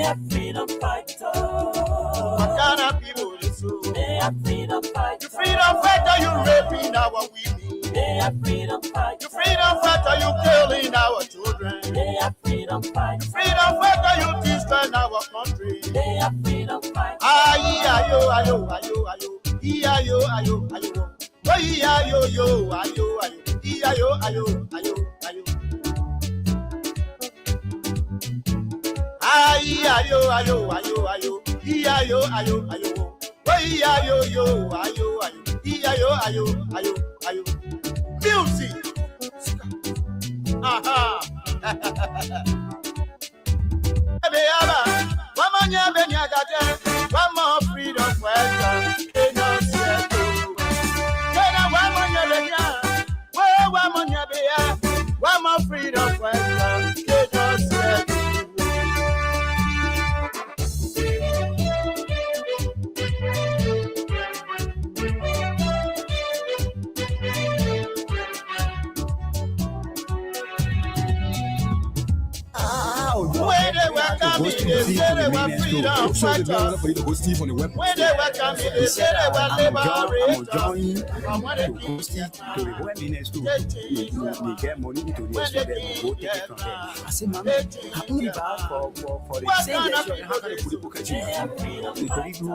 are freedom fighters. What kind of people is so? They are freedom You fighters. freedom fighter, you raping our women. They are freedom You fighters. freedom fighter, you killing our children. They are freedom fighters. Freedom fighter, you destroying our country. They are freedom fighters. Ayo, ayo, ayo, ayo. Ayo, ayo, ayo. Oh, ayo, yo, ayo, ayo. Ayo, ayo, ayo, ayo. Ayo, ayo, ayo, ayo. Ayo, ayo, ayo. Oh, ayo, yo, ayo, ayo. Ayo, ayo, ayo, ayo. Music. Aha. Ebeaba, wamanya benyagate, wamo freedom fighter, enoseto. Kena wamanya benya, wamanya beya, wamo freedom fighter, enoseto. When they welcome me, they say they were freedom fighters. for you to host Steve on the web. When they welcome me, they say they were liberators. I'm going to host it to the women's too. They get money to the so they will go take it from there. I say, man, I'm only back for the same day. How can I put the book at you? The colleague who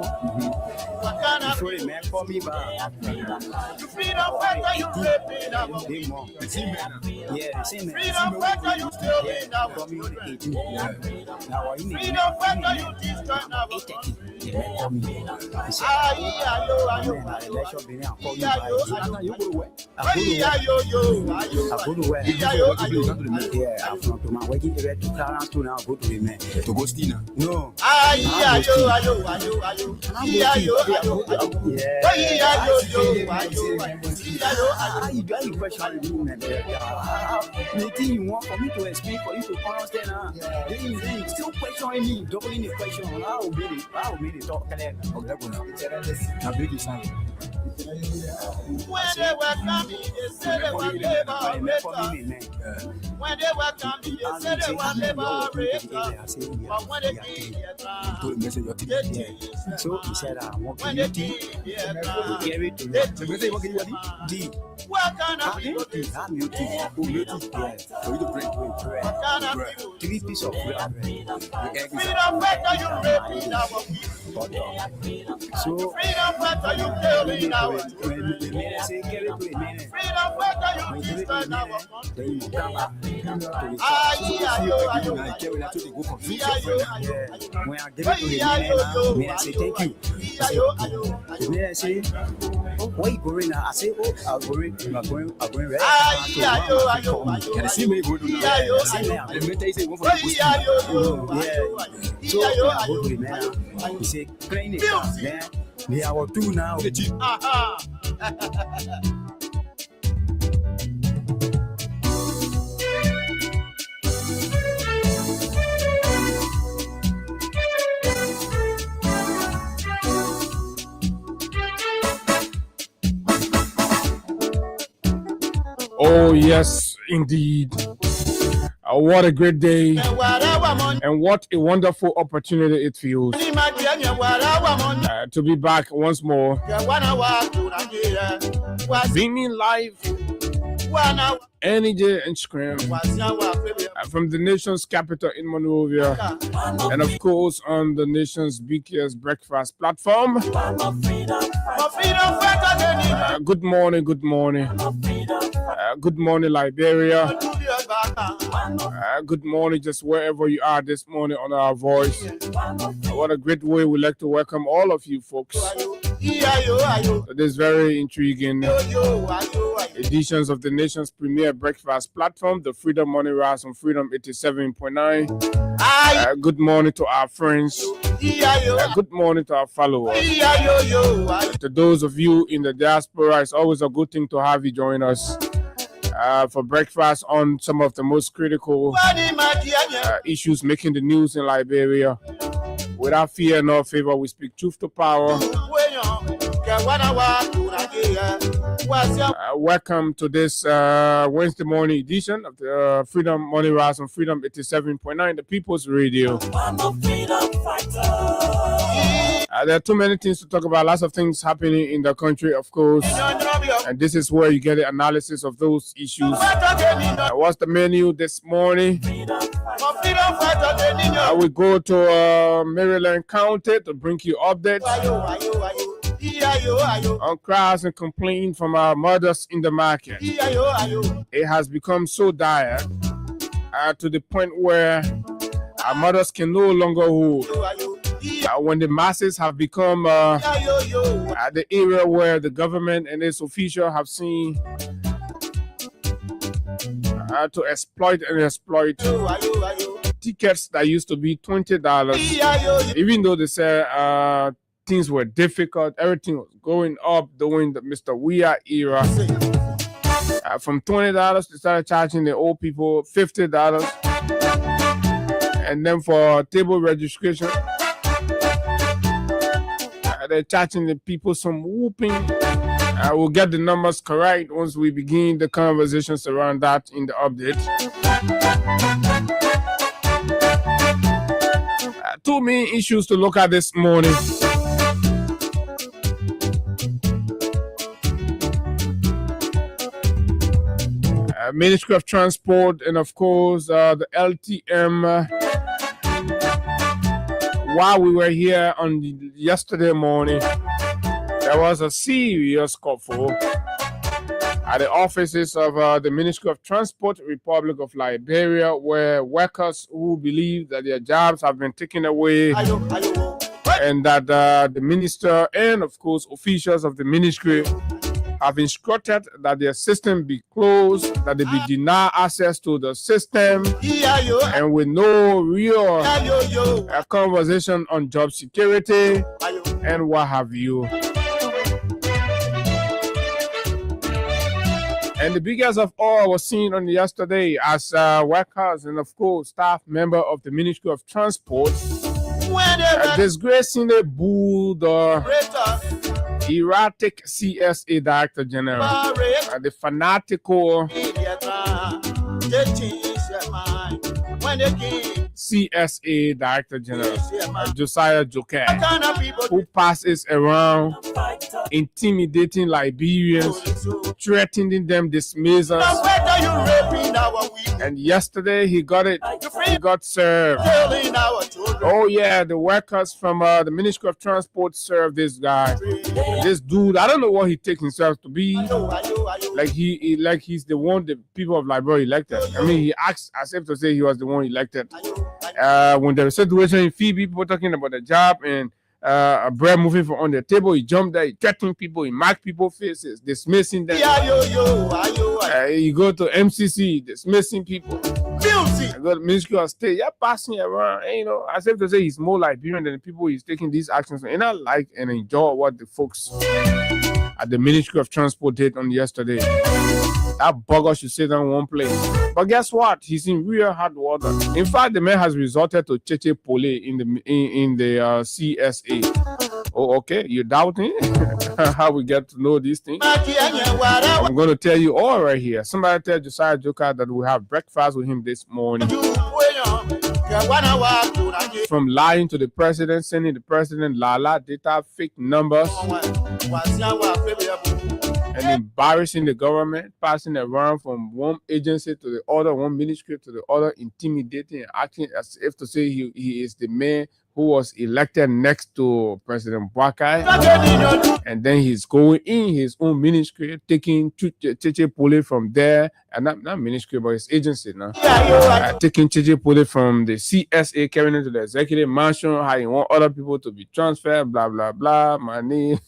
before the man for me back. You freedom fighter, you raping our They more. The same man. Yeah, the same man. freedom fighter, you stealing our For me on the children. 18. Now I need Freedom fighter, you destroying our country. the man for me. He said, Ayo, ayo, ayo, election ayo. being out for me. Yeah, yo, So now you go to work. I Ayo, ayo, go to work. ayo, ayo. Yeah, I'm from my working area to Clarence to now go to the man. To go Stina? No. Ayo, ayo, ayo, ayo. Ayo, ayo, ayo. Yeah. Ayo, ayo, ayo. You got your question you man. Anything you want for me to explain for you to understand then you still questioning me, doubling the question. I'll be it talk then. Oh, that one. Now big is sound. When they welcome me, they say they were liberators. When they welcome me, they say they were liberators. But when they did So he said, I want when to they do did Gary to they so we say what can you do? what kind of people D. this? I'm muted. Yeah. For you to pray. What kind of people? 3 pieces of bread. Freedom fighter, you raping our people. So Freedom fighter, you killing our when children. the man say carry to the man, Freedom fighter, you when you destroying our country. then you come back. Ayo, ayo, I carry that to the go for free. ayo, When I give it to the man, I say thank you. ayo, ayo, The man say, where you going now? I say, I'm going right. Can I see me go to the ayo, the mentor say one for ayo, the So I go to the man. He say, clean it up, man. They are two now. aha. Oh, yes, indeed. What a great day, and what a wonderful opportunity it feels to be back once more, beaming live any day and scream from the nation's capital in Monrovia, and of course on the nation's BKS breakfast platform. Good morning, good morning. Good morning, Liberia. Good morning, just wherever you are this morning on our voice. What a great way we'd like to welcome all of you folks to this very intriguing editions of the nation's premier breakfast platform, the Freedom Morning Rise on Freedom 87.9. Good morning to our friends. Good morning to our followers. To those of you in the diaspora, it's always a good thing to have you join us for breakfast on some of the most critical issues making the news in Liberia. Without fear nor favor, we speak truth to power. Welcome to this Wednesday morning edition of the Freedom Morning Rise on Freedom 87.9, the People's Radio. I'm a freedom fighter. There are too many things to talk about, lots of things happening in the country, of course. And this is where you get the analysis of those issues. What's the menu this morning? We go to Maryland County to bring you updates on cries and complaints from our mothers in the market. It has become so dire to the point where our mothers can no longer hold. When the masses have become the area where the government and its officials have seen to exploit tickets that used to be $20, even though they said things were difficult, everything was going up during the Mr. Weah era. From $20, they started charging the old people $50, and then for table registration, they're charging the people some whooping. We'll get the numbers correct once we begin the conversations around that in the update. Two main issues to look at this morning. Ministry of Transport and, of course, the LTM. While we were here on yesterday morning, there was a serious scuffle at the offices of the Ministry of Transport, Republic of Liberia, where workers who believe that their jobs have been taken away and that the minister and, of course, officials of the ministry have instructed that their system be closed, that they be denied access to the system, and with no real conversation on job security and what have you. And the biggest of all was seen on yesterday as workers and, of course, staff member of the Ministry of Transport disgracing the bull, the erratic CSA Director General, the fanatical CSA Director General, Josiah Joker, who passes around intimidating Liberians, threatening them dismissal. And yesterday he got it. He got served. Oh yeah, the workers from the Ministry of Transport served this guy. This dude, I don't know what he takes himself to be. Like he's the one the people of Liberia elected. I mean, he acts as if to say he was the one elected. When there was a situation in Phoebe, people talking about the job and a bread moving from on the table, he jumped there, he threatened people, he marked people's faces, dismissing them. You go to MCC, dismissing people. I go to Ministry of State, you're passing around, and, as if to say he's more Liberian than the people he's taking these actions. And I like and enjoy what the folks at the Ministry of Transport did on yesterday. That bugger should sit down in one place. But guess what? He's in real hard water. In fact, the man has resorted to Cheche Pole in the CSA. Oh, okay. You doubting how we get to know these things? I'm going to tell you all right here. Somebody tell Josiah Joker that we have breakfast with him this morning. From lying to the president, sending the president Lala data, fake numbers, and embarrassing the government, passing around from one agency to the other, one ministry to the other, intimidating and acting as if to say he is the man who was elected next to President Boakai. And then he's going in his own ministry, taking Cheche Pole from there, and not ministry, but his agency now. Taking Cheche Pole from the CSA, carrying it to the executive mansion, how he want other people to be transferred, blah, blah, blah, money.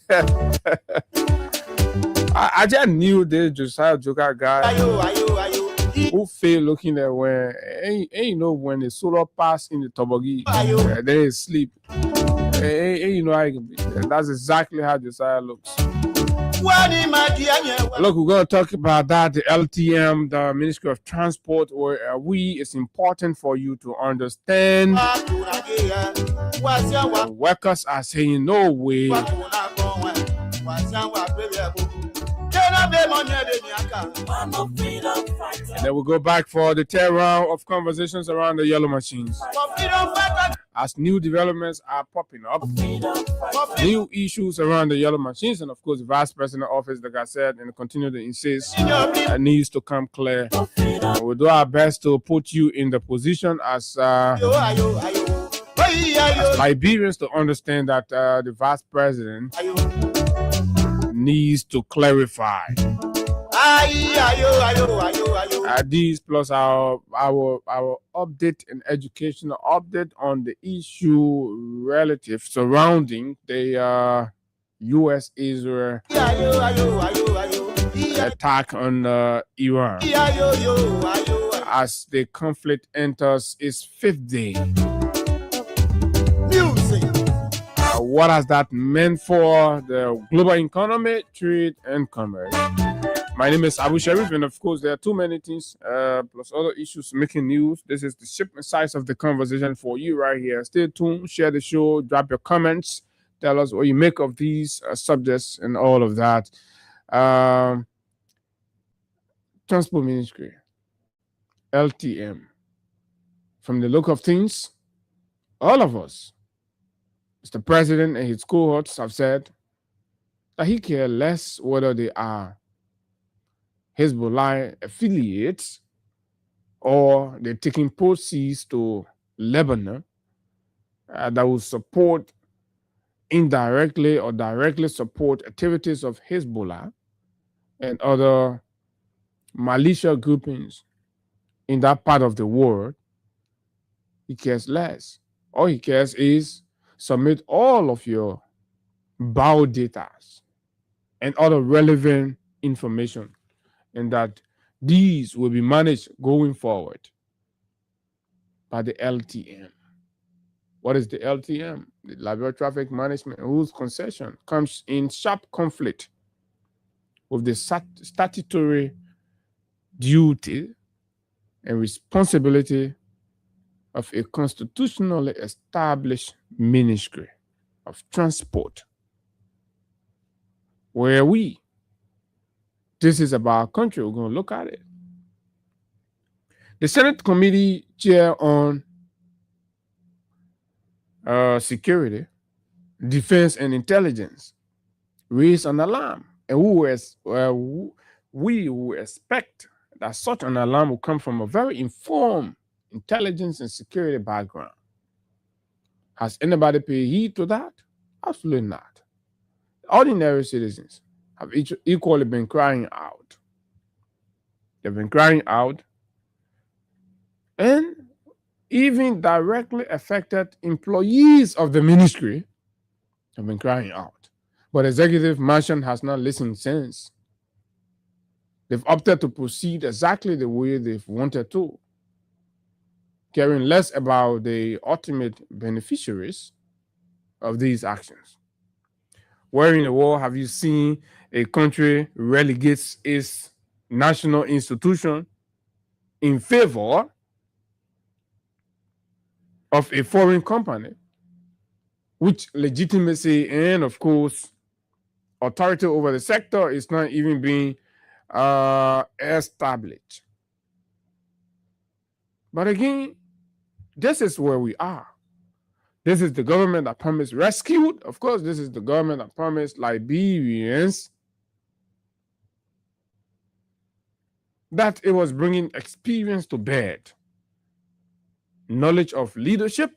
I just knew this Josiah Joker guy who failed looking at when when the solar pass in the toboggy, then he sleep. You know how he can be. That's exactly how Josiah looks. Look, we're going to talk about that, the LTM, the Ministry of Transport, where it's important for you to understand. Workers are saying no way. And then we'll go back for the third round of conversations around the yellow machines. As new developments are popping up, new issues around the yellow machines, and of course, the Vice President office, like I said, and continue to insist, needs to come clear. And we'll do our best to put you in the position as Liberians to understand that the Vice President needs to clarify. These plus our update and educational update on the issue relative surrounding the U.S.-Israel attack on Iran as the conflict enters its fifth day. What has that meant for the global economy, trade, and commerce? My name is Abu Sharif, and of course, there are too many things, plus other issues making news. This is the shipment size of the conversation for you right here. Stay tuned, share the show, drop your comments, tell us what you make of these subjects and all of that. Transport Ministry, LTM. From the look of things, all of us, Mr. President and his cohorts have said that he cares less whether they are Hezbollah affiliates or they're taking proceeds to Lebanon that will support indirectly or directly support activities of Hezbollah and other militia groupings in that part of the world. He cares less. All he cares is submit all of your biodata and other relevant information, and that these will be managed going forward by the LTM. What is the LTM? The Liberia Traffic Management Rules Concession comes in sharp conflict with the statutory duty and responsibility of a constitutionally established Ministry of Transport, where this is about our country, we're going to look at it. The Senate Committee Chair on Security, Defense, and Intelligence raised an alarm, and we will expect that such an alarm will come from a very informed intelligence and security background. Has anybody paid heed to that? Absolutely not. Ordinary citizens have equally been crying out. They've been crying out, and even directly affected employees of the ministry have been crying out. But Executive Mansion has not listened since. They've opted to proceed exactly the way they've wanted to, caring less about the ultimate beneficiaries of these actions. Where in the world have you seen a country relegates its national institution in favor of a foreign company, which legitimacy and, of course, authority over the sector is not even being established? But again, this is where we are. This is the government that promised rescue. Of course, this is the government that promised Liberians that it was bringing experience to bed, knowledge of leadership,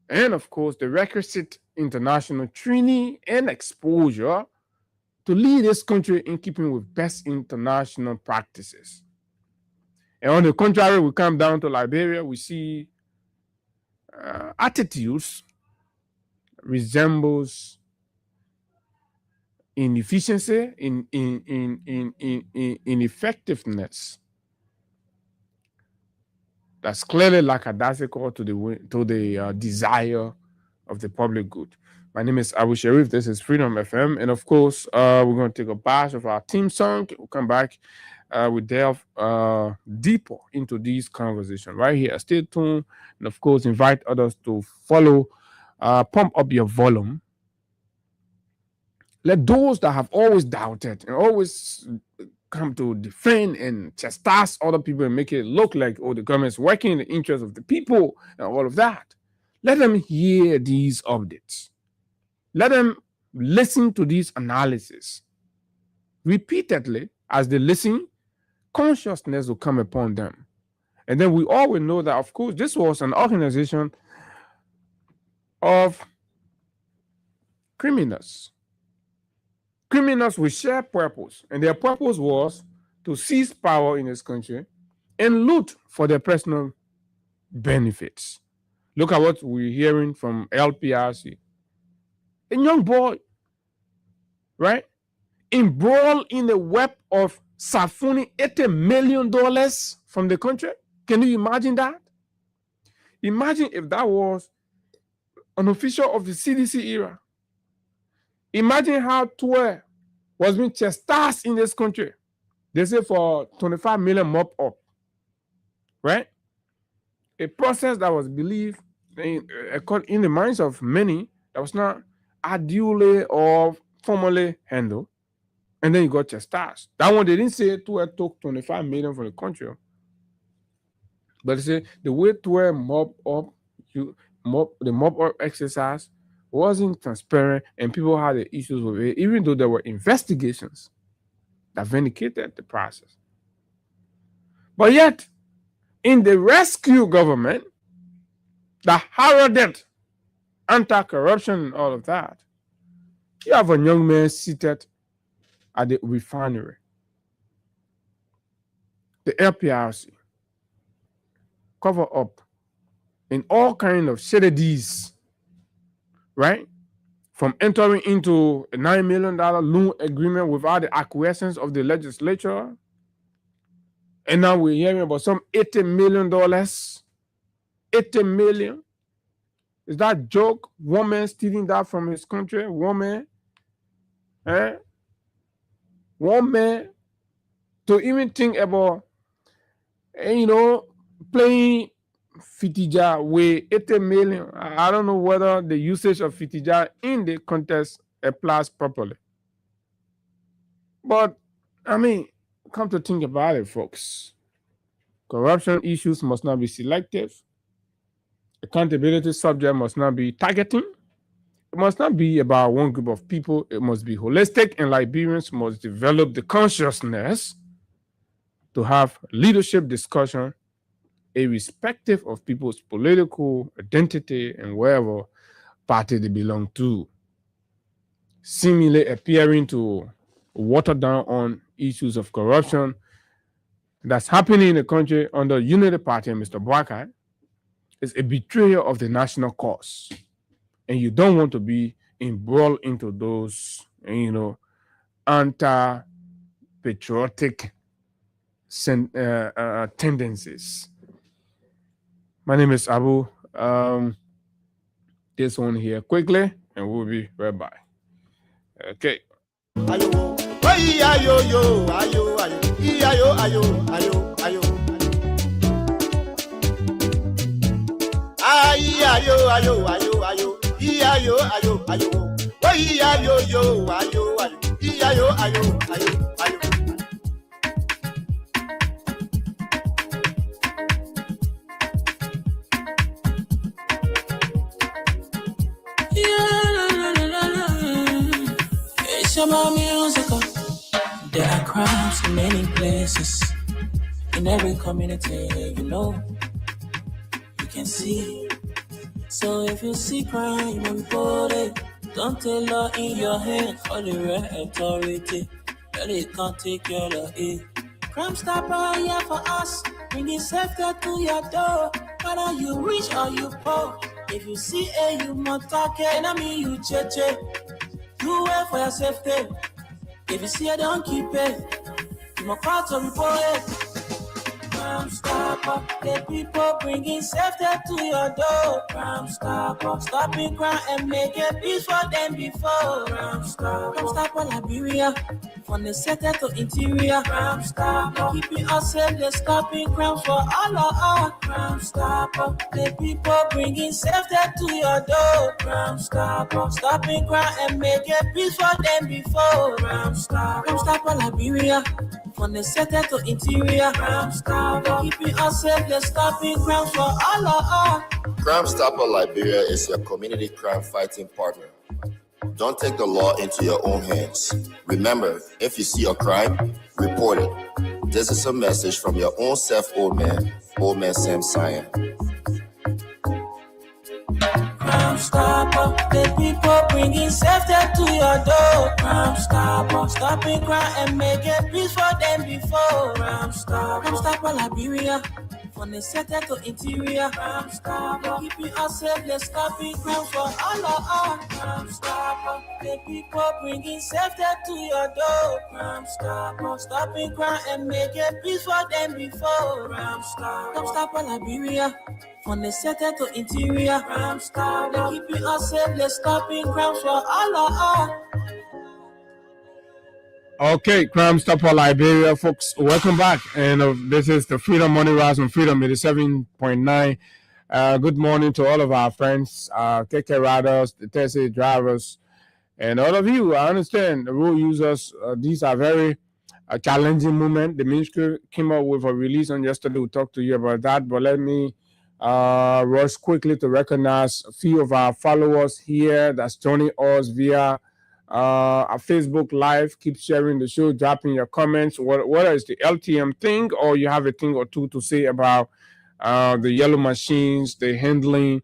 and of course, the requisite international training and exposure to lead this country in keeping with best international practices. And on the contrary, we come down to Liberia, we see attitudes resembles inefficiency, ineffectiveness. That's clearly lackadaisical to the desire of the public good. My name is Abu Sharif. This is Freedom FM, and of course, we're going to take a bash of our theme song. We'll come back. We delve deeper into these conversations right here. Stay tuned, and of course, invite others to follow. Pump up your volume Let those that have always doubted and always come to defend and chastise other people and make it look like, oh, the government's working in the interest of the people and all of that. Let them hear these updates. Let them listen to these analyses. Repeatedly, as they listen, consciousness will come upon them. And then we all will know that, of course, this was an organization of criminals. Criminals with shared purpose. And their purpose was to seize power in this country and loot for their personal benefits. Look at what we're hearing from LPRC. A young boy, right, embroiled in a web of siphoning $80 million from the country. Can you imagine that? Imagine if that was an official of the CDC era. Imagine how Twe was being chastised in this country. They say for 25 million mop up, right? A process that was believed in the minds of many that was not ideally or formally handled, and then you got chastised. That one, they didn't say Twe took 25 million from the country, but they say the way Twe mop up, the mop up exercise wasn't transparent, and people had the issues with it, even though there were investigations that vindicated the process. But yet, in the rescue government that heralded anti-corruption and all of that, you have a young man seated at the refinery. The LPRC cover up in all kinds of shady deeds, right? From entering into a $9 million loan agreement without the acquiescence of the legislature. And now we're hearing about some $80 million. $80 million. Is that joke? One man stealing that from his country? One man? One man to even think about, playing Fitija with 80 million. I don't know whether the usage of Fitija in the contest applies properly. But, come to think about it, folks. Corruption issues must not be selective. Accountability subject must not be targeting. It must not be about one group of people. It must be holistic, and Liberians must develop the consciousness to have leadership discussion irrespective of people's political identity and wherever party they belong to, seemingly appearing to water down on issues of corruption that's happening in the country under Unity Party and Mr. Boakai is a betrayal of the national cause. And you don't want to be embroiled into those, anti-patriotic tendencies. My name is Abu. This one here quickly, and we'll be right back. Okay. Ayo, ayo, ayo, ayo, ayo, ayo, ayo, ayo. Ayo, ayo, ayo, ayo, ayo, ayo, ayo, ayo. Ayo, ayo, ayo, ayo, ayo, ayo, ayo. There are crimes in many places, in every community, you can see. So if you see crime, report it. Don't take law in your hand for the right authority. But it can't take care of it. Crime stopper here for us, bringing safety to your door. Whether you rich or you poor, if you see a you must talk it, you cheche. You wait for your safety. If you see it, don't keep it. You must call to report it. Crime Stopper, the people bringing safety to your door. Crime Stopper, stopping crime and making peace for them before. Crime Stopper, Liberia, from the center to interior. Crime Stopper, keeping us safe, they're stopping crime for all of us. Crime Stopper, the people bringing safety to your door. Crime Stopper, stopping crime and making peace for them before. Crime Stopper, Liberia, from the center to interior. Crime Stopper, keeping us safe, they're stopping crime for all of us. Crime Stopper Liberia is your community crime fighting partner. Don't take the law into your own hands. Remember, if you see a crime, report it. This is a message from your own self, Old Man Sam Cyan. Crime Stopper, the people bringing safety to your door. Crime Stopper, stopping crime and making peace for them before. Crime Stopper, Liberia, from the center to interior. Crime Stopper, keeping us safe, they're stopping crime for all of us. Crime Stopper, the people bringing safety to your door. Crime Stopper, stopping crime and making peace for them before. Crime Stopper, Liberia, from the center to interior. Crime Stopper, keeping us safe, they're stopping crime for all of us. Okay, Crime Stopper Liberia, folks, welcome back. And this is the Freedom Money Rise on Freedom 87.9. Good morning to all of our friends, KK riders, the taxi drivers, and all of you. I understand the road users. These are very challenging moments. The ministry came up with a release on yesterday. We'll talk to you about that. But let me rush quickly to recognize a few of our followers here that's joining us via our Facebook Live. Keep sharing the show, dropping your comments, whether it's the LTM thing or you have a thing or two to say about the yellow machines, the handling,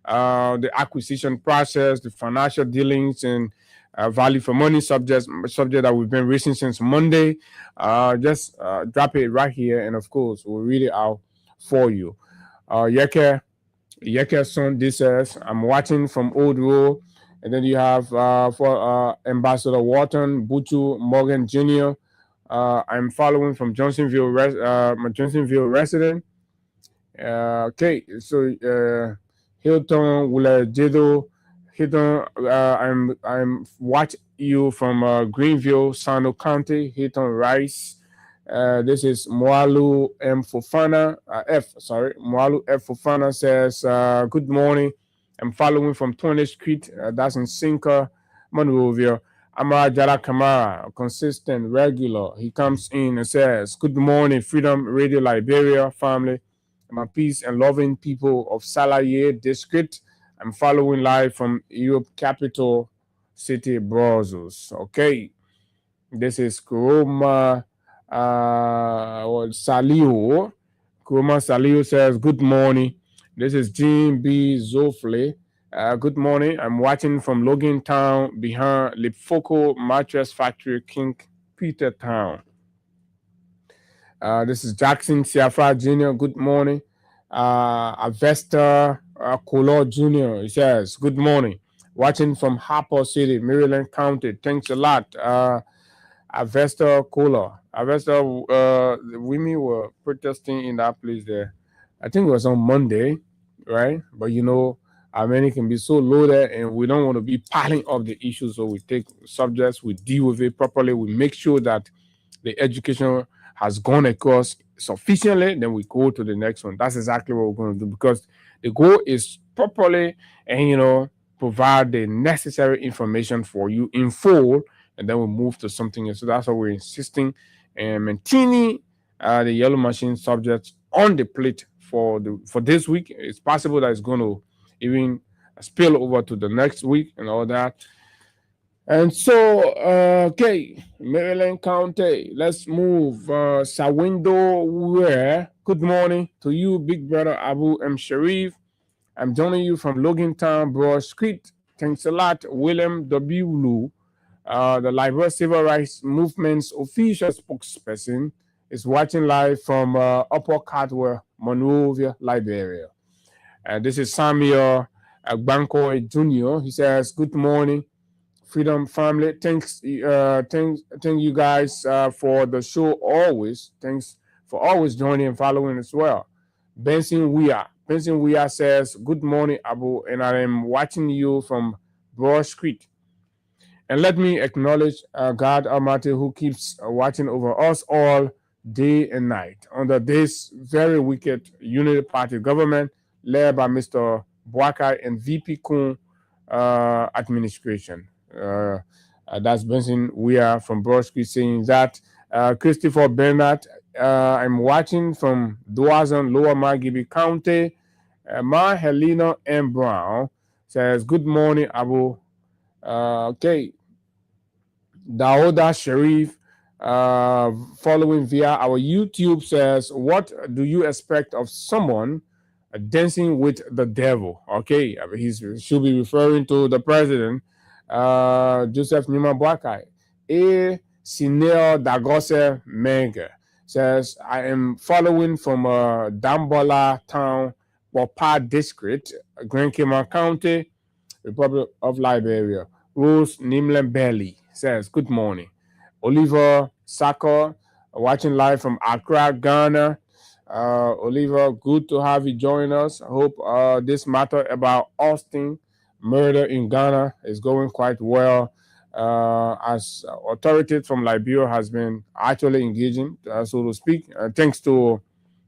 the acquisition process, the financial dealings, and value for money subject that we've been raising since Monday. Just drop it right here, and of course, we'll read it out for you. Yeke son, this says, I'm watching from Old Road. And then you have for Ambassador Wharton, Buchu Morgan Jr. I'm following from Johnsonville resident. Okay, so Hilton Wulajedo, Hilton, I'm watch you from Greenville, Sano County, Hilton Rice. This is Mwalu M. Fofana, Mwalu F. Fofana says, good morning. I'm following from 20th Street, that's in Sinka, Monrovia. Amara Jara Kamara, consistent, regular. He comes in and says, good morning, Freedom Radio Liberia family. My peace and loving people of Salaye District. I'm following live from Europe capital city, Brussels. Okay. This is Kuroma Salio. Kuroma Salio says, good morning. This is Jean B. Zofle. Good morning. I'm watching from Logan Town behind Lipfoko Mattress Factory, King Peter Town. This is Jackson Siafra Jr. Good morning. Avesta Kolo Jr. He says, good morning. Watching from Harper City, Maryland County. Thanks a lot. Avesta Kolo. Avesta, the women were protesting in that place there. I think it was on Monday, right? But you know, our many can be so loaded and we don't want to be piling up the issues. So we take subjects, we deal with it properly. We make sure that the education has gone across sufficiently. Then we go to the next one. That's exactly what we're going to do, because the goal is properly and, you know, provide the necessary information for you in full. And then we move to something else. So that's why we're insisting and maintaining the yellow machine subjects on the plate for this week. It's possible that it's going to even spill over to the next week and all that. And so, okay, Maryland County, let's move. Sawindo, where? Good morning to you, big brother Abu M. Sharif. I'm joining you from Logantown, Broad Street. Thanks a lot, William W. Lu, the Liberia Civil Rights Movement's official spokesperson, is watching live from Upper Caldwell, Monrovia, Liberia. This is Samuel Agbanko Jr. He says, good morning, Freedom family. Thank you guys for the show always. Thanks for always joining and following as well. Benson Weir says, good morning, Abu, and I am watching you from Broad Street. And let me acknowledge God Almighty who keeps watching over us all day and night under this very wicked Unity Party government led by Mr. Boakai and VP Kun administration. That's Benson Weir from Broad Street saying that. Christopher Bernard, I'm watching from Doazan, Lower Margibi County. Ma Helena M. Brown says, good morning, Abu. Okay. Daoda Sharif, following via our YouTube, says, what do you expect of someone dancing with the devil? Okay, he should be referring to the president, Joseph Numa Boakai. A Sineo Dagose Menge says, I am following from Dambola Town, Wapa District, Grand Cayman County, Republic of Liberia. Rose Nimlen Belly says, good morning. Oliver Sako, watching live from Accra, Ghana. Oliver, good to have you join us. I hope this matter about Austin murder in Ghana is going quite well, as authorities from Liberia has been actually engaging, so to speak, thanks to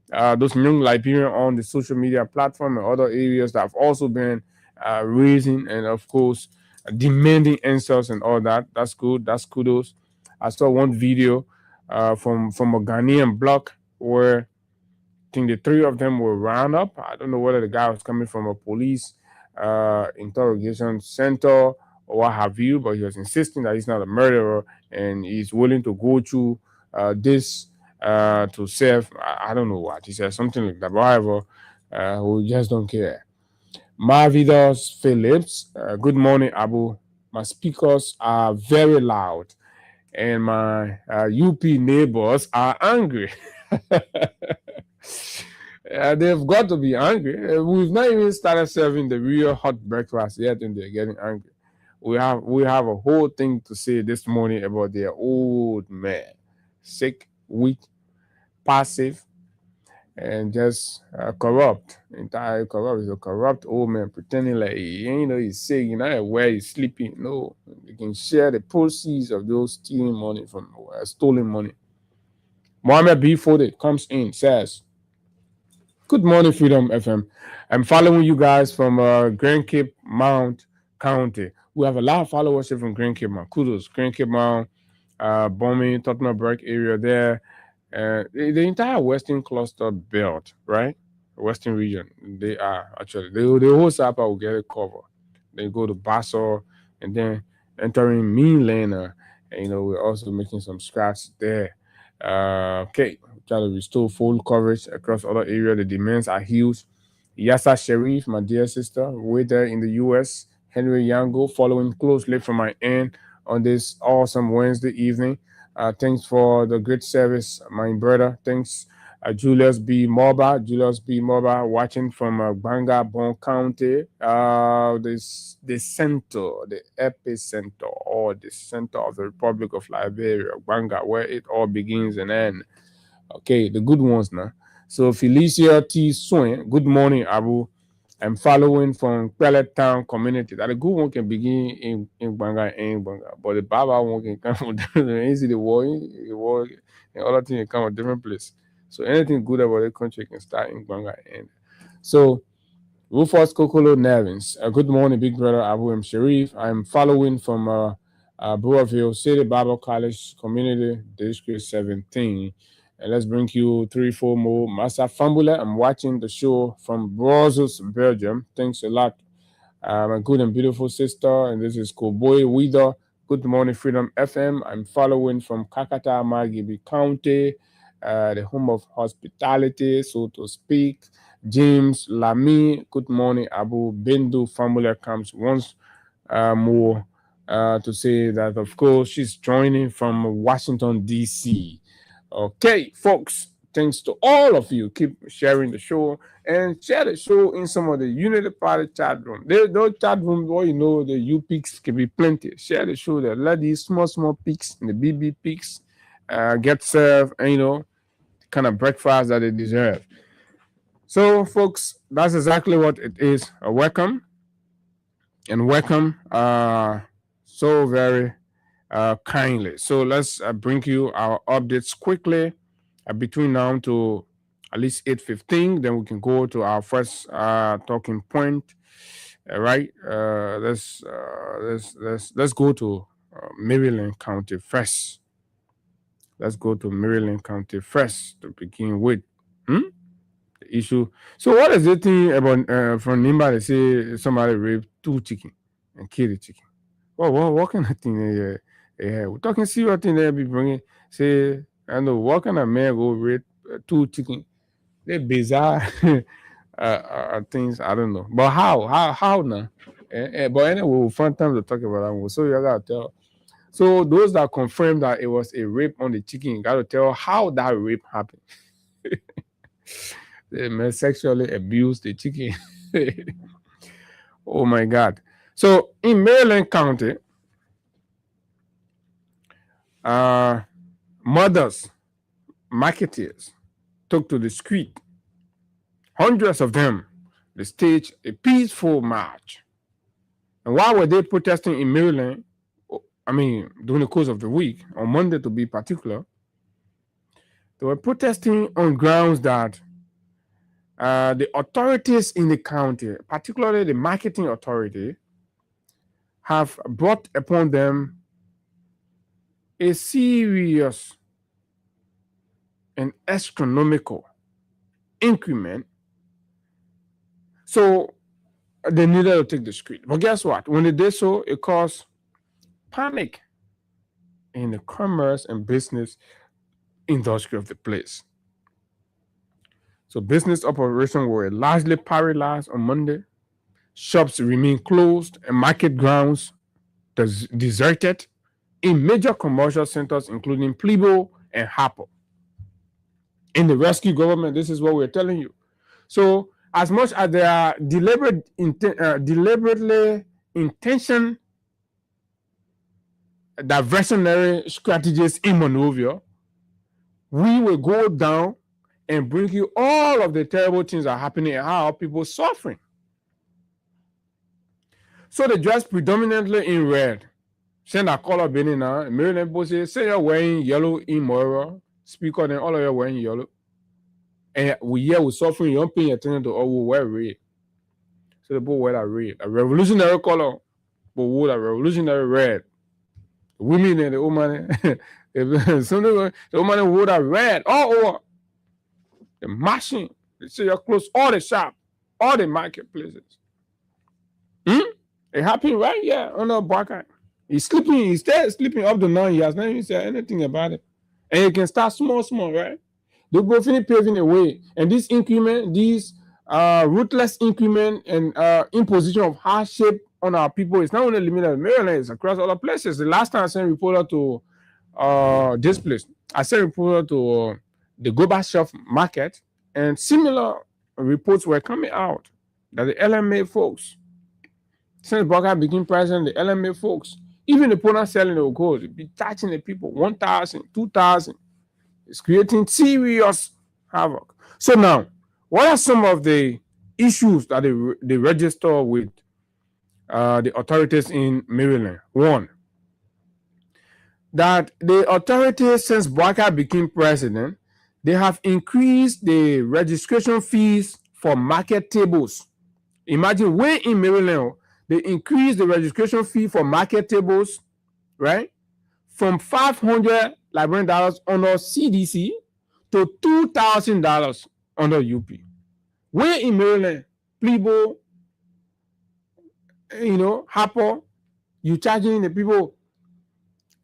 those young Liberians on the social media platform and other areas that have also been raising and, of course, demanding answers and all that. That's good. That's kudos. I saw one video from a Ghanaian block where I think the three of them were round up. I don't know whether the guy was coming from a police interrogation center or what have you, but he was insisting that he's not a murderer and he's willing to go through this to serve. I don't know what. He said something like that. But however, we just don't care. Marvidos Phillips, good morning, Abu. My speakers are very loud and my UP neighbors are angry. They've got to be angry. We've not even started serving the real hot breakfast yet and they're getting angry. We have a whole thing to say this morning about their old man. Sick, weak, passive, and just corrupt. Entirely corrupt. He's a corrupt old man pretending like he's sick, where he's sleeping. No, they can share the proceeds of those stealing money from stolen money. Mohammed B. Fode comes in, says, good morning, Freedom FM. I'm following you guys from Grand Cape Mount County. We have a lot of followership from Grand Cape Mount. Kudos. Grand Cape Mount, Bombing, Tottenham Burke area there. The entire Western cluster belt, right? Western region, they are actually the whole Sapa will get it covered. They go to Basso and then entering Mainland. We're also making some scratch there. Okay, try to restore full coverage across other areas. The demands are huge. Yassa Sharif, my dear sister, way there in the U.S. Henry Yango, following closely from my end on this awesome Wednesday evening. Thanks for the great service, my brother. Thanks, Julius B. Moba, watching from Banga, Bon County. The center, the epicenter, or the center of the Republic of Liberia, Banga, where it all begins and ends. Okay, the good ones now. So Felicia T. Swin, good morning, Abu. I'm following from Pellet Town community. That a good one can begin in Banga and Banga, but the Baba one can come from the war, and other things can come from different place. So anything good about the country can start in Banga and. So Rufus Kokolo Nevins, good morning, big brother Abu M. Sharif. I'm following from Brewerville City Bible College Community District 17. And let's bring you 3-4 more. Massa Fambula, I'm watching the show from Brussels, Belgium. Thanks a lot, my good and beautiful sister. And this is Koboy Wida. Good morning, Freedom FM. I'm following from Kakata, Margibi County, the home of hospitality, so to speak. James Lamy, good morning, Abu. Bindu Fambula comes once more to say that, of course, she's joining from Washington, D.C. Okay, folks, thanks to all of you. Keep sharing the show and share the show in some of the Unity Party chat room. Those chat rooms where the U picks can be plenty. Share the show there. Let these small picks and the BB picks get served and, kind of breakfast that they deserve. So, folks, that's exactly what it is. Welcome and welcome so very kindly. So let's bring you our updates quickly between now to at least 8:15. Then we can go to our first talking point. Right? Let's go to Maryland County first. Let's go to Maryland County first to begin with. The issue. So what is the thing about from Nimba? They say somebody raped 2 chickens and killed the chicken. What kind of thing? We're talking serious thing they be bringing. Say, I know what kind of man go rape 2 chickens? They're bizarre things. I don't know. But how now? But anyway, we'll find time to talk about that one. So you gotta tell. So those that confirm that it was a rape on the chicken, you gotta tell how that rape happened. They may sexually abuse the chicken. Oh my God. So in Maryland County, mothers, marketeers took to the street. Hundreds of them. They staged a peaceful march. And why were they protesting in Maryland? I mean, during the course of the week, on Monday to be particular, they were protesting on grounds that the authorities in the county, particularly the marketing authority, have brought upon them a serious and astronomical increment. So they needed to take the street. But guess what? When they did so, it caused panic in the commerce and business industry of the place. So business operations were largely paralyzed on Monday. Shops remained closed and market grounds deserted in major commercial centers, including Plebo and Harper. In the rescue government, this is what we're telling you. So as much as there are deliberately intentioned diversionary strategies in Monrovia, we will go down and bring you all of the terrible things that are happening and how people are suffering. So they dress predominantly in red. Send a color Benin now. Maryland people say you're wearing yellow in Moira. Speaker, then all of you are wearing yellow. And we're suffering, you don't pay attention to all we wear red. So the people wear that red. A revolutionary color, but wear a revolutionary red. The women and the woman, the woman wore that red all over. The machine, they say you're close all the shop, all the marketplaces. It happened right here under Barker. He's sleeping, he's still sleeping up to now. He has not even said anything about it. And you can start small, right? They both finish paving the way. And this increment, these ruthless increment and imposition of hardship on our people is not only limited to Maryland, it's across other places. The last time I sent a reporter to this place, I sent a reporter to the Gorbachev market, and similar reports were coming out that the LMA folks, since Barker became president, the LMA folks, even the opponent selling the gold, be charging the people 1,000, 2,000. It's creating serious havoc. So now, what are some of the issues that they register with the authorities in Maryland? One, that the authorities, since Barker became president, they have increased the registration fees for market tables. Imagine when in Maryland, they increased the registration fee for market tables, right? From $500 Liberian dollars under CDC to $2,000 under UP. Where in Maryland, Plebo, Harper, you charging the people,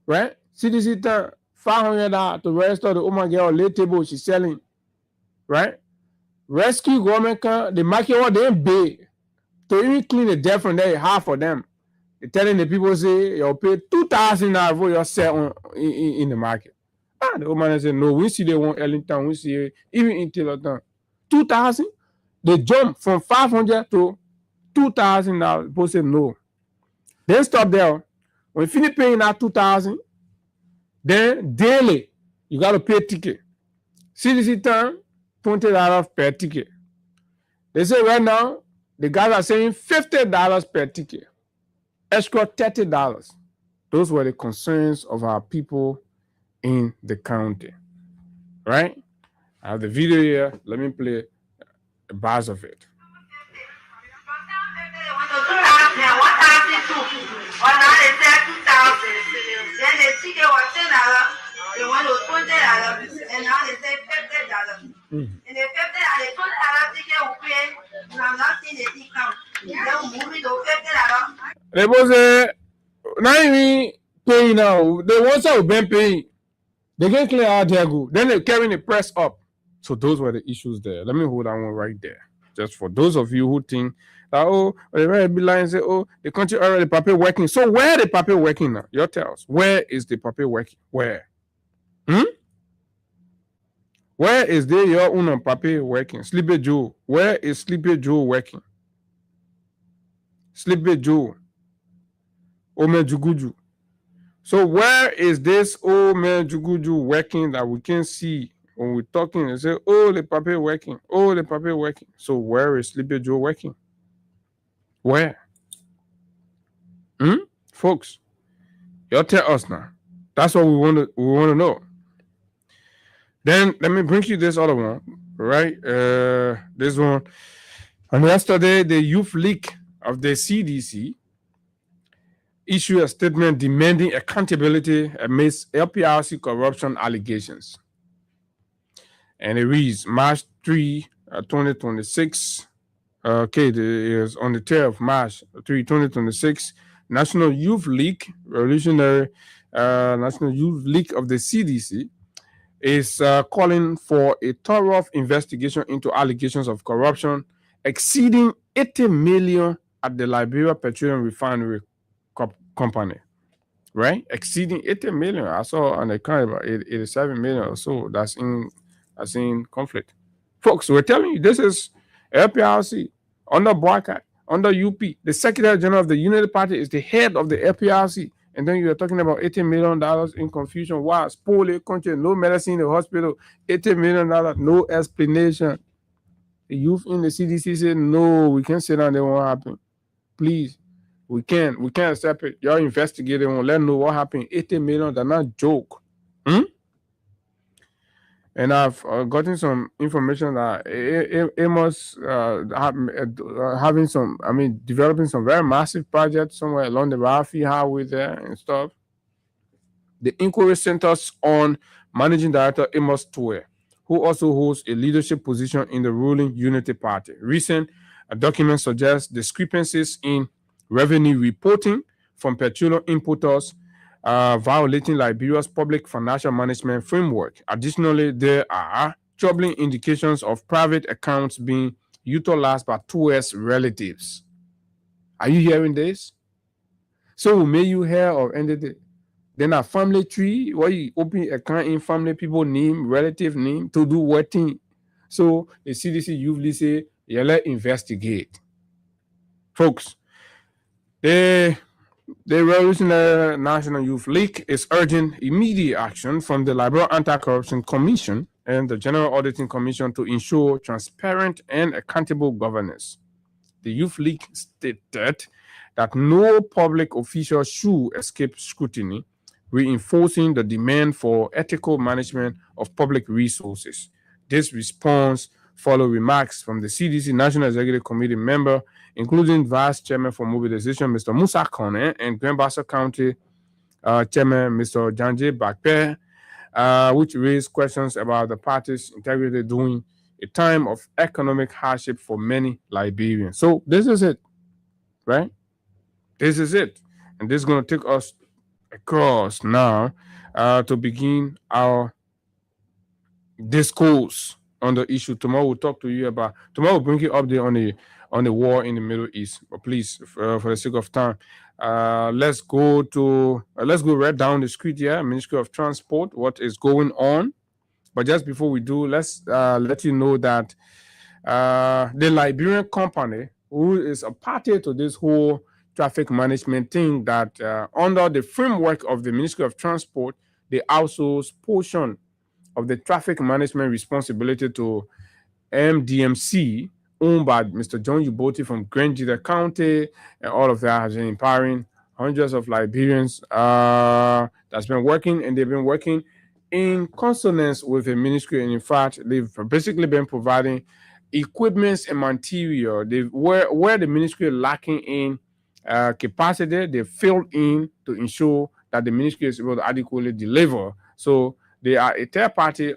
right? CDC turn $500 to register the woman girl late table she's selling, right? Rescue government the market what they pay to even clean the debt from there, half of them. They're telling the people say you'll pay $2,000 for your sell in the market. The woman said no. We see they want Ellington, we see even in Taylorton. $2,000, they jump from $500 to $2,000. People say no. Then stop there. When you finish paying that $2,000, then daily you got to pay a ticket. CDC term, $20 per ticket. They say right now, the guys are saying $50 per ticket, extra $30. Those were the concerns of our people in the county, right? I have the video here. Let me play a bars of it. And the $50 ticket we pay, and I'm not seeing the discount. They'll move it to $50. They was not even paying now. They want to be paying. They can clear out their go. Then they're carrying the press up. So those were the issues there. Let me hold that one right there. Just for those of you who think that, oh, they read be lying and say, oh, the country already paper working. So where the paper working now? You tell us. Where is the paper working? Where? Where is there your own paper working? Sleepy Joe. Where is Sleepy Joe working? Sleepy Joe. Ome Juguju. So where is this old man Juguju working that we can see when we're talking and say, oh, the paper working. Oh, the paper working. So where is Sleepy Joe working? Where? Folks, y'all tell us now. That's what we want to know. Then let me bring you this other one, right? This one. And yesterday, the Youth League of the CDC issued a statement demanding accountability amidst LPRC corruption allegations. And it reads, March 3, 2026. It is on the 3rd of March 3, 2026. National Youth League, Revolutionary National Youth League of the CDC, is calling for a thorough investigation into allegations of corruption exceeding 80 million at the Liberia Petroleum Refinery Company, right? Exceeding 80 million. I saw on the account about 87 million or so. That's in conflict. Folks, we're telling you, this is LPRC under boycott, under UP. The Secretary General of the Unity Party is the head of the LPRC. And then you are talking about $80 million in confusion. Why? Spoil country, no medicine in the hospital, $80 million, no explanation. The youth in the CDC said, no, we can't sit down, that won't happen. Please, we can't accept it. Y'all investigate it, won't let know what happened. $80 million, that's not a joke. And I've gotten some information that Amos developing some very massive projects somewhere along the Rafi Highway there and stuff. The inquiry centers on Managing Director Amos Tuwe, who also holds a leadership position in the ruling Unity Party. Recent documents suggest discrepancies in revenue reporting from petroleum importers, violating Liberia's public financial management framework. Additionally, there are troubling indications of private accounts being utilized by Tuwe's relatives. Are you hearing this? So may you hear of anything? Then a family tree where you open account in family people name, relative name to do what thing. So the CDC usually say, yeah, let's investigate. Folks, the Revolutionary National Youth League is urging immediate action from the Liberia Anti-Corruption Commission and the General Auditing Commission to ensure transparent and accountable governance. The Youth League stated that no public official should escape scrutiny, reinforcing the demand for ethical management of public resources. This response followed remarks from the CDC National Executive Committee member, including Vice Chairman for Mobilization, Mr. Musa Kone, and Grand Bassa County Chairman, Mr. Janje Bakpe, which raised questions about the party's integrity during a time of economic hardship for many Liberians. So this is it, right? This is it. And this is going to take us across now to begin our discourse on the issue. Tomorrow we'll talk to you about, tomorrow we'll bring you update on the war in the Middle East. But please, for the sake of time, let's go right down the street here, Ministry of Transport, what is going on. But just before we do, let's let you know that the Liberian company, who is a party to this whole traffic management thing, that under the framework of the Ministry of Transport, they outsource portion of the traffic management responsibility to MDMC, owned by Mr. John Uboti from Grangita County, and all of that has been empowering hundreds of Liberians that's been working, and they've been working in consonance with the ministry. And in fact, they've basically been providing equipments and material. Where the ministry is lacking in capacity, they filled in to ensure that the ministry is able to adequately deliver. So they are a third party,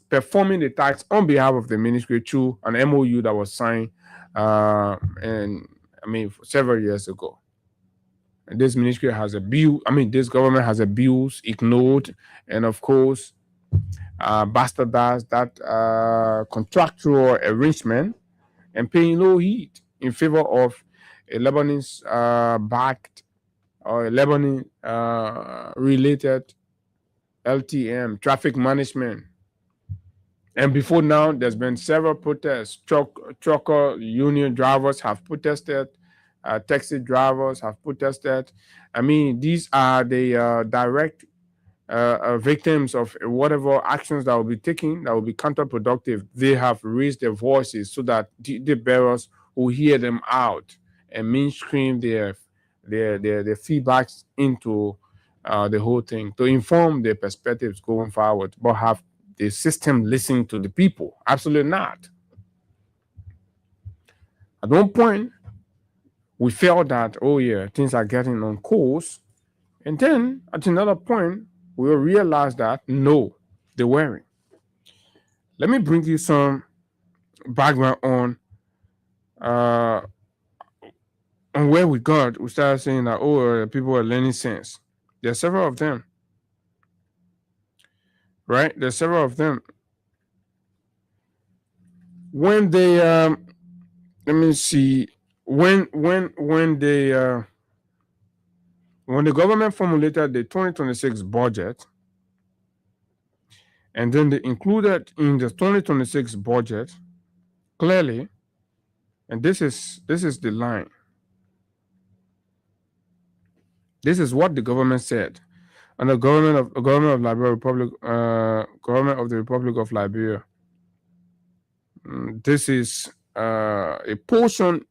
performing the tasks on behalf of the ministry through an MOU that was signed, several years ago. And this ministry has this government has abused, ignored, and of course, bastardized that contractual arrangement and paying no heed in favor of a Lebanese-backed or a Lebanese-related LTM, traffic management. And before now, there's been several protests. Trucker union drivers have protested. Taxi drivers have protested. These are the direct victims of whatever actions that will be taken that will be counterproductive. They have raised their voices so that the bearers will hear them out and mainstream their feedbacks into the whole thing to inform their perspectives going forward. But have the system listen to the people? Absolutely not. At one point, we felt that, things are getting on course. And then at another point, we will realize that, no, they weren't. Let me bring you some background on where we started saying that, people are learning sense. There are several of them. Right? There's several of them. When they let me see, when the government formulated the 2026 budget, and then they included in the 2026 budget clearly, and this is the line. This is what the government said. And the government of Liberia Republic, government of the Republic of Liberia. This is a portion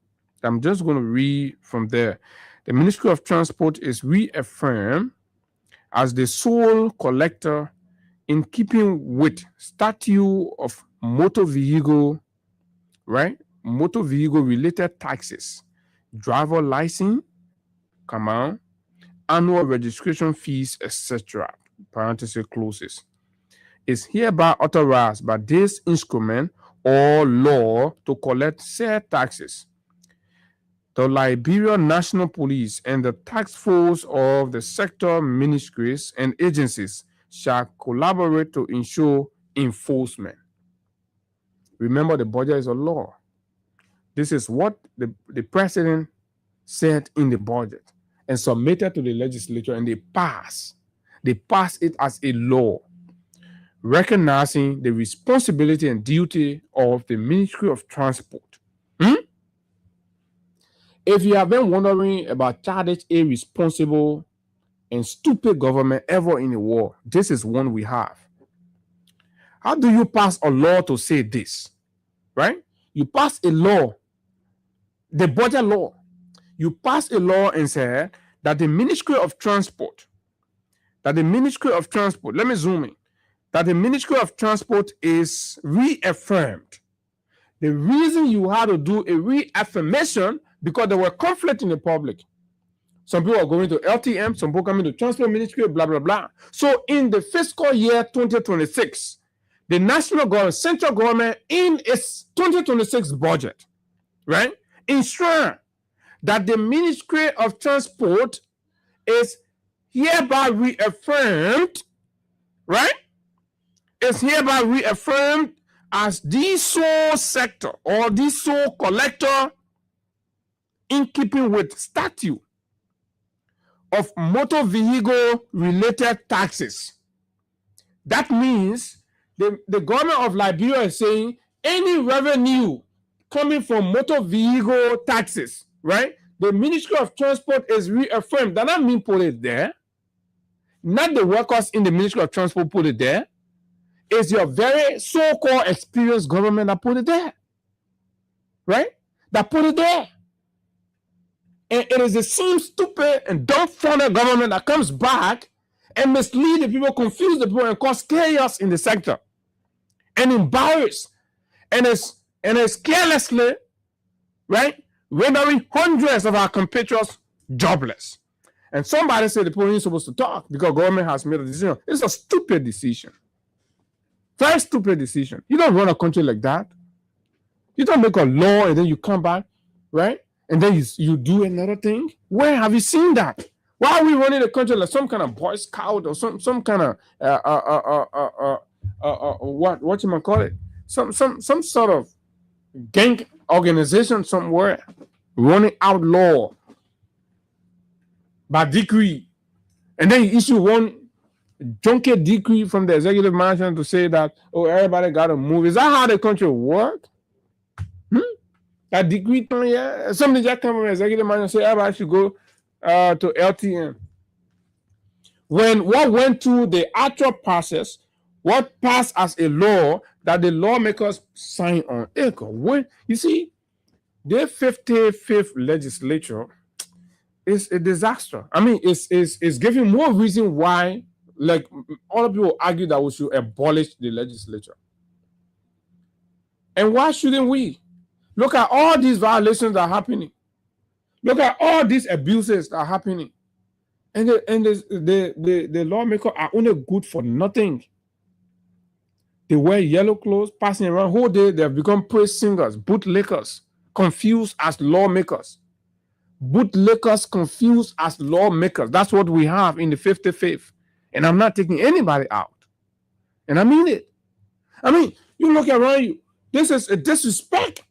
I'm just going to read from there. The Ministry of Transport is reaffirmed as the sole collector in keeping with statute of motor vehicle, right? Motor vehicle related taxes, driver license, annual registration fees, etc. Parenthesis closes. Is hereby authorized by this instrument or law to collect said taxes. The Liberia National Police and the task force of the sector ministries and agencies shall collaborate to ensure enforcement. Remember, the budget is a law. This is what the president said in the budget and submitted to the legislature, and they pass it as a law, recognizing the responsibility and duty of the Ministry of Transport. If you have been wondering about childish, irresponsible, and stupid government ever in the world, this is one we have. How do you pass a law to say this? Right? You pass a law, the budget law. You pass a law and say that the Ministry of Transport, let me zoom in, that the Ministry of Transport is reaffirmed. The reason you had to do a reaffirmation because there were conflict in the public. Some people are going to LTM, some people coming to Transport Ministry, blah, blah, blah. So in the fiscal year 2026, the national government, central government, in its 2026 budget, right, ensure that the Ministry of Transport is hereby reaffirmed, right? Is hereby reaffirmed as the sole sector or the sole collector in keeping with statute of motor vehicle related taxes. That means the government of Liberia is saying any revenue coming from motor vehicle taxes, right? The Ministry of Transport is reaffirmed. Does that mean put it there? not the workers in the Ministry of Transport put it there. It's your very so-called experienced government that put it there. Right? That put it there. And it is the same stupid and dumb-funded government that comes back and mislead the people, confuse the people, and cause chaos in the sector. And embarrass. And it's carelessly, right, rendering hundreds of our compatriots jobless. And somebody said the people ain't supposed to talk because government has made a decision. It's a stupid decision. Very stupid decision. You don't run a country like that. You don't make a law and then you come back, right? And then you do another thing. Where have you seen that? Why are we running the country like some kind of Boy Scout or some kind of what you might call it? Some sort of gang organization somewhere running outlaw by decree, and then you issue one junket decree from the executive mansion to say that, oh, everybody got to move. Is that how the country work? That decree, yeah, something just come from the executive mansion say everybody should go to LTM. When what went through the actual process, what passed as a law that the lawmakers sign on, when you see, the 55th legislature is a disaster. I mean, it's giving more reason why, like, all people argue that we should abolish the legislature. And why shouldn't we? Look at all these violations that are happening. Look at all these abuses that are happening. And the lawmakers are only good for nothing. They wear yellow clothes, passing around whole day. They have become praise singers, bootlickers, confused as lawmakers. Bootlickers confused as lawmakers. That's what we have in the 55th. And I'm not taking anybody out. And I mean it. I mean, you look around you. This is a disrespect.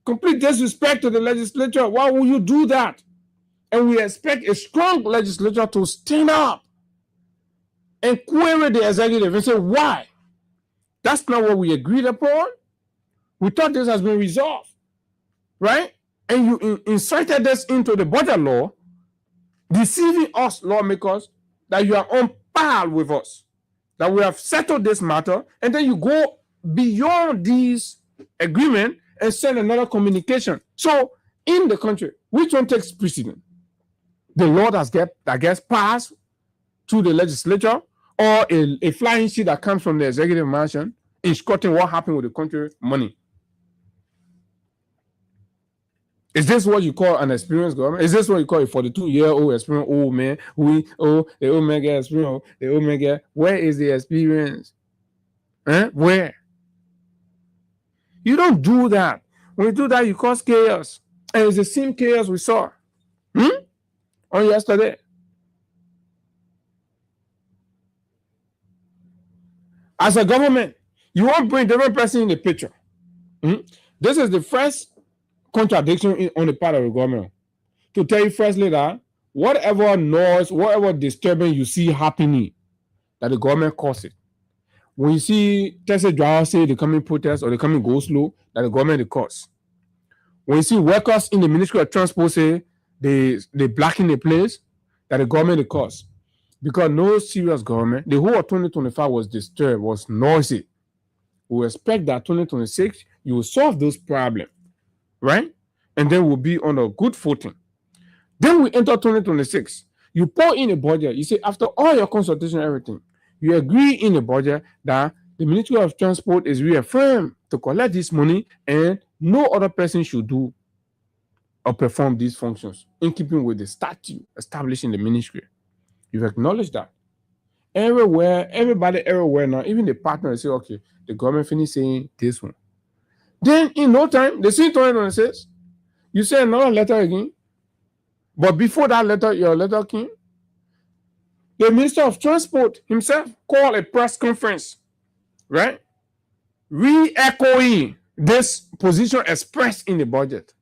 Complete disrespect to the legislature. Why would you do that? And we expect a strong legislature to stand up and query the executive and say, why? That's not what we agreed upon. We thought this has been resolved, right? And you incited this into the budget law, deceiving us lawmakers that you are on par with us, that we have settled this matter, and then you go beyond these agreements and send another communication. So in the country, which one takes precedence? The law that gets passed through the legislature, or a flying sheet that comes from the executive mansion instructing what happened with the country money? Is this what you call an experienced government? Is this what you call a 42-year-old experienced old man? The old man get experience. The old man get, where is the experience? Where? You don't do that. When you do that, you cause chaos. And it's the same chaos we saw on yesterday. As a government, you won't bring different person in the picture. This is the first contradiction on the part of the government. To tell you firstly that whatever noise, whatever disturbance you see happening, that the government caused it. When you see Tesla drivers say they come in protest or they come in go slow, that the government the cause. When you see workers in the Ministry of Transport say they blacken the place, that the government the cause. Because no serious government, the whole of 2025 was disturbed, was noisy. We expect that 2026, you will solve those problems, right? And then we'll be on a good footing. Then we enter 2026. You pour in a budget. You say, after all your consultation and everything, you agree in the budget that the Ministry of Transport is reaffirmed to collect this money and no other person should do or perform these functions in keeping with the statute established in the ministry. You've acknowledged that. Everywhere, everybody everywhere now, even the partners say, okay, the government finished saying this one. Then in no time, the same 2026, you say another letter again. But before that letter, your letter came, the Minister of Transport himself called a press conference, right? Re-echoing this position expressed in the budget,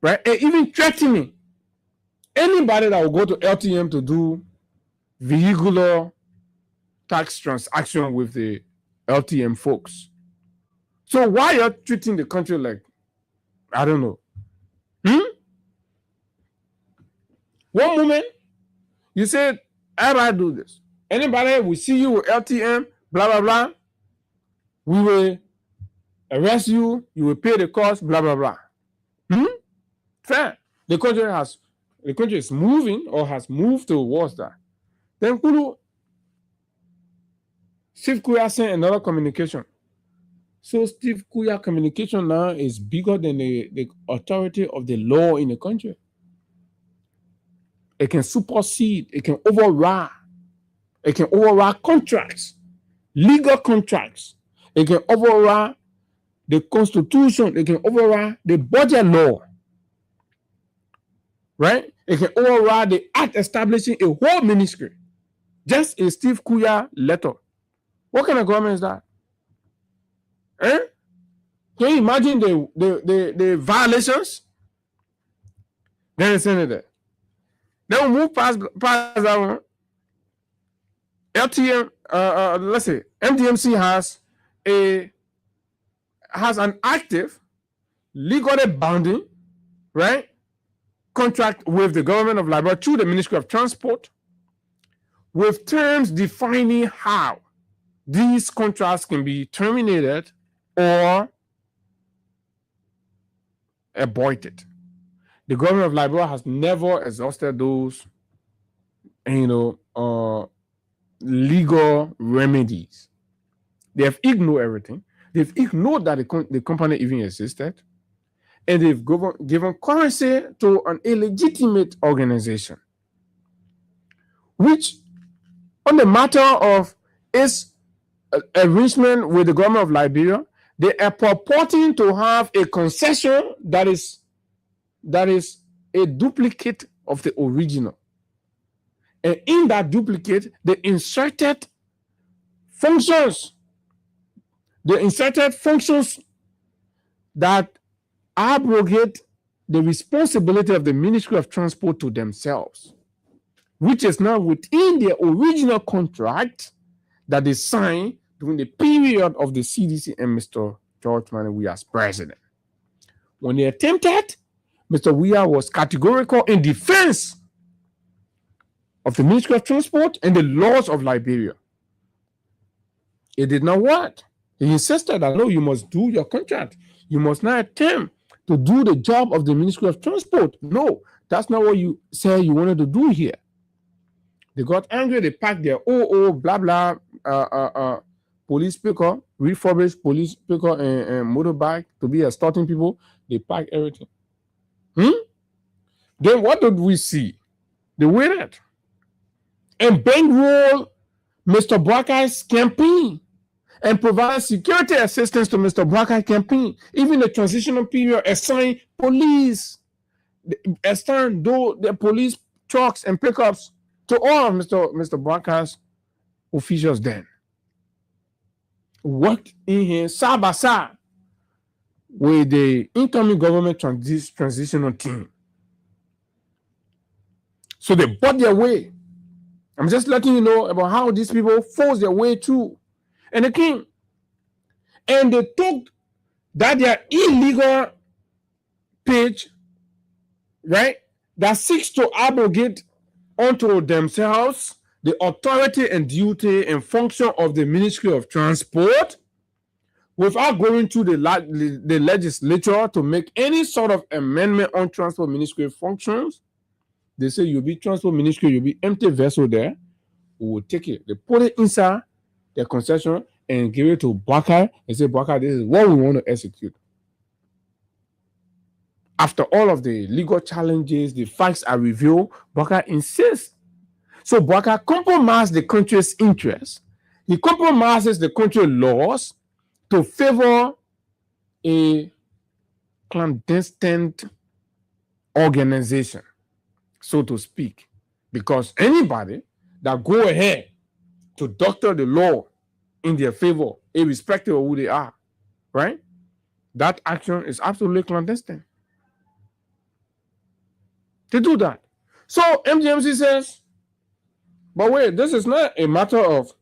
right? And even threatening anybody that will go to LTM to do vehicular tax transaction with the LTM folks. So why you're treating the country like, I don't know. One moment, you said Everybody do this. Anybody we see you with LTM, blah blah blah, we will arrest you. You will pay the cost, blah blah blah. Fair. The country is moving or has moved towards that. Then Kulu, Steve Kuya sent another communication. So Steve Kuya communication now is bigger than the authority of the law in the country. It can supersede, it can override contracts, legal contracts. It can override the constitution, it can override the budget law. Right? It can override the act establishing a whole ministry. Just a Steve Kuya letter. What kind of government is that? Can you imagine the violations? Then it's in there. Then we move past that one. LTM, let's say MDMC has an active, legally binding, right, contract with the government of Liberia through the Ministry of Transport, with terms defining how these contracts can be terminated or aborted. The government of Liberia has never exhausted those, legal remedies. They have ignored everything. They've ignored that the company even existed, and they've given currency to an illegitimate organization, which, on the matter of its arrangement with the government of Liberia, they are purporting to have a concession that is a duplicate of the original. And in that duplicate, they inserted functions. That abrogate the responsibility of the Ministry of Transport to themselves, which is now within their original contract that they signed during the period of the CDC and Mr. George Manneh Weah as president. When they attempted, Mr. Weah was categorical in defense of the Ministry of Transport and the laws of Liberia. It did not work. He insisted that, no, you must do your contract. You must not attempt to do the job of the Ministry of Transport. No, that's not what you say you wanted to do here. They got angry. They packed their blah, blah, police picker, refurbished police picker and motorbike to be escorting people. They packed everything. Then what did we see? They waited and bankroll Mr. Boakai's campaign and provide security assistance to Mr. Boakai's campaign. Even the transitional period, assigned police, assigned the police trucks and pickups to all of Mr. Boakai's officials then. Worked in here side by side with the incoming government transitional team. So they bought their way. I'm just letting you know about how these people forced their way through. And they came. And they took that their illegal page, right, that seeks to abrogate unto themselves the authority and duty and function of the Ministry of Transport without going through the legislature to make any sort of amendment on transport ministry functions. They say you'll be transport ministry, you'll be empty vessel there. We will take it. They put it inside their concession and give it to Boakai and say, Boakai, this is what we want to execute. After all of the legal challenges, the facts are revealed, Boakai insists. So Boakai compromised the country's interests. He compromises the country's laws to favor a clandestine organization, so to speak, because anybody that go ahead to doctor the law in their favor, irrespective of who they are, right? That action is absolutely clandestine. They do that. So MDMC says, but wait, this is not a matter of,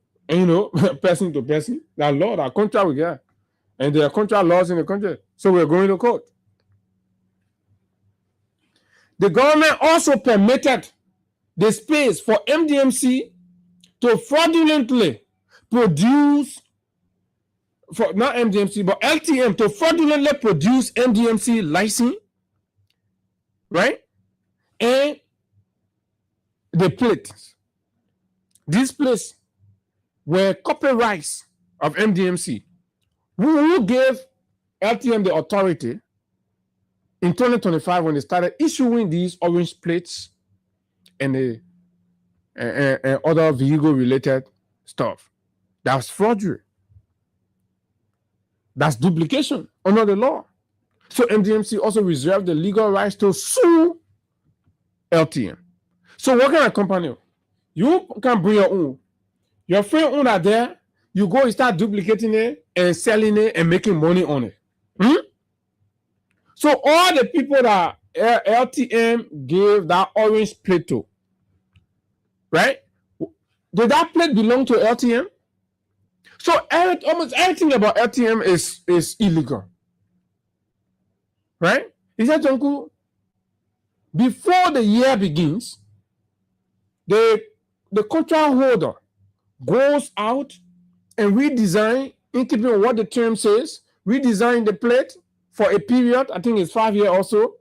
person to person. That law, that contract we get, and there are contract laws in the country. So we're going to court. The government also permitted the space for MDMC to fraudulently produce, for not MDMC, but LTM to fraudulently produce MDMC license, right? And the plates. These plates were copyrights of MDMC. Who gave LTM the authority in 2025 when they started issuing these orange plates and the other vehicle-related stuff? That's fraudulent. That's duplication under the law. So MDMC also reserved the legal rights to sue LTM. So what kind of company? You can bring your own. Your friend own are there. You go and start duplicating it and selling it and making money on it. So all the people that LTM gave that orange plate to, right? Did that plate belong to LTM? So almost everything about LTM is illegal, right? Is that Junku? Before the year begins, the contract holder goes out and redesign, in keeping with what the term says, redesign the plate for a period, I think it's 5 years or so,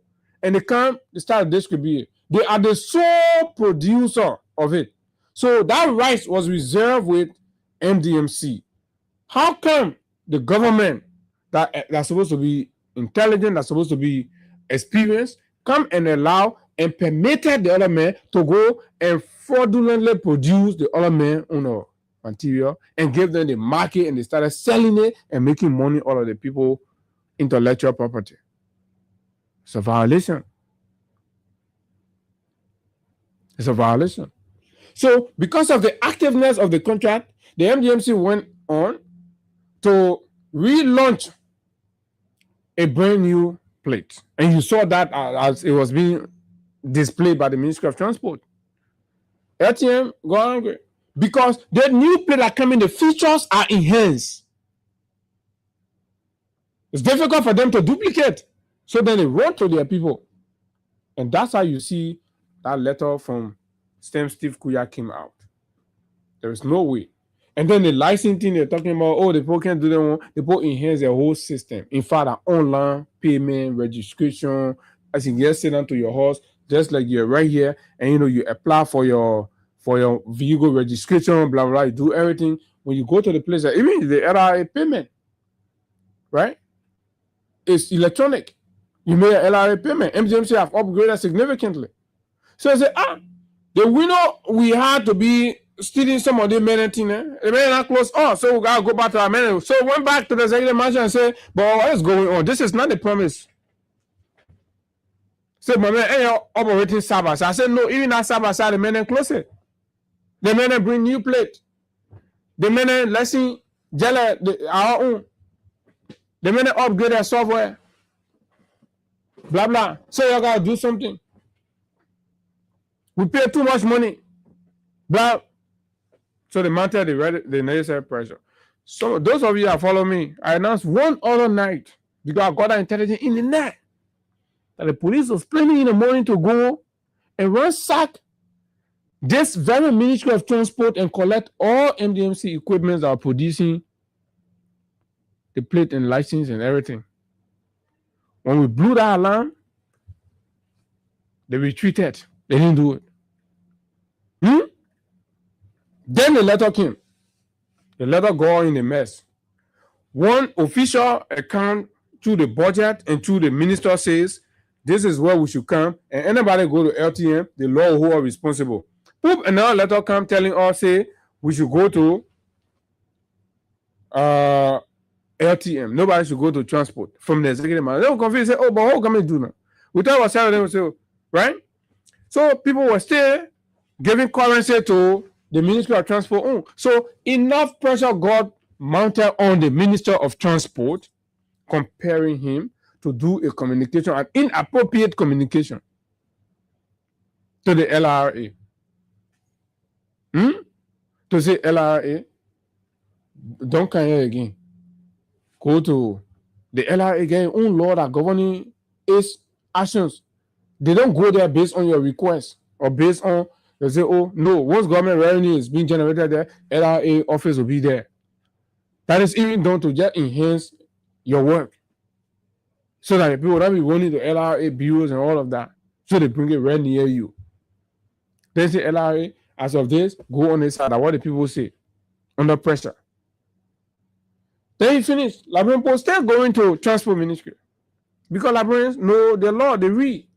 and they start distributing. They are the sole producer of it. So that right was reserved with MDMC. How come the government that's supposed to be intelligent, that's supposed to be experienced, come and allow and permitted the other man to go and fraudulently produce the other man on a material and give them the market, and they started selling it and making money out of the people intellectual property? It's a violation. It's a violation. So because of the activeness of the contract, the MDMC went on to relaunch a brand new plate. And you saw that as it was being displayed by the Ministry of Transport. LTM got angry because the new plate that come in, the features are enhanced. It's difficult for them to duplicate. So then they wrote to their people. And that's how you see that letter from Steve Kuya came out. There is no way. And then the licensing they're talking about, the people can do them, the people enhance their whole system. In fact, an online payment, registration, as you get sent down to your house, just like you're right here, and you apply for your vehicle registration, blah, blah, you do everything. When you go to the place, even the LRA payment, right? It's electronic. You made an LRA payment. MDMC have upgraded significantly. So I said, the winner we had to be stealing some of the men, the men are close. So we gotta go back to our men. So went back to the executive mansion and said, but what is going on? This is not the promise. So my man, hey, you're operating Sabbath. I said, no, even that Sabbath, the men close it. The men bring new plate. The men lesson jelly our own. The men upgrade their software. Blah blah. So you gotta do something. We pay too much money. Blah. So they mounted the necessary pressure. So those of you that follow me, I announced one other night, because I got that intelligence in the night, that the police was planning in the morning to go and ransack this very Ministry of Transport and collect all MDMC equipment that are producing the plate and license and everything. When we blew that alarm, they retreated. They didn't do it. Then the letter came. The letter got in a mess. One official account through the budget and through the minister says, this is where we should come. And anybody go to LTM, the law who are responsible. Boop, another letter come telling us, say, we should go to LTM. Nobody should go to transport from the executive man. They were confused. Say, but how can we do now? We thought was Saturday, so right? So people were still giving currency to the Ministry of Transport. So enough pressure got mounted on the Minister of Transport, comparing him to do a communication, an inappropriate communication to the LRA. To say LRA, don't come here again. Go to the LRA again, own law that governing its actions. They don't go there based on your request or based on They say, oh, no, once government revenue is being generated there, LRA office will be there. That is even done to just enhance your work. So that people will not be running to LRA bureaus and all of that. So they bring it right near you. They say LRA, as of this, go on this side. What the people say? Under pressure. Then you finish. Liberian Post still going to Transport Ministry. Because Liberians know the law, they read.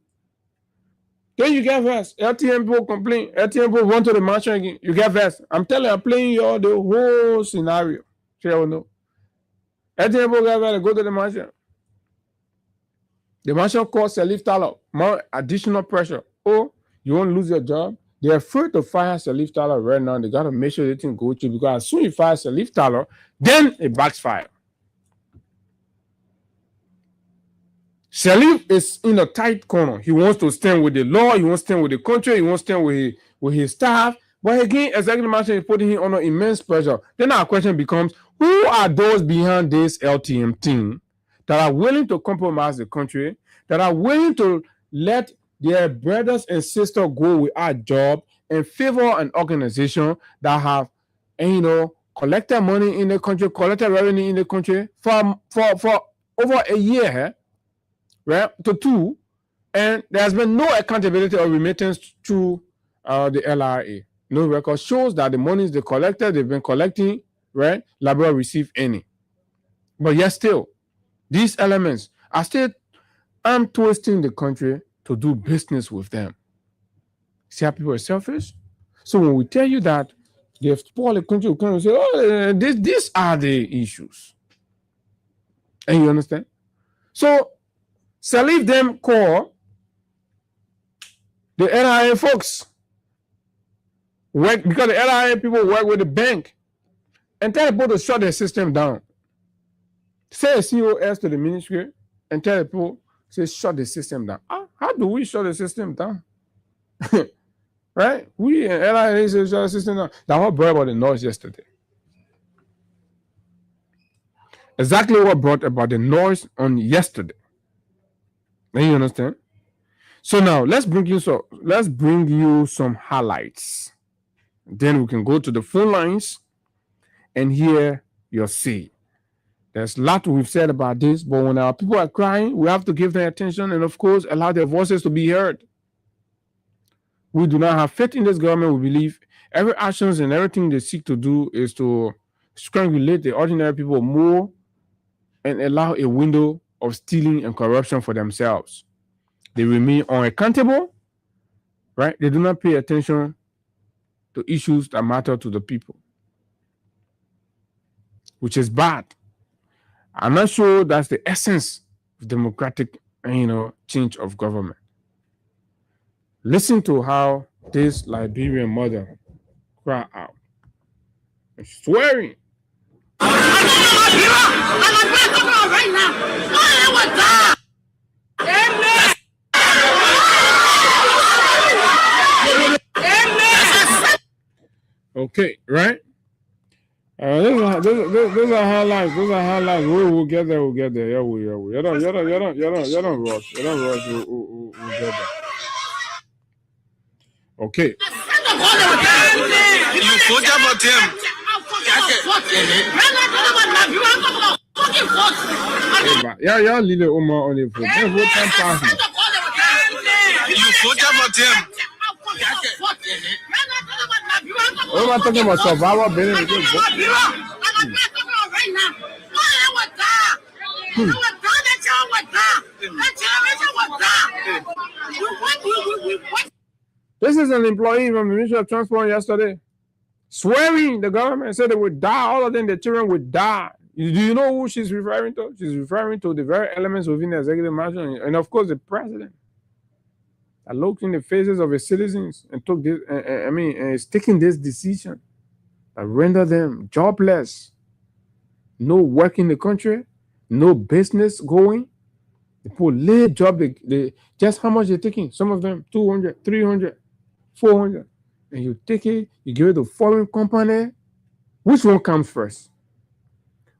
Then you get vexed. LTM people complain. LTM people want to the marshal again. You get vexed. I'm telling you, I'm playing you all the whole scenario. Sure or no? LTM people get vexed, go to the marshal. The marshal calls Salif Talor. More additional pressure. Oh, you won't lose your job? They're afraid to fire Salif Talor right now. They got to make sure they didn't go through, because as soon as you fire Salif Talor, then it backfires. Salif is in a tight corner. He wants to stand with the law. He wants to stand with the country. He wants to stand with his staff. But again, executive marshal is putting him under immense pressure. Then our question becomes, who are those behind this LTM team that are willing to compromise the country, that are willing to let their brothers and sisters go without job in favor of an organization that have, collected money in the country, collected revenue in the country for over a year, right, to 2, and there has been no accountability or remittance to the LRA. No record shows that the monies they collected, they've been collecting, right, Liberia receive any. But yet still, these elements are still twisting the country to do business with them. See how people are selfish? So when we tell you that they've spoiled the country, we come and say, oh, these are the issues. And you understand? So, Salif them call the LRA folks, work, because the LRA people work with the bank, and tell people to shut their system down. Say a COS to the ministry and tell people, say, shut the system down. How do we shut the system down? Right? We and LRA say shut the system down. That's what brought about the noise yesterday. Exactly what brought about the noise on yesterday. Then you understand? So now let's bring you some highlights. Then we can go to the phone lines and hear your say. There's a lot we've said about this, but when our people are crying, we have to give them attention and, of course, allow their voices to be heard. We do not have faith in this government. We believe every actions and everything they seek to do is to strangulate the ordinary people more and allow a window of stealing and corruption for themselves. They remain unaccountable, right? They do not pay attention to issues that matter to the people, which is bad. I'm not sure that's the essence of democratic, change of government. Listen to how this Liberian mother cried out, swearing. Okay, right? Those are highlights. Those are highlights. We'll get there. We'll get there. Yeah, we. You don't rush. You don't rush. We'll get there. Okay. Yeah, leave the Omar on the phone. You vote about him. We're talking about survival. This is an employee from the Ministry of Transport yesterday, swearing the government said they would die. All of them, the children would die. Do you know who she's referring to? She's referring to the very elements within the executive marshal and, of course, the president. I looked in the faces of his citizens and took this. Is taking this decision that render them jobless, no work in the country, no business going. The poor lay job. They just how much they're taking. Some of them 200, 300, 400, and you take it. You give it to foreign company. Which one comes first?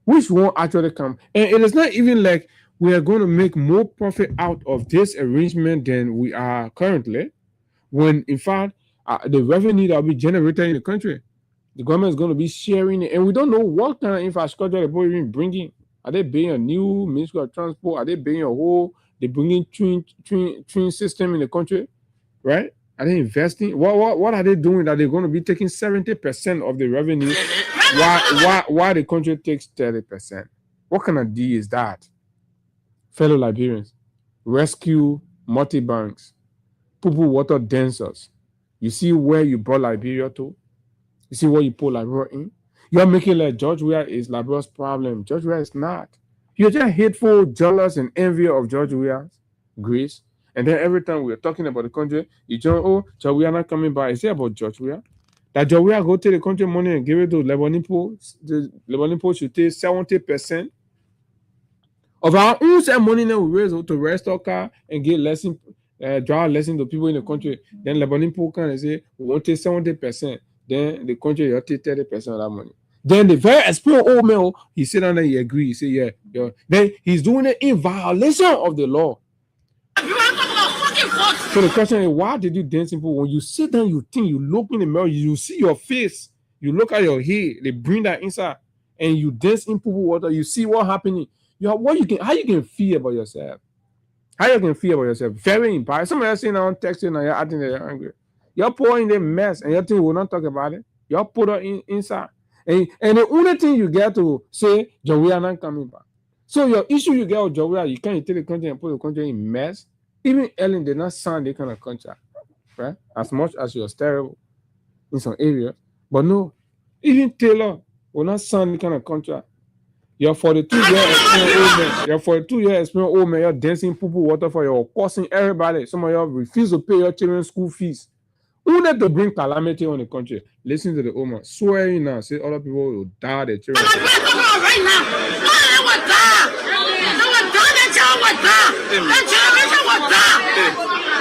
Which one actually comes? And it is not even like we are going to make more profit out of this arrangement than we are currently, when in fact the revenue that will be generated in the country. The government is going to be sharing it, and we don't know what kind of infrastructure they're even bringing. Are they building a new Ministry of Transport? Are they building a whole? They're bringing train system in the country, right? Are they investing? What are they doing that they're going to be taking 70% of the revenue? Why the country takes 30%? What kind of deal is that? Fellow Liberians, rescue multi-banks, people water dancers. You see where you brought Liberia to? You see what you put Liberia in? You're making like George Weah is Liberia's problem. George Weah is not. You're just hateful, jealous, and envy of George Weah's grace. And then every time we're talking about the country, you join, oh, George Weah not coming by. Is it about George Weah? That George Weah go take the country money and give it to Lebanon. The Lebanon should take 70% of our own money that we raise to restore car and get lesson, draw a lesson to people in the country. Then Lebanon can say we want to take 70%. Then the country will take 30% of that money. Then the very experienced old man, he sit down there, he agree. He say, yeah. Then he's doing it in violation of the law. So the question is, why did you dance people? When you sit down, you think, you look in the mirror, you see your face, you look at your hair, they bring that inside, and you dance in people water, you see what happening. How you can feel about yourself? How you can feel about yourself? Very embarrassing. Somebody else saying on text and you're acting they're angry. You're pouring the mess and you think we'll not talk about it. You're put it inside. And the only thing you get to say, George Weah not coming back. So your issue you get with George Weah, you can't take the country and put the country in mess. Even Ellen did not sign that kind of contract, right? As much as she was terrible in some areas. But no, even Taylor will not sign the kind of contract. You're 42-year experienced old man. You're 42-year experienced old man. You're dancing poo water for you, cursing everybody. Some of you refuse to pay your children's school fees. Who need to bring calamity on the country? Listen to the old man. Swearing now, say other people will die their children. Right now. No one die. That child will die. That generation will die.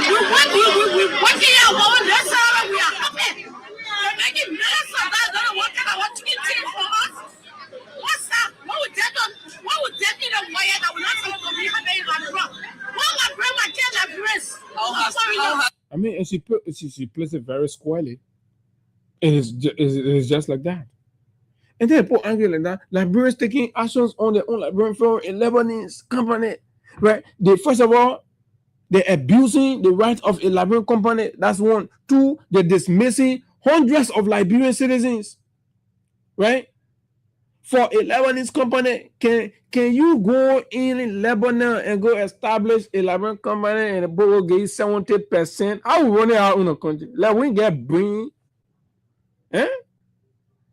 We working out one. That's all we are happy. We're making millions of dollars. Don't work out what you can take from us. What's that? What would that be the way that we're not supposed to be having my brother? What my brother can't have risk. I mean, and she plays it very squarely. And it's just like that. And then people angry like that. Liberians taking actions on their own Liberian firm, a Lebanese company, right? First of all, they're abusing the rights of a Liberian company. That's one. Two, they're dismissing hundreds of Liberian citizens, right? For a Lebanese company, can you go in Lebanon and go establish a Liberian company and the board will get 70%? How we run it out in the country? Like we get bring,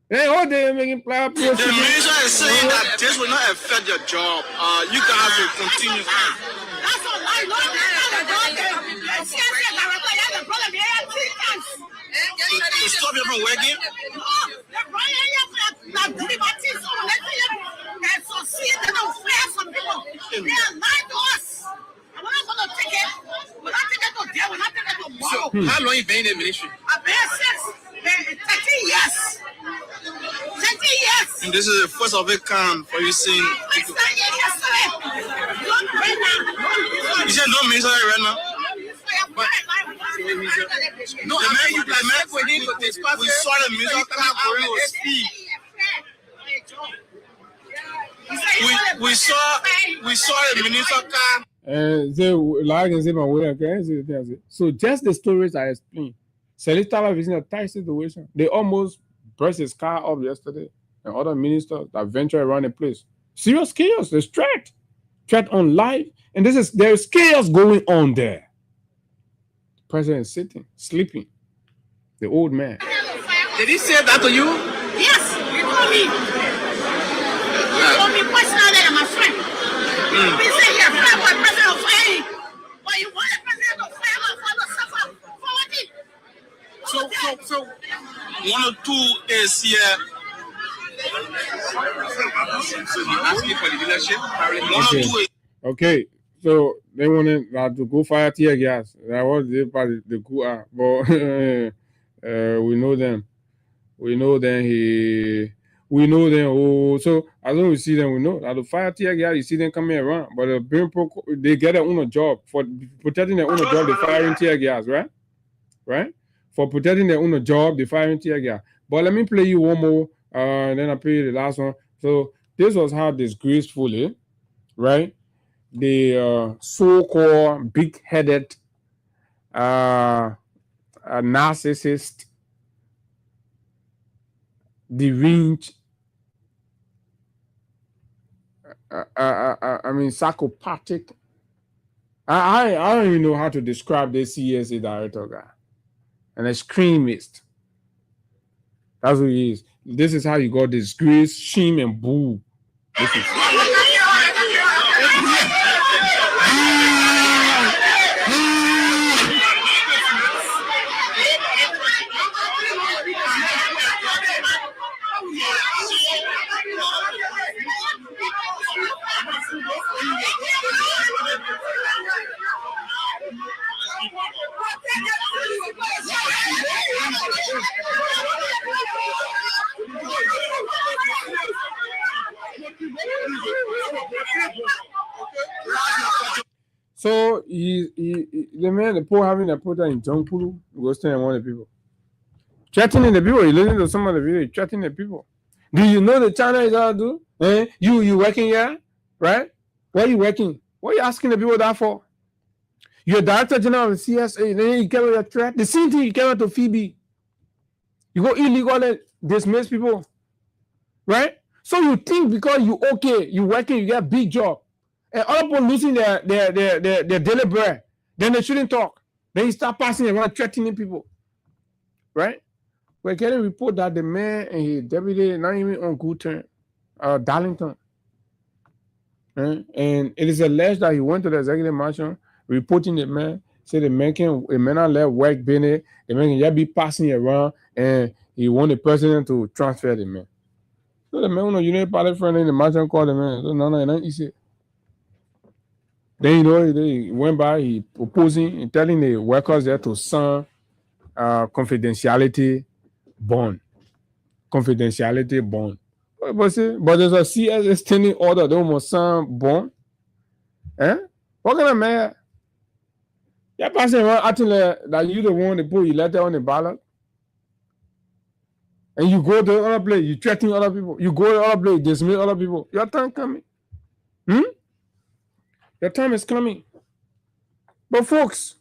Hey, all day making plan. The minister is saying that this will not affect your job. You guys will continue. That's all I know. To stop you from working? So, how long you been in the ministry? I've been since 13 years. 13 years. And this is the first of it kind for you seeing. You said don't minister right now? No, I mean, we saw the minister come for you speak. We saw the minister come. So just the stories I explained. Celestial is in a tight situation. They almost burst his car up yesterday, and other ministers that venture around the place. Serious chaos. There's threat on life, and there's chaos going on there. The president is sitting, sleeping. The old man. Did he say that to you? Yes, he told me. He told me personally, I'm a friend. He said you're a friend, but president of firing. But you want the president to fire my father suffer for what? So one or two is here. So he asked me for the leadership. One or two is. Okay, so they wanted to go fire tear gas. That was the part of the coup. But we know them. We know them. Oh, so as long as we see them, we know that the fire tear gas. You see them coming around, but they get their own job for protecting their own job. They firing tear gas, right? for protecting their own job, they firing tear gas. But let me play you one more, and then I play you the last one. So this was how disgracefully, right, the so-called big-headed narcissist, deranged, psychopathic. I don't even know how to describe this CSA director guy. An extremist. That's what he is. This is how you got disgrace, shame, and boo. This is. So the man, the poor having a protest in Jongpuru, goes to one of the people. Threatening the people, you listen to some of the video, threatening the people. Do you know the China is all do? You working here? Right? Where are you working? What are you asking the people that for? You're Director General of the CSA, then you carry a threat. The same thing you carry to Phoebe. You go illegally dismiss people. Right? So you think because you okay, you working, you get a big job, and other people losing their daily bread, then they shouldn't talk. Then you start passing around threatening people. Right? We're getting a report that the man and his deputy not even on good terms, Darlington. Right? And it is alleged that he went to the executive mansion reporting the man, said the man not let work business, the man can just be passing around, and he want the president to transfer the man. So the man, you know, party friend in the mansion called the man. So no, easy. Then he went by, he proposing and telling the workers there to sign confidentiality bond. Confidentiality bond. But there's a CS standing order, they almost sign bond. What kind of man? You're passing around acting like that you the one that put your letter on the ballot. And you go to other place, you threaten other people. You go to other place, dismiss other people. Your time coming. Your time is coming. But folks,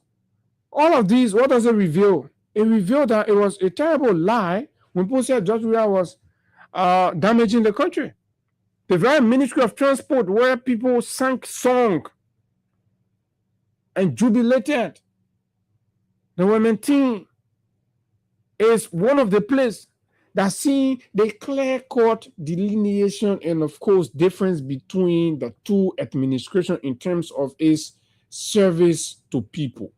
all of these, what does it reveal? It revealed that it was a terrible lie when people said George Weah was damaging the country. The very Ministry of Transport, where people sang song and jubilated, the women team is one of the places that see the clear-cut delineation and, of course, difference between the two administrations in terms of its service to people.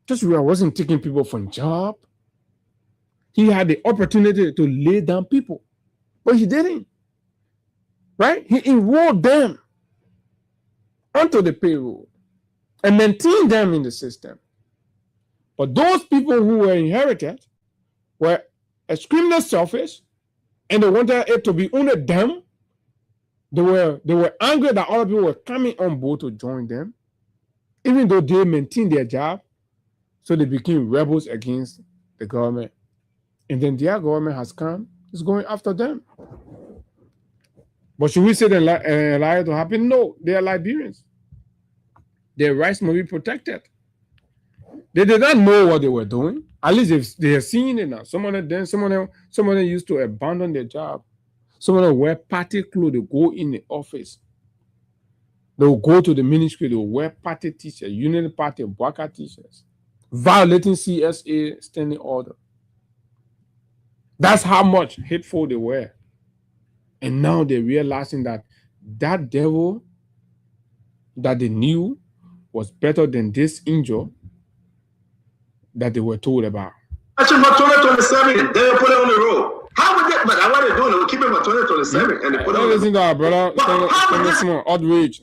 Just Weah wasn't taking people from job. He had the opportunity to lay down people, but he didn't. Right? He enrolled them onto the payroll and maintained them in the system. But those people who were inherited were extremely selfish, and they wanted it to be only them. They were angry that other people were coming on board to join them, even though they maintained their job. So they became rebels against the government. And then their government has come, is going after them. But should we say they're allowed to happen? No, they are Liberians. Their rights must be protected. They did not know what they were doing. At least they have seen it now. Some of them used to abandon their job. Some of them wear party clothes. They go in the office. They will go to the ministry. They will wear party t-shirts, Union Party, Bwaka t-shirts, violating CSA standing order. That's how much hateful they were. And now they're realizing that devil that they knew was better than this angel that they were told about. Actually, for 2027, they put it on the road. How would that? But I want to do it. We'll keep it for 2027, and they put it on the road. Listen to our brother. Outrage.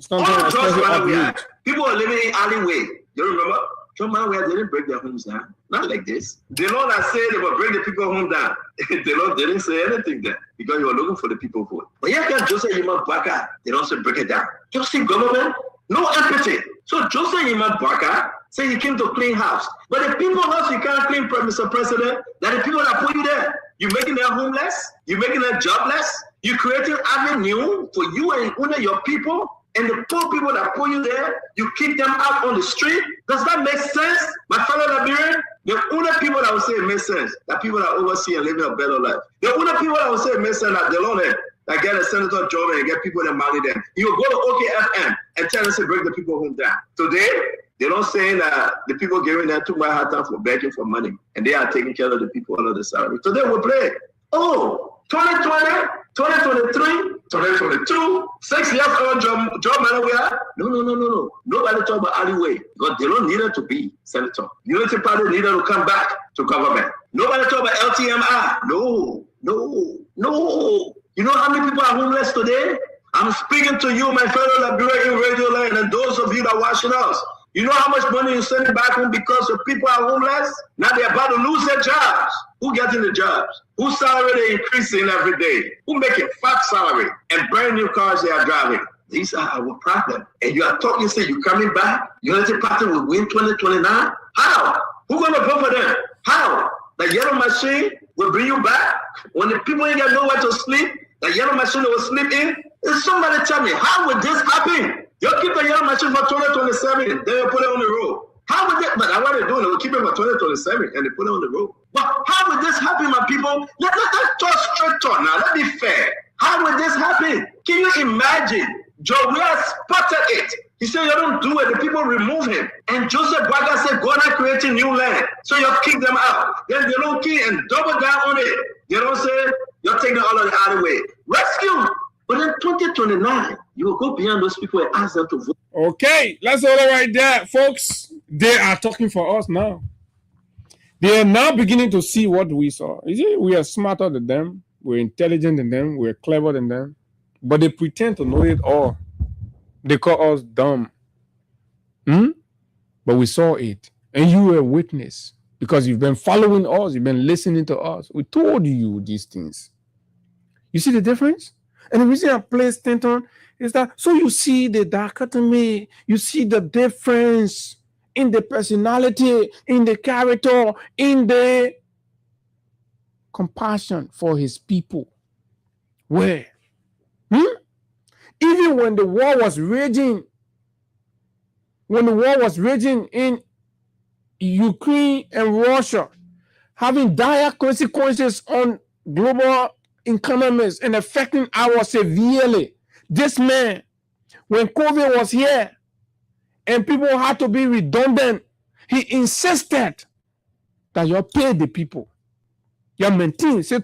People are living in alleyway. You remember? Some man where they didn't break their homes down. Not like this. The Lord has said they will break the people home down. The Lord didn't say anything there because you were looking for the people vote. But yeah, Joseph Yuma Baka, they don't say break it down. You see government, No empathy. So Joseph Imabwaka said he came to clean house. But the people house you can't clean, Mr. President, that the people that put you there, you're making them homeless, you're making them jobless, you're creating avenue for you and only your people, and the poor people that put you there, you kick them out on the street. Does that make sense? My fellow Liberian, the only people that will say it makes sense, that people that oversee and living a better life. The only people that will say it makes sense are the Delone, that get a senator job and get people that marry them. You will go to OKFM and tell us to bring the people home down. Today, they don't say that the people giving them too much hard time for begging for money, and they are taking care of the people under the salary. Today we play. Oh, 2020, 2023, 2022, 6 years old job management. No. Nobody talk about alleyway because they don't need it to be senator. Unity Party needed to come back to government. Nobody talk about LTMI. No. You know how many people are homeless today? I'm speaking to you, my fellow Liberian radio land, and those of you that are watching us. You know how much money you're sending back home because the people are homeless? Now they're about to lose their jobs. Who getting the jobs? Whose salary they increasing every day? Who making fat salary and brand new cars they are driving? These are our problems. And you are talking, say you're coming back? Unity Party will win 2029? How? Who gonna vote for them? How? The yellow machine will bring you back? When the people ain't got nowhere to sleep, the yellow machine will sleep in? If somebody tell me, how would this happen? You'll keep the yellow machine for 2027, then you put it on the road. How would that, but what they're doing, they will keep it for 2027 and they put it on the road. But how would this happen, my people? Let's talk straight talk now, let's be fair. How would this happen? Can you imagine? Joe Weah spotted it. He said, you don't do it, the people remove him. And Joseph Boakai said, God is creating new land. So you kick them out. Then they don't kill and double down on it. You know what I'm saying? You're taking all of the other way. Rescue. But in 2029, you will go beyond those people and ask them to vote. Okay, let's hold it right there, folks. They are talking for us now. They are now beginning to see what we saw. You see, we are smarter than them. We're intelligent than them. We're clever than them. But they pretend to know it all. They call us dumb. But we saw it. And you were a witness. Because you've been following us. You've been listening to us. We told you these things. You see the difference? And the reason I play Stanton is that so you see the dichotomy, you see the difference in the personality, in the character, in the compassion for his people. Where? Even when the war was raging, in Ukraine and Russia, having dire consequences on global economies and affecting ours severely. This man, when COVID was here and people had to be redundant, he insisted that you pay the people. You maintain. Say,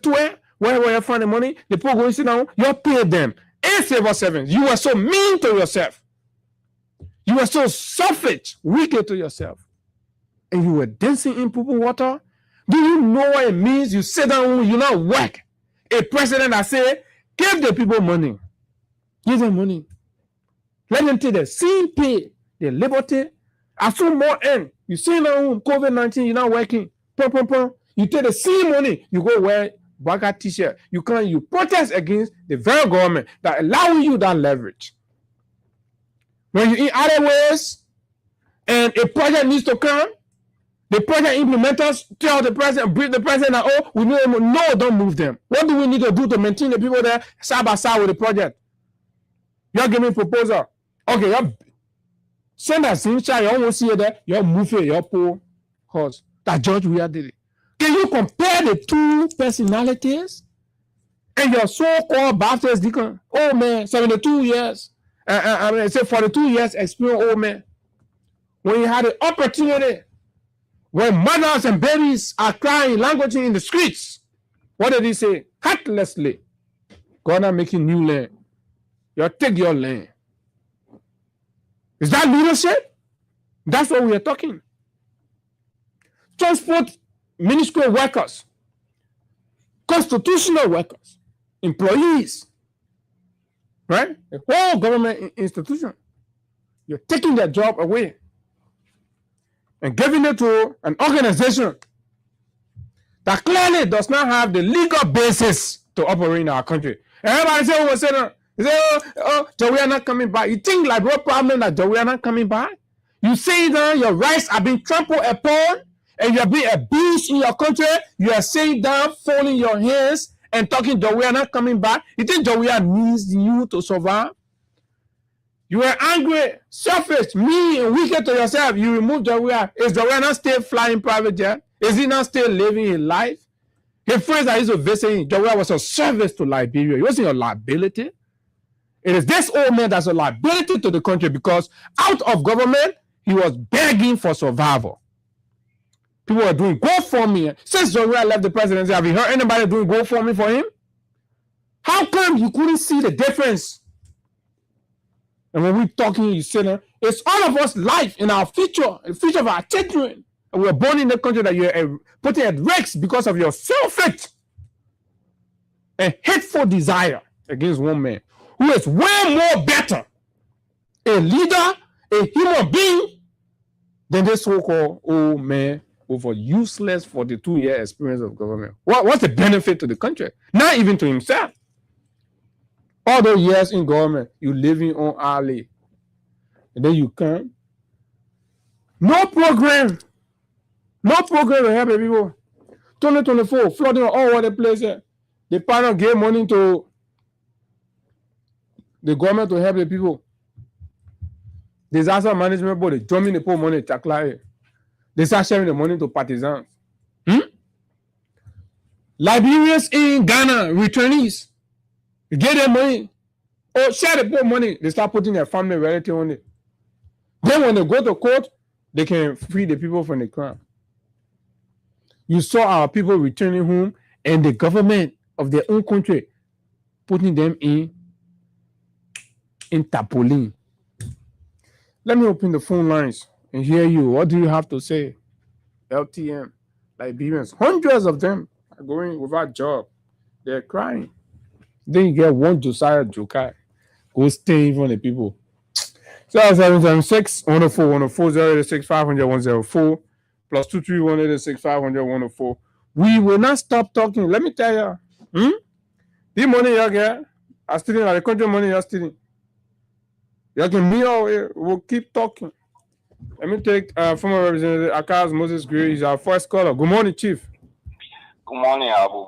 where you find the money, the people going to sit down, you pay them. And civil servants, you were so mean to yourself. You were so selfish, wicked to yourself. And you were dancing in people water. Do you know what it means? You sit down, you not work. A president that say, give the people money. Give them money. Let them take the same pay, the liberty. As soon more end, you see now COVID-19, you're not working. You take the same money, you go wear Boakai t-shirt. You protest against the very government that allowing you that leverage. When you in other ways, and a project needs to come, the project implementers tell the president, brief the president that, oh, we need them. No, don't move them. What do we need to do to maintain the people there side by side with the project? You're giving proposal. Okay, you send a signature, you won't see it there, you move it, you pull horse. That George Weah did it. Can you compare the two personalities? And your so-called Baptist deacon, oh man, 72 years, say 42 years experience, oh man. When you had the opportunity, when mothers and babies are crying, languishing in the streets, what did he say? Heartlessly, God are making new land. You take your land. Is that leadership? That's what we are talking. Transport ministerial workers, constitutional workers, employees, right? A whole government institution. You're taking their job away and giving it to an organization that clearly does not have the legal basis to operate in our country. And everybody say, You say, Joey are not coming back. You think like what problem that Joey are not coming back? You say that your rights are being trampled upon and you are being abused in your country. You are saying down, folding your hands and talking Joey are not coming back. You think Joey needs you to survive? You are angry, selfish, mean, and wicked to yourself. You remove Joey. Is Joey not still flying private jet? Is he not still living his life? His friends that used to visit him, Joey was a service to Liberia. He wasn't a liability. It is this old man that's a liability to the country because out of government, he was begging for survival. People are doing GoFundMe. Since Joey left the presidency, have you heard anybody doing GoFundMe for him? How come you couldn't see the difference? And when we're talking, you say, it's all of us life in our future, the future of our children. And we're born in the country that you're putting at risk because of your selfish and hateful desire against one man who is way more better, a leader, a human being, than this so-called old man with a useless 42-year experience of government. What's the benefit to the country? Not even to himself. All those years in government, you living on alley. And then you come. No program. No program to help the people. 2024, flooding all over the place. The panel gave money to the government to help the people. Disaster management board, they drumming the poor money, Chakla. They start sharing the money to partisans. Liberians in Ghana, returnees, they get their money. Or share the poor money, they start putting their family relative on it. Then when they go to court, they can free the people from the crime. You saw our people returning home and the government of their own country putting them in tarpaulin. Let me open the phone lines and hear you. What do you have to say? LTM, Liberians, hundreds of them are going without job. They're crying. Then you get one Josiah Jokai. Go stay from the people. 0776 104 104 086 500 104 plus 231 86 500 104. We will not stop talking. Let me tell you. The money you get, are stealing, the country money you're stealing. You can be all here. We'll keep talking. Let me take former Representative Akaz Moses Gray. He's our first caller. Good morning, Chief. Good morning, Abu.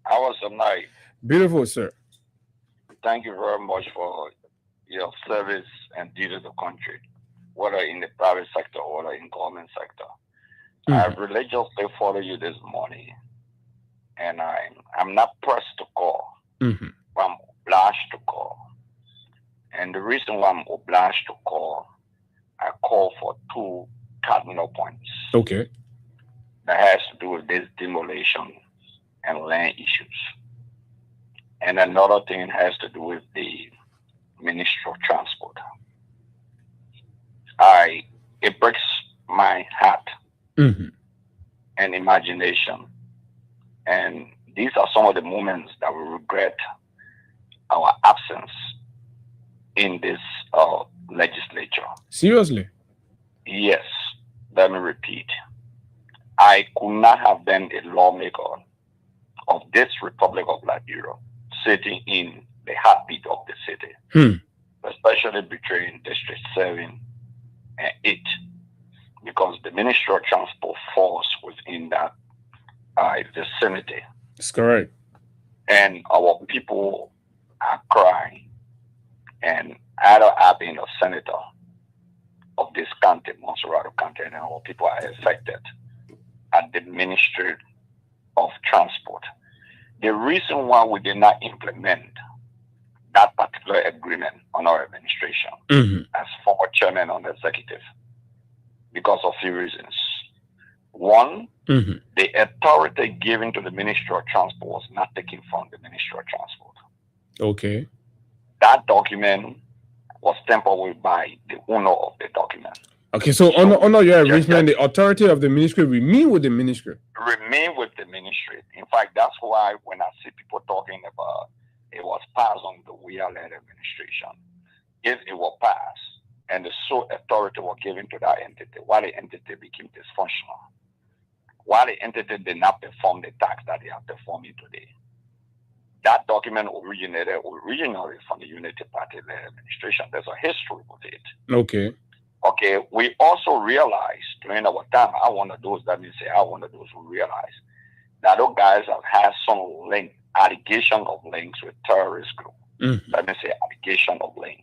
How was the night? Beautiful, sir. Thank you very much for your service and duty to the country, whether in the private sector or in the government sector. I religiously follow you this morning, and I'm not pressed to call. But I'm obliged to call. And the reason why I'm obliged to call, I call for two cardinal points. Okay. That has to do with this demolition and land issues. And another thing has to do with the Ministry of Transport. It breaks my heart and imagination. And these are some of the moments that we regret our absence in this legislature. Seriously? Yes. Let me repeat. I could not have been a lawmaker of this Republic of Liberia sitting in the heartbeat of the city, especially between District 7 and 8, because the Ministry of Transport falls within that vicinity. That's correct. And our people are crying. And either I've been a senator of this county, Monserrato County, and our people are affected at the Ministry of Transport. The reason why we did not implement that particular agreement on our administration as former chairman on the executive, because of a few reasons. One, the authority given to the Ministry of Transport was not taken from the Ministry of Transport. Okay. That document was tampered with by the owner of the document. Okay, so under your arrangement, the authority of the ministry remain with the ministry. Remain with the ministry. In fact, that's why when I see people talking about it was passed on the Weah-led administration, if it was passed and the sole authority was given to that entity, while the entity became dysfunctional, while the entity did not perform the task that they are performing today, that document originated originally from the Unity Party administration. There's a history with it. Okay. Okay. We also realized during our time, I one of those who realized that those guys have had some allegation of links with terrorist group. Let me say allegation of link.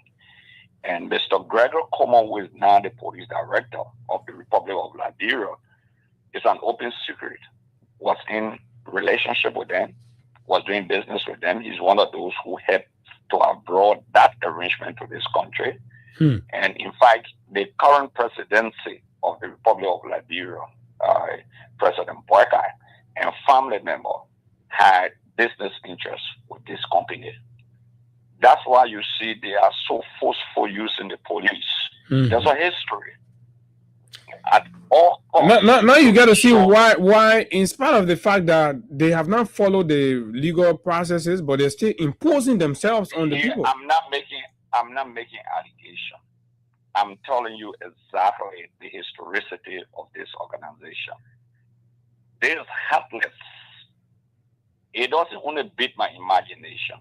And Mr. Gregor Common, who is now the police director of the Republic of Liberia, is an open secret. Was in relationship with them, was doing business with them. He's one of those who helped to have brought that arrangement to this country. And in fact, the current presidency of the Republic of Liberia, President Boakai, and family member had business interests with this company. That's why you see they are so forceful using the police. There's a history. At all costs. Now you got to see why, in spite of the fact that they have not followed the legal processes, but they're still imposing themselves on the people. I'm not making allegation. I'm telling you exactly the historicity of this organization. This helpless. It doesn't only beat my imagination.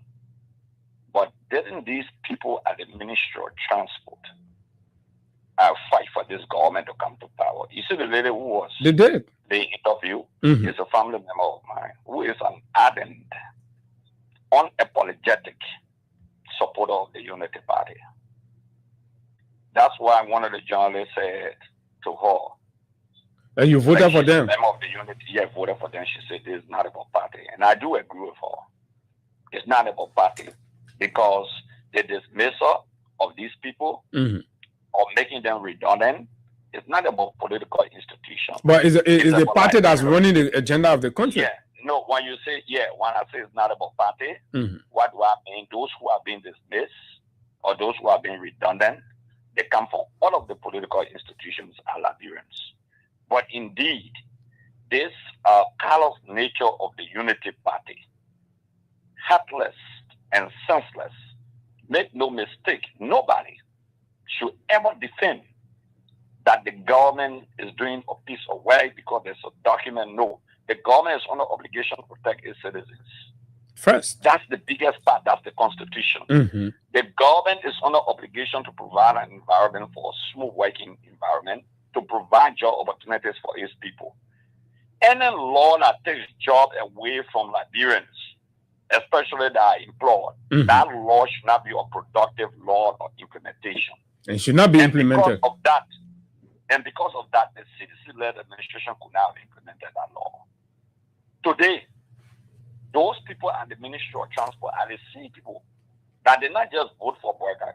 But didn't these people at the Ministry of Transport fight for this government to come to power? You see the lady who was they did the interview is a family member of mine who is an ardent, unapologetic supporter of the Unity Party. That's why one of the journalists said to her, and you voted for them. Member of the Unity, yeah, voted for them. She said this is not about party. And I do agree with her. It's not about party. Because the dismissal of these people or making them redundant is not about political institutions. But is the party that's running the agenda of the country? Yeah. No, when you say, when I say it's not about party, what do I mean? Those who are being dismissed or those who are being redundant, they come from all of the political institutions are Liberians. But indeed, this callous nature of the Unity Party, heartless and senseless. Make no mistake, nobody should ever defend that the government is doing a piece of work because there's a document. No, the government is under obligation to protect its citizens. First. That's the biggest part. That's the Constitution. The government is under obligation to provide an environment for a smooth working environment, to provide job opportunities for its people. Any law that takes job away from Liberians, especially that are employed, that law should not be a productive law of implementation. It should not be implemented. Because of that, the CDC-led administration could not have implemented that law. Today, those people at the Ministry of Transport are the same people that did not just vote for Boakai,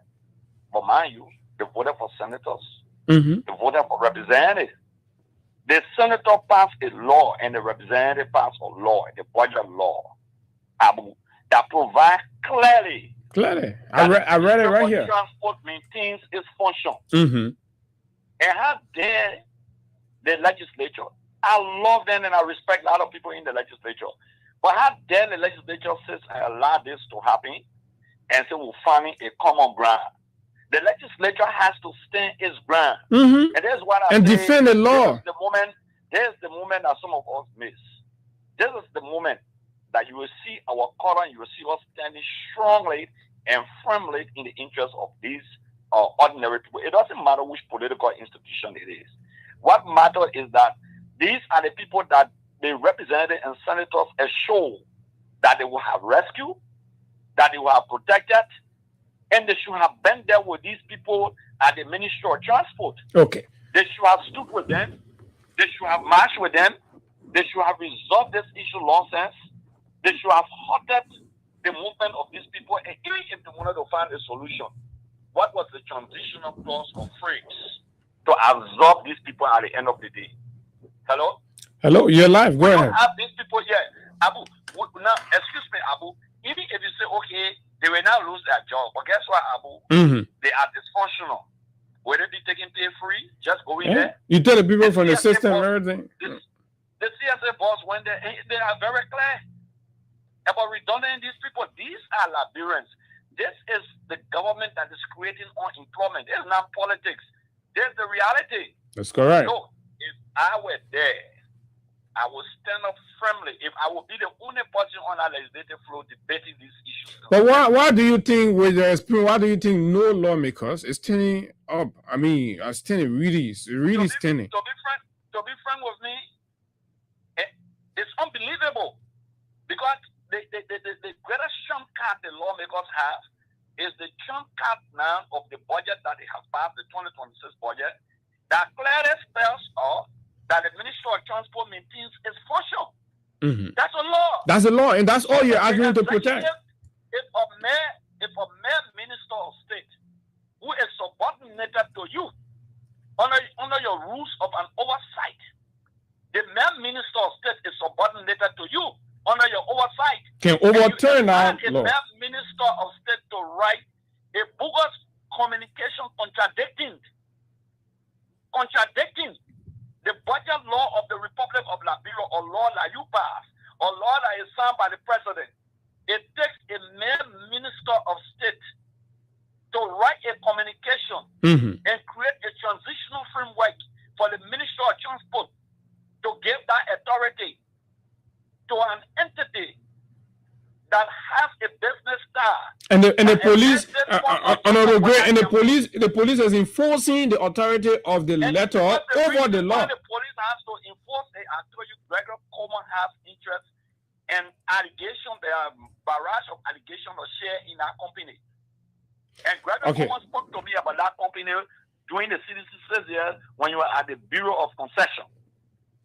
but mind you, they voted for senators, they voted for representatives. The senator passed a law and the representative passed a law, the budget law, that provide clearly. I read it right here. Transport maintains its function. And how dare the legislature? I love them and I respect a lot of people in the legislature. But how dare the legislature says allow this to happen and say we're finding a common ground? The legislature has to stand its ground. And that's what I say, defend the law. There's the moment that some of us miss. This is the moment that you will see our color and you will see us standing strongly and firmly in the interest of these ordinary people. It doesn't matter which political institution it is. What matters is that these are the people that the representatives and senators assure that they will have rescued, that they will have protected, and they should have been there with these people at the Ministry of Transport. Okay. They should have stood with them. They should have marched with them. They should have resolved this issue nonsense. They should have halted the movement of these people. And even if they wanted to find a solution, what was the transitional clause of phrase to absorb these people at the end of the day? Hello? Hello, you're live. Go ahead. Have these people here. Abu, now, excuse me, Abu. Even if you say, okay, they will now lose their job. But guess what, Abu? They are dysfunctional. Will they be taking pay free? Just go in there. You tell the people from the system and everything. The CSA boss went there, and they are very clear about redundant these people. These are Liberians. This is the government that is creating unemployment. It's not politics. There's the reality. That's correct. So if I were there I will stand up firmly if I will be the only person on our legislative floor debating these issues. But why do you think, with your experience, why do you think no lawmakers is standing up? I mean, are standing really standing. To be frank with me, it's unbelievable because the greatest trump card the lawmakers have is the trump card now of the budget that they have passed, the 2026 budget, that clearly spells out that the Ministry of Transport maintains its function. Mm-hmm. That's a law. That's a law, and that's all you're arguing to protect. If a mayor minister of state who is subordinated to you under your rules of an oversight, the mayor minister of state is subordinated to you under your oversight. Can overturn that law. The mayor minister of state to write a bogus communication contradicting the budget law of the Republic of Liberia, or law that you pass, or law that is signed by the president. It takes a mayor minister of state to write a communication and create a transitional framework for the Ministry of Transport to give that authority to an entity that has a business style. And the police, the police is enforcing the authority of the letter over the law. The police has to enforce it. I told you, Gregor Coleman has interest and allegation, there are barrage of allegation or share in our company. And Gregor Coleman spoke to me about that company during the CDC 6 years when you were at the Bureau of Concession.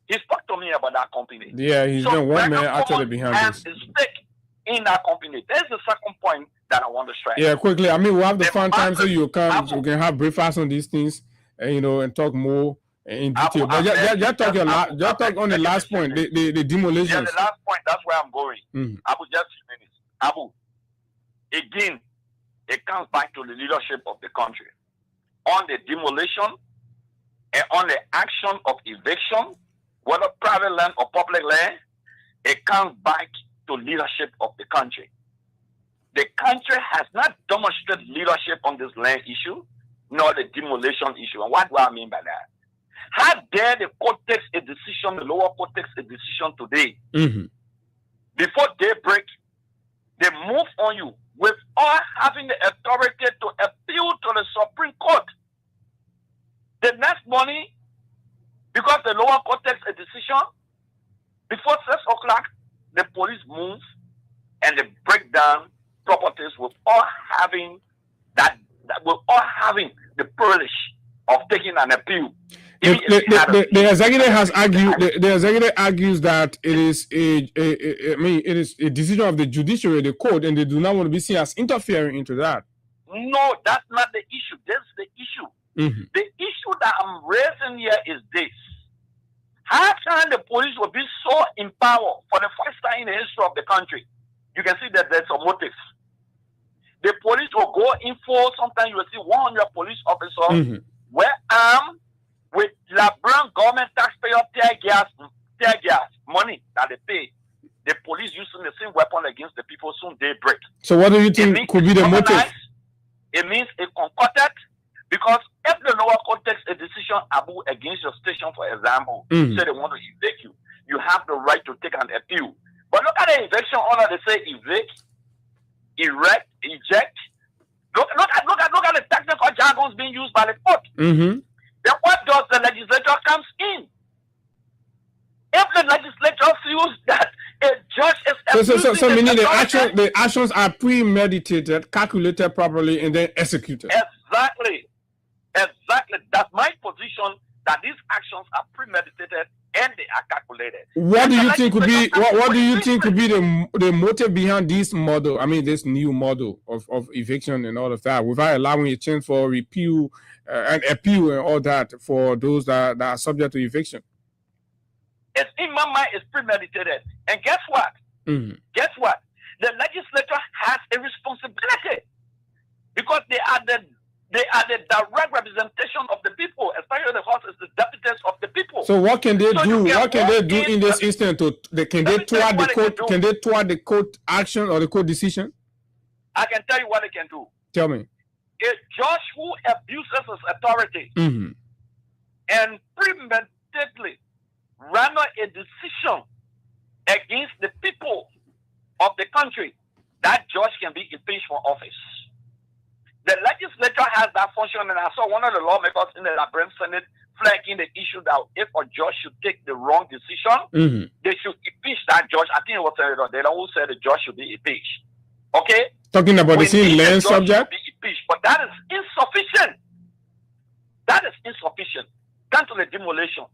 He spoke to me about that company. Yeah, he's been one man actually behind this. His stake in that company. There's the second point that I want to stress. Yeah, quickly. I mean, we'll have the fun time so you come, we can have breakfast on these things, and and talk more in detail. But just talk on the last point, the demolitions. Yeah, the last point. That's where I'm going. Abu, just 2 minutes. Abu, again, it comes back to the leadership of the country on the demolition and on the action of eviction, whether private land or public land. It comes back to leadership of the country. The country has not demonstrated leadership on this land issue, nor the demolition issue. And what do I mean by that? How dare the court takes a decision, the lower court takes a decision today, before daybreak, they move on you without having the authority to appeal to the Supreme Court. The next morning, because the lower court takes a decision, before 6 o'clock, the police move and they break down properties without having the privilege of taking an appeal. The executive has argued. The executive argues that it is a decision of the judiciary, the court, and they do not want to be seen as interfering into that. No, that's not the issue. That's the issue. The issue that I'm raising here is this: how can the police will be so in power for the first time in the history of the country? You can see that there's a motive. The police will go in for, sometimes you will see 100 police officers were armed with Liberian government taxpayer tear gas money that they pay. The police using the same weapon against the people, soon they break. So what do you think could be the motive? It means it concocted, because if the lower court takes a decision against your station, for example, say they want to evict you, you have the right to take an appeal. But look at the eviction order. They say evict, erect, eject. Look at the technical jargons being used by the court. Then what does the legislature comes in? If the legislature feels that a judge is so meaning the actions are premeditated, calculated properly, and then executed. Exactly. That's my position, that these actions are premeditated and they are calculated. What do you think could be the motive behind this model? I mean, this new model of eviction and all of that, without allowing a chance for repeal and appeal and all that for those that are subject to eviction? It's in my mind, it's premeditated. And guess what? Guess what? The legislature has a responsibility, because they are the direct representation of the people, especially the House is the deputies of the people. So what can they do? What can they do in this instance? Can they thwart the court action or the court decision? I can tell you what they can do. Tell me. A judge who abuses his authority and premeditatedly render a a decision against the people of the country, that judge can be impeached from office. The legislature has that function, and I saw one of the lawmakers in the Liberian Senate flagging the issue that if a judge should take the wrong decision, they should impeach that judge. I think it was Senator Dela who said the judge should be impeached. Okay? Talking about the same land subject? Be impeached, but that is insufficient. That is insufficient. Come to the demolition.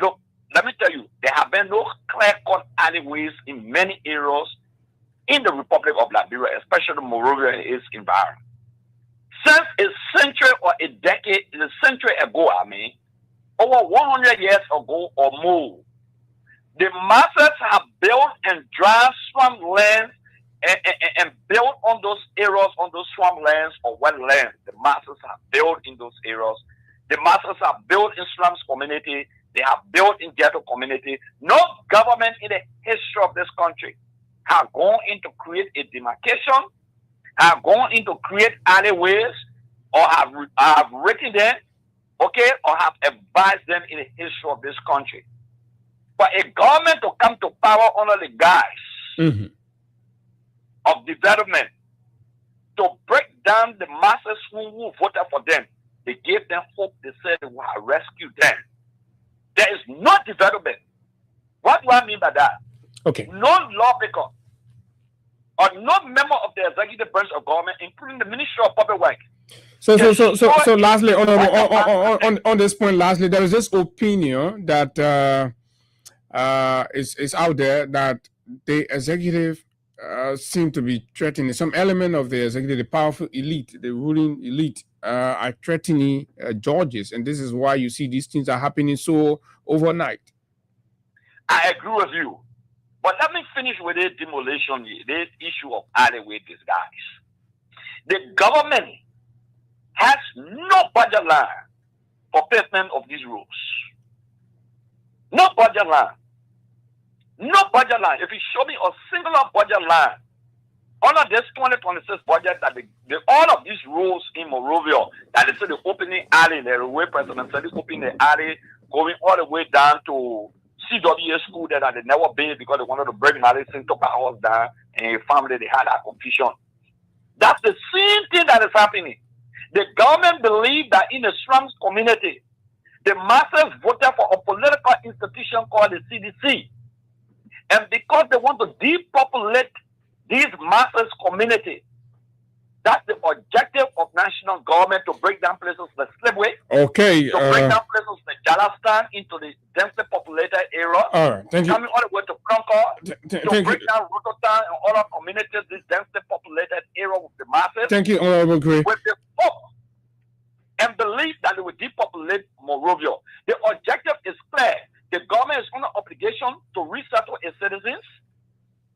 Look, let me tell you, there have been no clear-cut alleyways in many areas in the Republic of Liberia, especially Monrovia and its environment. Since a century or a decade, a century ago, over 100 years ago or more, the masses have built and driven swamp lands and built on those areas, on those swamp lands or wetlands. The masses have built in those areas. The masses have built in slums community. They have built in ghetto community. No government in the history of this country have gone in to create a demarcation, have gone in to create alleyways, or have written them, okay, or have advised them in the history of this country. For a government to come to power under the guise of development, to break down the masses who voted for them, they gave them hope. They said they will rescue them. There is no development. What do I mean by that? Okay. No lawmaker or no member of the executive branch of government, including the Ministry of Public Works. So lastly, on this point, lastly, there is this opinion that is out there that the executive seem to be threatening, some element of the executive, the powerful elite, the ruling elite, are threatening judges, and this is why you see these things are happening so overnight. I agree with you, but let me finish with the demolition, the issue of alleyway disguise. The government has no budget line for payment of these rules. No budget line. No budget line. If you show me a singular budget line under this 2026 budget that all of these rules in Monrovia, that they say the opening alley, the railway president said they open the alley going all the way down to CWA school that they never been because they wanted to break Madison, took a house down, and family they had that confusion. That's the same thing that is happening. The government believes that in the slums community, the masses voted for a political institution called the CDC. And because they want to depopulate these masses community, that's the objective of national government, to break down places like Slipway, okay, to break down places like Jalastan into the densely populated area, all right, thank you. Coming all the way to Concord, to break down Rototown and other communities, this densely populated area with the masses. Thank you, Honorable Gray. With the hope and belief that they will depopulate Monrovia. The objective is clear. The government is under obligation to resettle its citizens.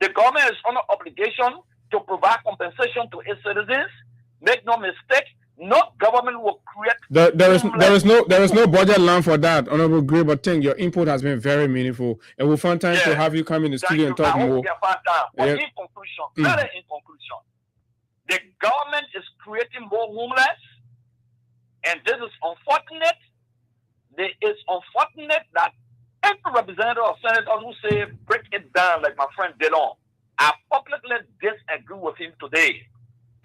The government is under obligation to provide compensation to its citizens. Make no mistake, no government will create. There is no budget line for that, Honorable Gray. But think your input has been very meaningful, and we'll find time to have you come in the studio and talk more. But in conclusion, in conclusion, the government is creating more homeless, and this is unfortunate. It is unfortunate that every representative of senators who say break it down, like my friend Delon, I publicly disagree with him today.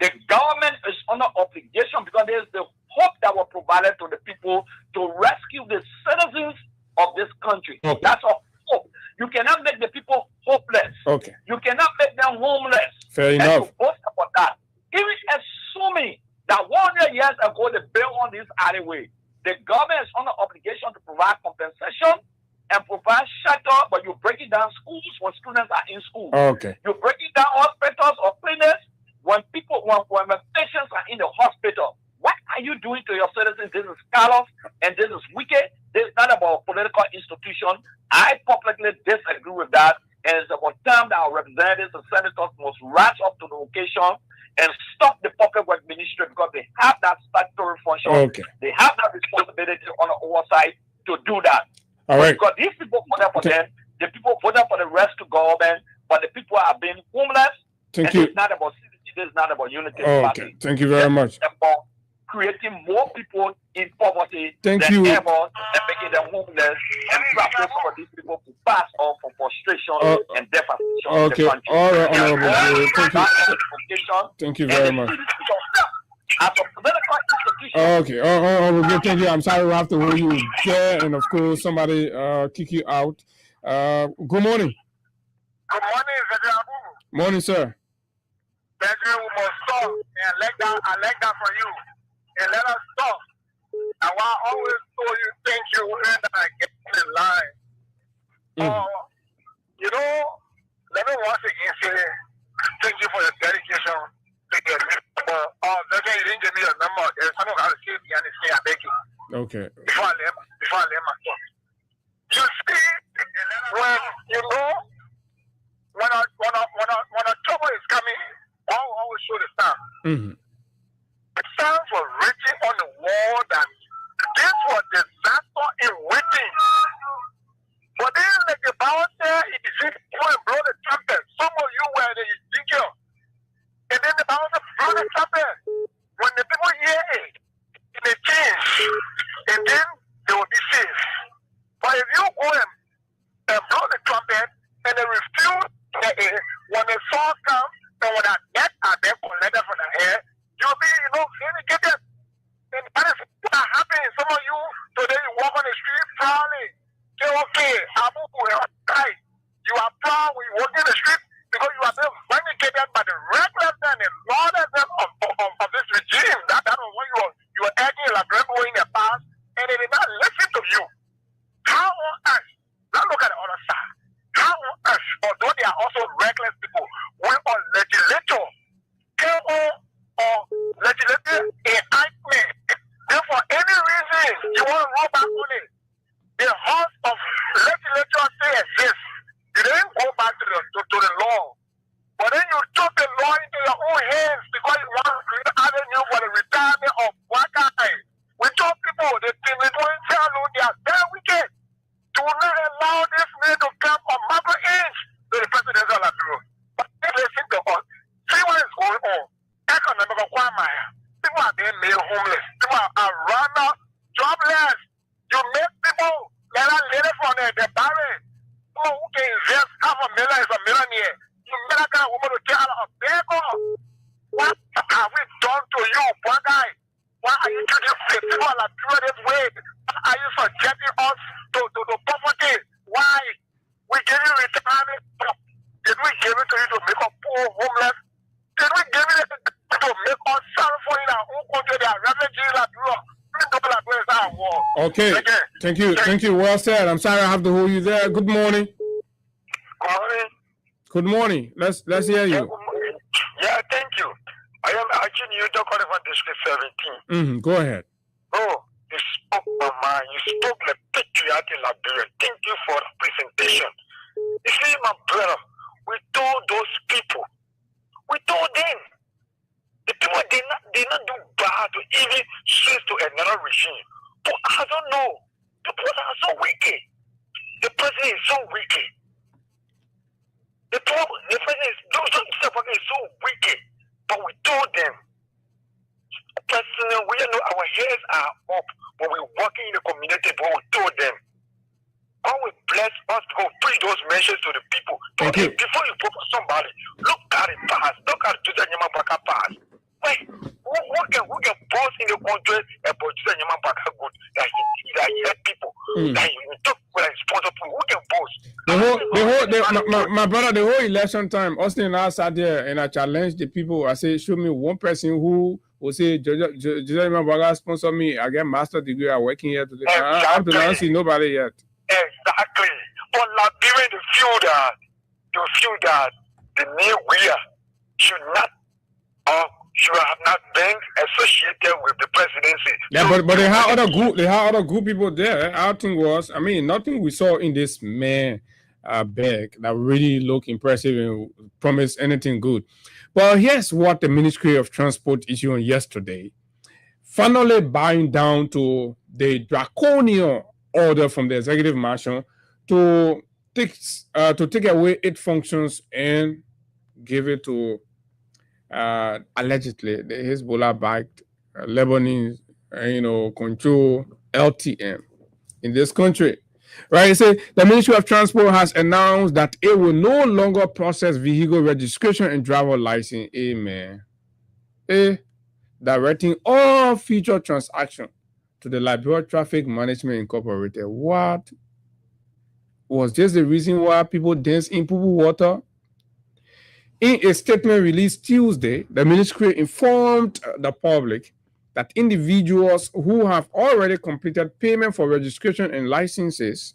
The government is under obligation because there is the hope that was provided to the people to rescue the citizens of this country. Okay. That's a hope. You cannot make the people hopeless. Okay. You cannot make them homeless. Fair and enough. to boast about that. Even assuming that 100 years ago they built on this alleyway, the government is under obligation to provide compensation and provide shelter, but you're breaking down schools when students are in school. Okay. You're breaking down hospitals or clinics when patients are in the hospital. What are you doing to your citizens? This is callous and this is wicked. This is not about a political institution. I publicly disagree with that. And it's about time that our representatives and senators must rise up to the occasion and stop the public work ministry because they have that statutory function. Okay. They have that responsibility on the oversight to do that. All right. Because these people voted for them, the people voted for the rescue government, but the people are being homeless. Thank you. It's not about CDC, it's not about unity. Okay. Thank you very much. creating more people in poverty Thank than you. ever and making them homeless and trapping some of these people to pass on from frustration and devastation in the Okay. country. All right, Honorable Joe. Thank you. Education Thank you very and much. the citizens of them as a political institution. Okay. Honorable Joe, thank you. I'm sorry we have to hold you there, and of course somebody kick you out. Good morning. Good morning, Zedra. Morning, sir. Zedra, we must stop and I like that for you. And let us stop. And I always told you, thank you, and I get in line. You know, let me once again say, thank you for your dedication to your number. You didn't give me your number. There's something I see and say, I beg you. Okay. Before I let my talk. You see, when you know, when a trouble is coming, I always show the sign. Mm-hmm. The signs were written on the wall that this was disaster in waiting. But then, like the Bible said, it is go and blow the trumpet. Some of you were the Ezekiel. And then the Bible said, blow the trumpet. When the people hear it, they change. And then they will be safe. But if you go and blow the trumpet and they refuse, when the sun comes and when that net are there for letter from the hair, you'll be, vindicated. And that is what happened. Some of you, today you walk on the street proudly. Say, okay, Abu, right. You are proud when you walk in the street because you are being vindicated by the recklessness and lawlessness of this regime. That was when you were acting like rebel in the past, and they did not listen to you. How on earth? Now look at the other side. How on earth, although they are also reckless people, when a legislator, or legislative enactment, then for any reason you want to roll back on it, the house of legislature says this. You didn't go back to the law. But then you took the law into your own hands because you want to create an avenue for the retirement of one guy. We told people that they don't tell you they are very wicked. Do not allow this man to come on Margaret Inch to the presidential bureau. But they listen to us. See what is going on. Economic requirement. People are being made homeless. People are run out, jobless. You make people let us live from the barren. Who can invest $500,000 is a millionaire. You met a kind of woman to tell a beggar. What have we done to you, poor guy? Why are you treating people like pure this way? Why are you subjecting us to poverty? Why? We gave you retirement. Did we give it to you to make us poor, homeless? Did we give it to make us sorrowful in our own country? They are refugees like you. Okay. Thank you. Well said. I'm sorry I have to hold you there. Good morning. Good morning. Let's hear you. Yeah, thank you. I am actually you talking about District 17. Go ahead. Oh, you spoke my mind. You spoke like patriot in Liberia. Thank you for the presentation. You see, my brother, we told those people. We told them. The people did not do bad to even switch to another regime. But I don't know. The president is so wicked. The president is so wicked. The president is so wicked. But we told them, personally, we know our heads are up when we're working in the community, but we told them, God will bless us to preach those messages to the people. Thank you. Before you propose somebody, look at it past. Look at the Nyamapaka past. Wait, who can boast in the country about the Nyamapaka good that he help people, that he took responsible? Who can boast? My brother, the whole election time, Austin and I sat there and I challenged the people. I said, show me one person who will say, Joseph Nyamapaka sponsor me. I get master degree. I'm working here today. I have to see nobody yet. Exactly. But Liberian, they feel that the new we should have not been associated with the presidency. Yeah, but they had other group people there. Our thing was, nothing we saw in this man bag that really looked impressive and promised anything good. But here's what the Ministry of Transport issued on yesterday. Finally bowing down to the draconian order from the executive marshal to take away 8 functions and give it to allegedly the Hezbollah-backed Lebanese, control LTM in this country. Right? It says the Ministry of Transport has announced that it will no longer process vehicle registration and driver license. Amen. Directing all future transactions to the Liberia Traffic Management Incorporated. What? Was this the reason why people dance in poo water? In a statement released Tuesday, the ministry informed the public that individuals who have already completed payment for registration and licenses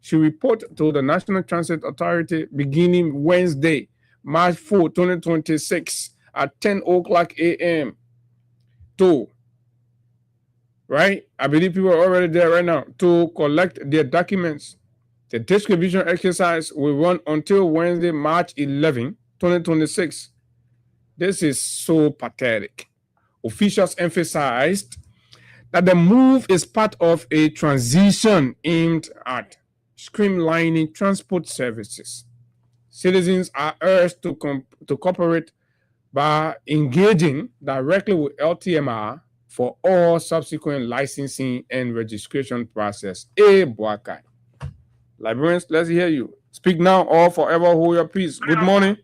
should report to the National Transit Authority beginning Wednesday, March 4, 2026 at 10 o'clock a.m. Right? I believe people are already there right now to collect their documents. The distribution exercise will run until Wednesday, March 11, 2026. This is so pathetic. Officials emphasized that the move is part of a transition aimed at streamlining transport services. Citizens are urged to cooperate by engaging directly with LTMR for all subsequent licensing and registration process. Boakai. Liberians, let's hear you. Speak now or forever hold your peace. Good morning.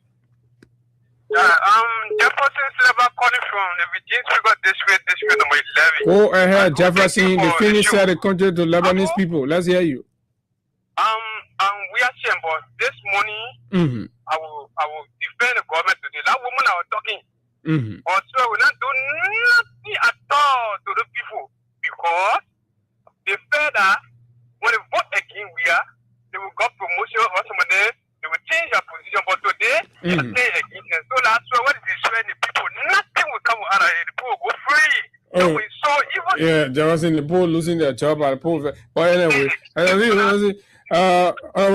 Jefferson Silver calling from the Virginia district number 11. Go ahead, Jefferson. The Phoenix said the country to Lebanese people. Let's hear you. We are saying, but this morning, I will defend the government today. That woman I was talking, also will not do nothing at all to the people because they fed that when they vote again, they will got promotion or some of them. They will change their position, but today they are saying against them. So that's why what is destroying the people? Nothing will come out of it. The people will go free. So we saw even Jefferson, the poor losing their job, but anyway,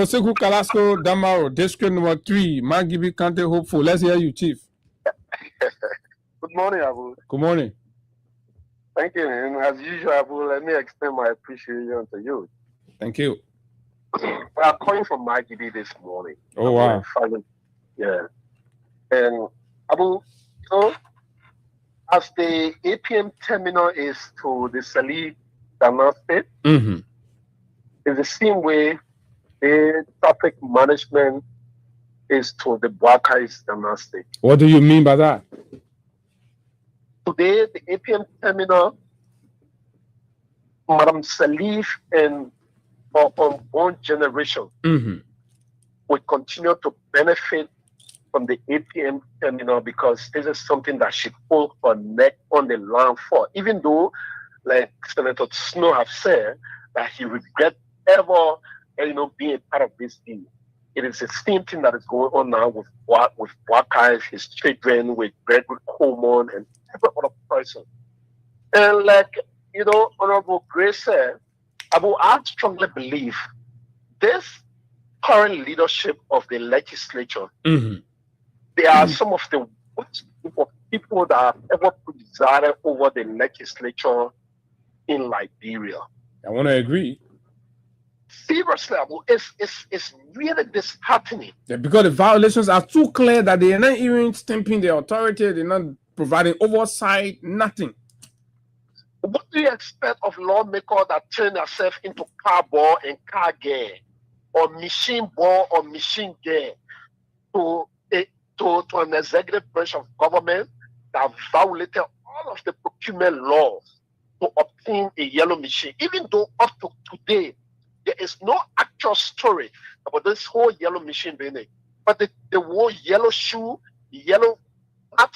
Sekou Kalasco Damaro, district number 3, Magibi County hopeful. Let's hear you, Chief. Good morning, Abu. Good morning. Thank you. And as usual, Abu, let me extend my appreciation to you. Thank you. We are calling from Magibi this morning. Oh, wow. Yeah. And Abu, so as the APM terminal is to the Salih Dama State, it's the same way the traffic management is to the Bwakai's Dama State. What do you mean by that? Today, the APM terminal, Madam Salif and our unborn generation will continue to benefit from the APM terminal because this is something that she pulled her neck on the line for. Even though, like Senator Snow have said, that he regrets ever, being a part of this deal. It is the same thing that is going on now with Bwakai, his children, with Gregory Coleman, and every other person. And like, Honorable Grace said, I strongly believe this current leadership of the legislature, they are some of the worst group of people that have ever presided over the legislature in Liberia. I want to agree. Seriously, it's really disheartening. Yeah, because the violations are too clear that they are not even stamping the authority, they're not providing oversight, nothing. What do you expect of lawmakers that turn themselves into car boy and car girl, or machine boy or machine girl, to an executive branch of government that violated all of the procurement laws to obtain a yellow machine? Even though up to today, there is no actual story about this whole yellow machine being there. But they wore yellow shoe, yellow hat,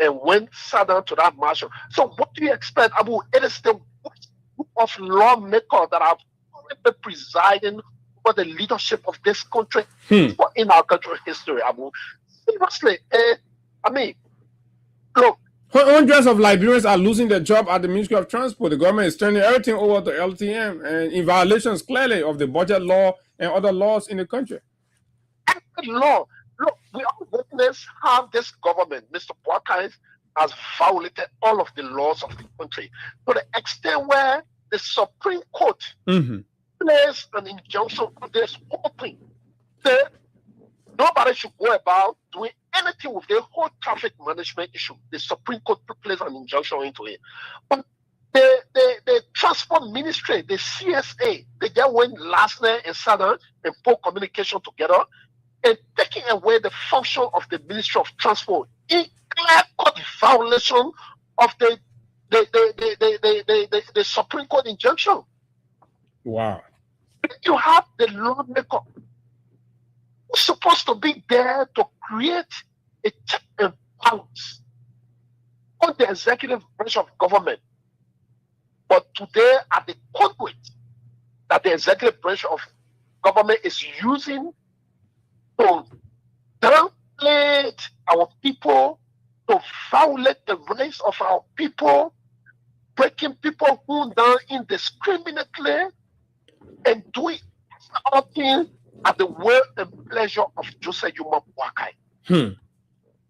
and sat down to that marshal. So what do you expect, Abu? It is the group of lawmakers that have already presiding over the leadership of this country in our country history, Abu. Seriously, look. Hundreds of Liberians are losing their job at the Ministry of Transport. The government is turning everything over to LTM and in violations clearly of the budget law and other laws in the country. Every law. Look, we all witness how this government, Mr. Bwakai, has violated all of the laws of the country to the extent where the Supreme Court placed an injunction on this whole thing. Nobody should go about doing anything with the whole traffic management issue. The Supreme Court placed an injunction into it. But the Transport Ministry, the CSA, they just went last night and sat down and put communication together and taking away the function of the Ministry of Transport in clear-cut violation of the Supreme Court injunction. Wow. You have the lawmaker who's supposed to be there to create a check and balance on the executive branch of government. But today, at the conduit that the executive branch of government is using to downplay our people, to violate the rights of our people, breaking people who down indiscriminately, and doing other things at the will and pleasure of Joseph Jomo Boakai.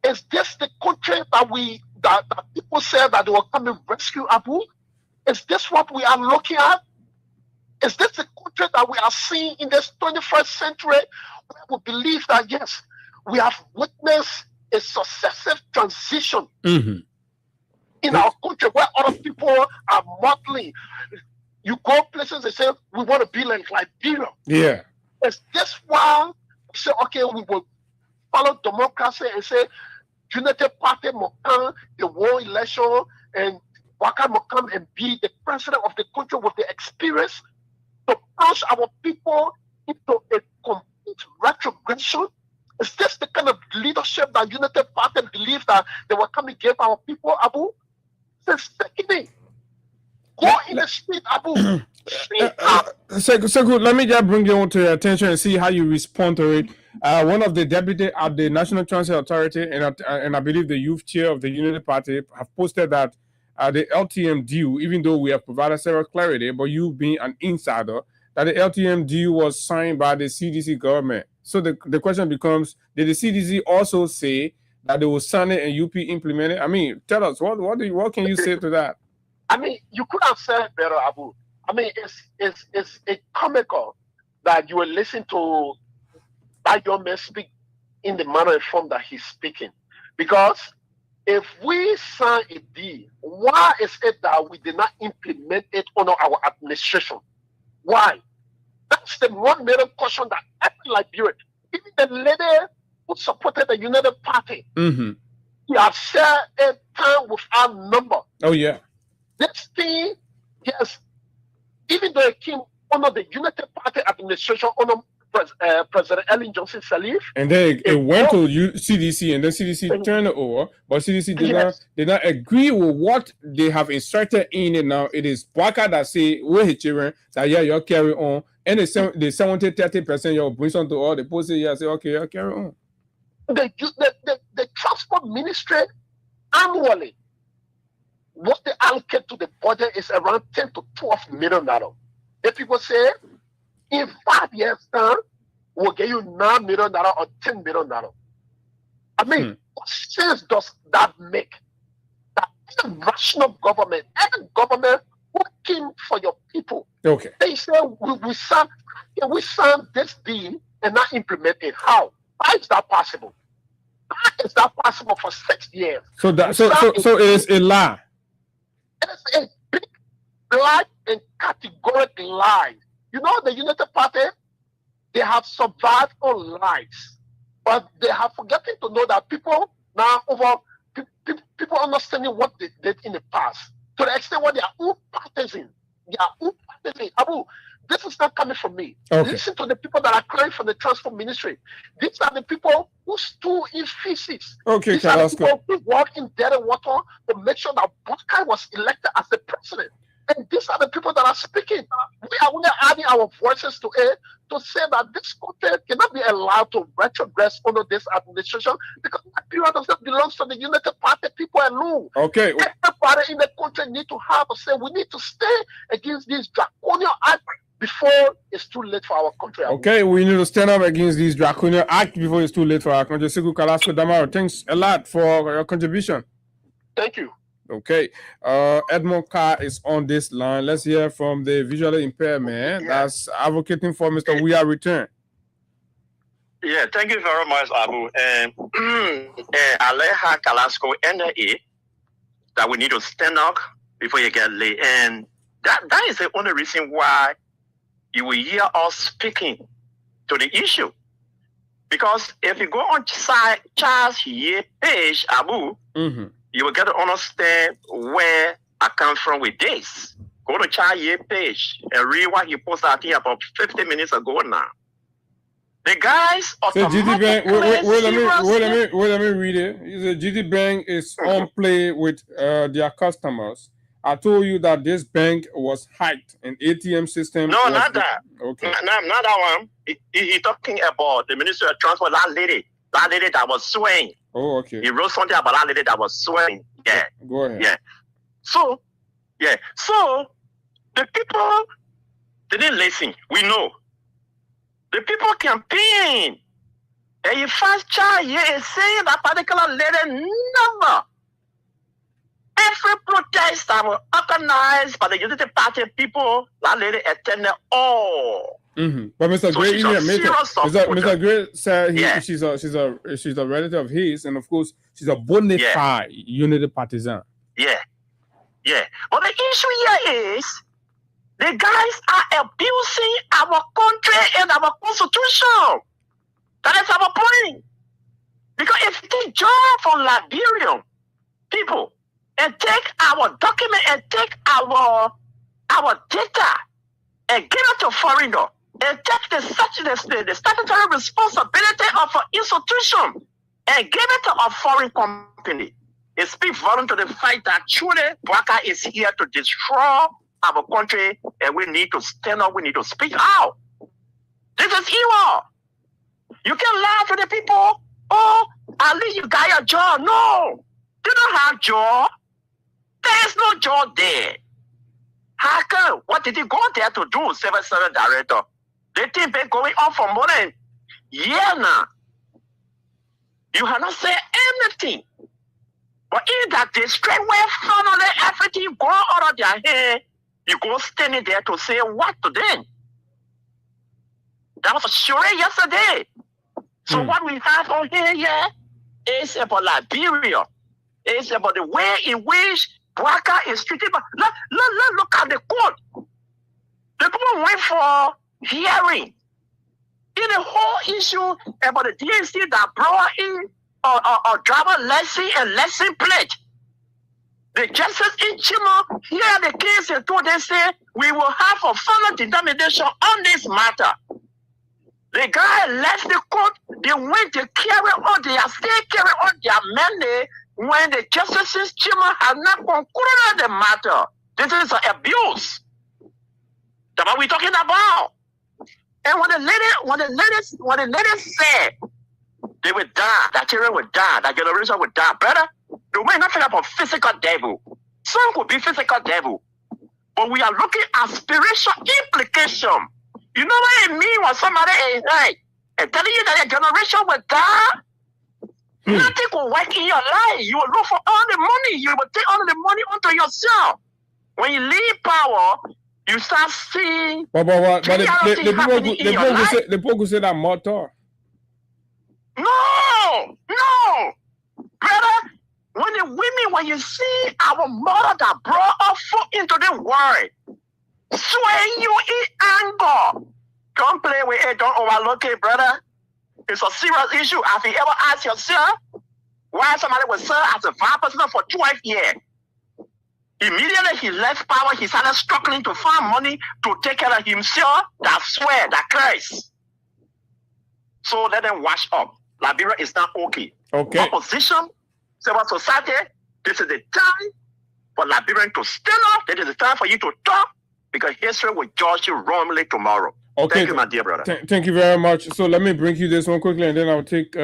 Is this the country that people say that they will come and rescue Abu? Is this what we are looking at? Is this the country that we are seeing in this 21st century where we believe that, yes, we have witnessed a successive transition in our country where other people are modeling? You go places, they say, we want to be like Liberia. Yeah. Is this why we say, okay, we will follow democracy and say, United Party will come, the war election, and Waka will come and be the president of the country with the experience to push our people into a complete retrogression? Is this the kind of leadership that United Party believe that they will come and give our people, Abu? Secondly, go in the street, Abu. Sekou, let me just bring you on to your attention and see how you respond to it. One of the deputy at the National Transit Authority and I believe the youth chair of the United Party have posted that the LTM deal, even though we have provided several clarity, but you being an insider, that the LTM deal was signed by the CDC government. So the question becomes, did the CDC also say that they will sign it and UP implement it? I mean, tell us, what can you say to that? I mean, you could have said better, Abu. I mean, it's comical that you will listen to that young man speak in the manner and form that he's speaking. Because if we sign a deal, why is it that we did not implement it under our administration? Why? That's the one major question that every Liberian, even the lady who supported the United Party, he has shared a time without number. Oh, yeah. This thing, yes, even though it came under the United Party administration, under President Ellen Johnson Sirleaf. And then it went to CDC, and then CDC turned it over, but CDC did not agree with what they have inserted in it now. It is Boakai that say, we're children, that yeah, you'll carry on. And the 70-30% you'll bring on to all the posts, yeah, say, okay, you'll carry on. The Transport Ministry annually, what they allocate to the budget is around $10 to $12 million. If people say, in 5 years' time, we'll give you $9 million or $10 million. I mean, what sense does that make? That any rational government, any government working for your people, they say, we sign this deal and not implement it. How? How is that possible? How is that possible for 6 years? So it is a lie. It is a big lie and categorical lie. You know, the United Party, they have survived on lies, but they have forgotten to know that people now people understanding what they did in the past to the extent where they are all partisan. Abu, this is not coming from me. Listen to the people that are crying for the Transport Ministry. These are the people who stood in feces. These are the people who walked in dead water to make sure that Boakai was elected as the president. And these are the people that are speaking. We are adding our voices to it to say that this country cannot be allowed to retrogress under this administration because that period does not belong to the United Party people alone. Okay. Everybody in the country need to have a say. We need to stay against this draconian act before it's too late for our country. Okay, we need to stand up against this draconian act before it's too late for our country. Sekou Kalasko Damaro, thanks a lot for your contribution. Thank you. Okay, Edmond Carr is on this line. Let's hear from the visually impaired man that's advocating for Mr. We Are Return. Yeah, thank you very much, Abu. Aleha Kalasco NAE, that we need to stand up before you get late. And that is the only reason why you will hear us speaking to the issue. Because if you go on Charles Ye page, Abu, you will get to understand where I come from with this. Go to Charles Ye page and read what he posted, I think, about 50 minutes ago now. The guys GT Bank, let me read it. GT Bank is on play with their customers. I told you that this bank was hacked and ATM system. No, not that. Okay. Not that one. He talking about the Ministry of Transport, that lady that was suing. Oh, okay. He wrote something about that lady that was suing. Yeah. Go ahead. Yeah. So the people didn't listen. We know. The people campaign. And you first child here is saying that particular lady number. Every protest that was organized by the Unity Party people, that lady attended all. But Mr. Gray, Mr. Gray said she's a relative of his, and of course she's a bona fide Unity partisan. Yeah. But the issue here is the guys are abusing our country and our constitution. That is our point. Because if they join from Liberian people and take our document and take our data and give it to foreigner and take the statutory responsibility of an institution and give it to a foreign company, it speaks volume to the fact that truly Bwaka is here to destroy our country, and we need to stand up, we need to speak out. This is evil. You can lie to the people, oh, at least you got your job. No, they don't have job. There's no job there. How come? What did he go there to do, Civil Service Director? They think been going on for more than a year now. You have not said anything. But in that they straight away finally everything go out of their head, you go standing there to say what to them? That was a charade yesterday. So what we have on here is about Liberia. It's about the way in which Bwaka is treated. Look at the court. The people went for hearing. In the whole issue about the DNC that brought in a driver lesson and lesson plate. The justice in Chima hear the case and told them, say, we will have a final determination on this matter. The guy left the court, they went to carry on, they are still carrying on their mandate when the justices Chima have not concluded the matter. This is an abuse. That's what we're talking about. And when the lady said they would die, that children would die, that generation would die, brother, the way nothing about physical devil. Some could be physical devil. But we are looking at spiritual implication. You know what it means when somebody is right and telling you that your generation will die? Nothing will work in your life. You will look for all the money. You will take all the money onto yourself. When you leave power, you start seeing. But the people who say that mortal. No, brother. When you see our mother that brought us into the world, swaying you in anger, don't play with it, don't overlook it, brother. It's a serious issue. Have you ever asked yourself why somebody was served as a vice president for 12 years? Immediately he left power, he started struggling to find money to take care of himself. That swear, that curse. So let them wash up. Liberia is not okay. Opposition, civil society, this is the time for Liberian to stand up. This is the time for you to talk, because history will judge you wrongly tomorrow. Okay. Thank you, my dear brother. Thank you very much. So let me bring you this one quickly, and then I'll take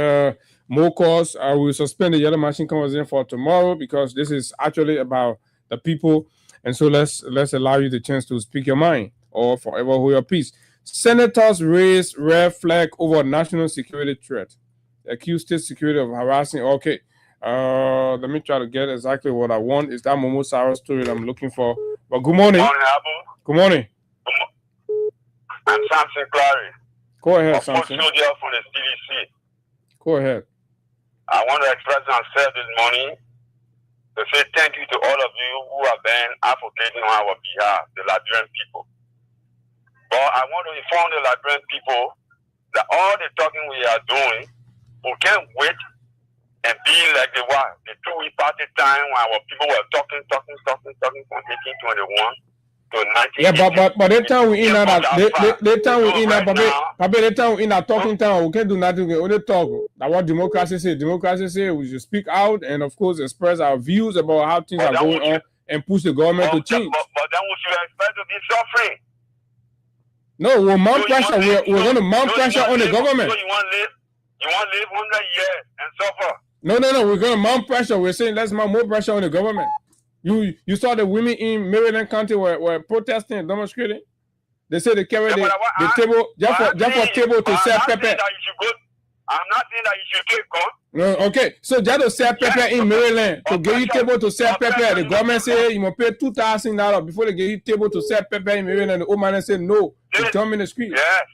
more calls. I will suspend the Yellow Machine conversation for tomorrow, because this is actually about the people. And so let's allow you the chance to speak your mind, or forever hold your peace. Senators raise red flag over national security threat. Accuse state security of harassing. Okay. Let me try to get exactly what I want. Is that Momo Sarah story that I'm looking for? But good morning. Good morning. I'm Samson Clary. Go ahead, Samson. Soldier for the CDC Go ahead. I want to express myself this morning to say thank you to all of you who have been advocating on our behalf, the Liberian people. But I want to inform the Liberian people that all the talking we are doing, we can't wait and be like the 2-week party time when our people were talking from 1821 to 19. Yeah, but that time we in that time we in that, Papi, that time we in that talking time, we can't do nothing. We only talk. That's what democracy say. Democracy say we should speak out and of course express our views about how things are going on and push the government to change. But then we should expect to be suffering. No, we'll mount pressure. We're going to mount pressure on the government. So you want to live 100 years and suffer. No. We're going to mount pressure. We're saying let's mount more pressure on the government. You saw the women in Maryland County were protesting and demonstrating. They say they carry the table just for table to sell pepper. I'm not saying that you should take gun. No, okay. So just to sell pepper in Maryland, to give you table to sell pepper, the government say you must pay $2,000 before they give you table to sell pepper in Maryland. The old man say no. They jump in the street. Yes.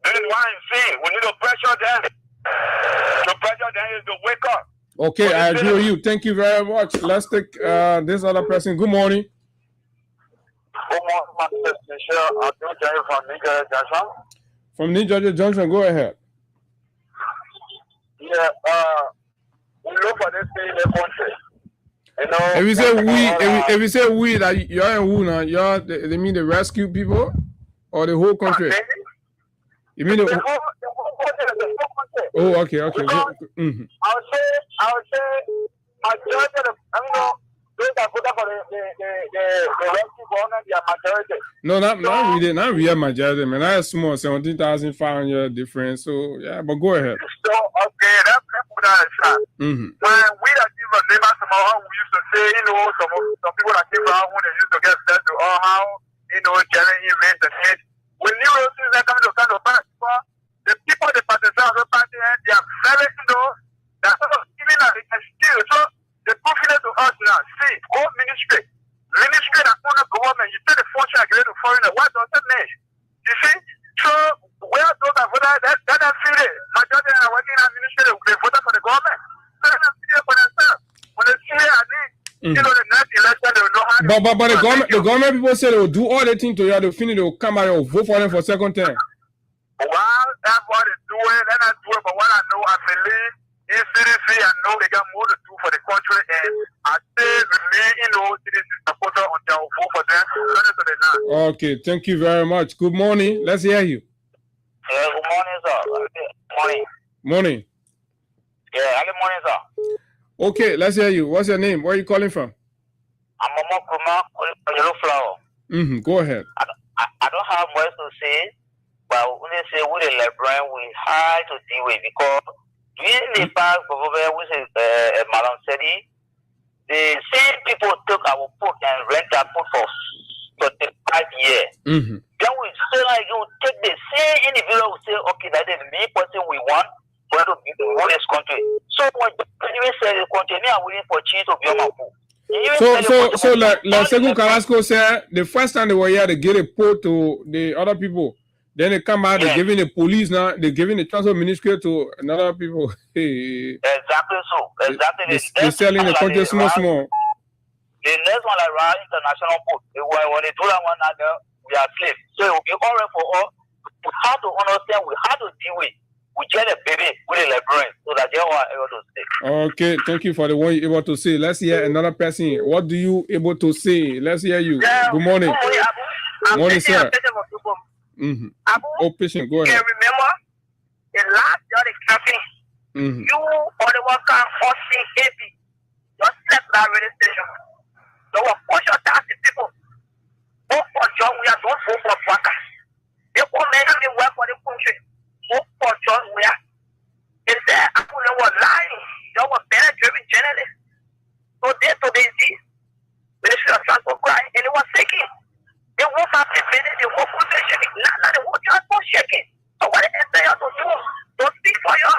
This is why I'm saying we need to pressure them. To pressure them is to wake up. Okay, I agree with you. Thank you very much. Let's take this other person. Good morning. Good morning, Mr. Michelle. I'm from New Jersey Junction. From New Jersey Junction, go ahead. Yeah, we look for this thing in the country. You know, if you say we, that you're in who now? They mean the rescue people or the whole country? You mean the whole country? Oh, okay. Mm-hmm. I would say, majority of the, those that voted for the rescue government, they are majority. No, not real majority, man. That's small, 17,500 difference. So yeah, but go ahead. So okay, that's put that aside. Mm-hmm. When we that give a neighbor somehow, we used to say, some people that came around when they used to get sent to how, carrying events and things. We knew those things that come to kind of back. The people, the partisans of the party, they are very, that's not even that they can steal. So they're proving it to us now. See, all ministry that own the government, you take the function and give it to foreigners. What does that mean? You see? So where those that voted, that don't feel it. Majority are working in ministry, they voted for the government. So they don't feel it for themselves. When they see it, I think, the next election, they will know how But the government people say they will do all the things to you, they'll finish, they will come out and vote for them for second term. Well, that's what they do it. They're not doing, but what I know, I believe in CDC, I know they got more to do for the country, and I say remain, CDC supporter until I vote for them. To the now. Okay, thank you very much. Good morning. Let's hear you. Yeah, good morning, sir. Morning. Yeah, early morning, sir. Okay, let's hear you. What's your name? Where are you calling from? I'm Momo Kuma, Yellow Flower. Mm-hmm. Go ahead. I don't have much to say. But when they say we the Liberian, we hard to deal with because during the past, which is Malon City, the same people took our port and rent our port for 35 years. Mm-hmm. Then we say like you take the same individual who say, okay, that is the main person we want for to rule this country. So when you say the country, me are willing for cheese to be on my port. So like Segun Carrasco said, the first time they were here, they gave a port to the other people. Then they come out, they're giving the police now, they're giving the transport ministry to another people. Exactly so. Exactly. They're selling the country small. The next one, like around international port, when they do that one, we are slaves. So it will be all right for all. We have to understand, we have to deal with. We get a baby with a Liberian so that they are able to say. Okay, thank you for the one you're able to say. Let's hear another person. What do you able to say? Let's hear you. Yeah, good morning. Morning, sir. Mm-hmm. Oh, patient, go ahead. Can remember the last year the campaign, you or the worker hosting AP, just left that radio station. They were pushing taxi people. Vote for John, we are not vote for workers. They will make them work for the country. Vote for John, we are. They said, I was lying. They were better driven journalists. So they see Ministry of Transport crying, and it was taking. They won't have the minute, they won't put the shaking. Now they won't transport shaking. So what they say to do, don't speak for you.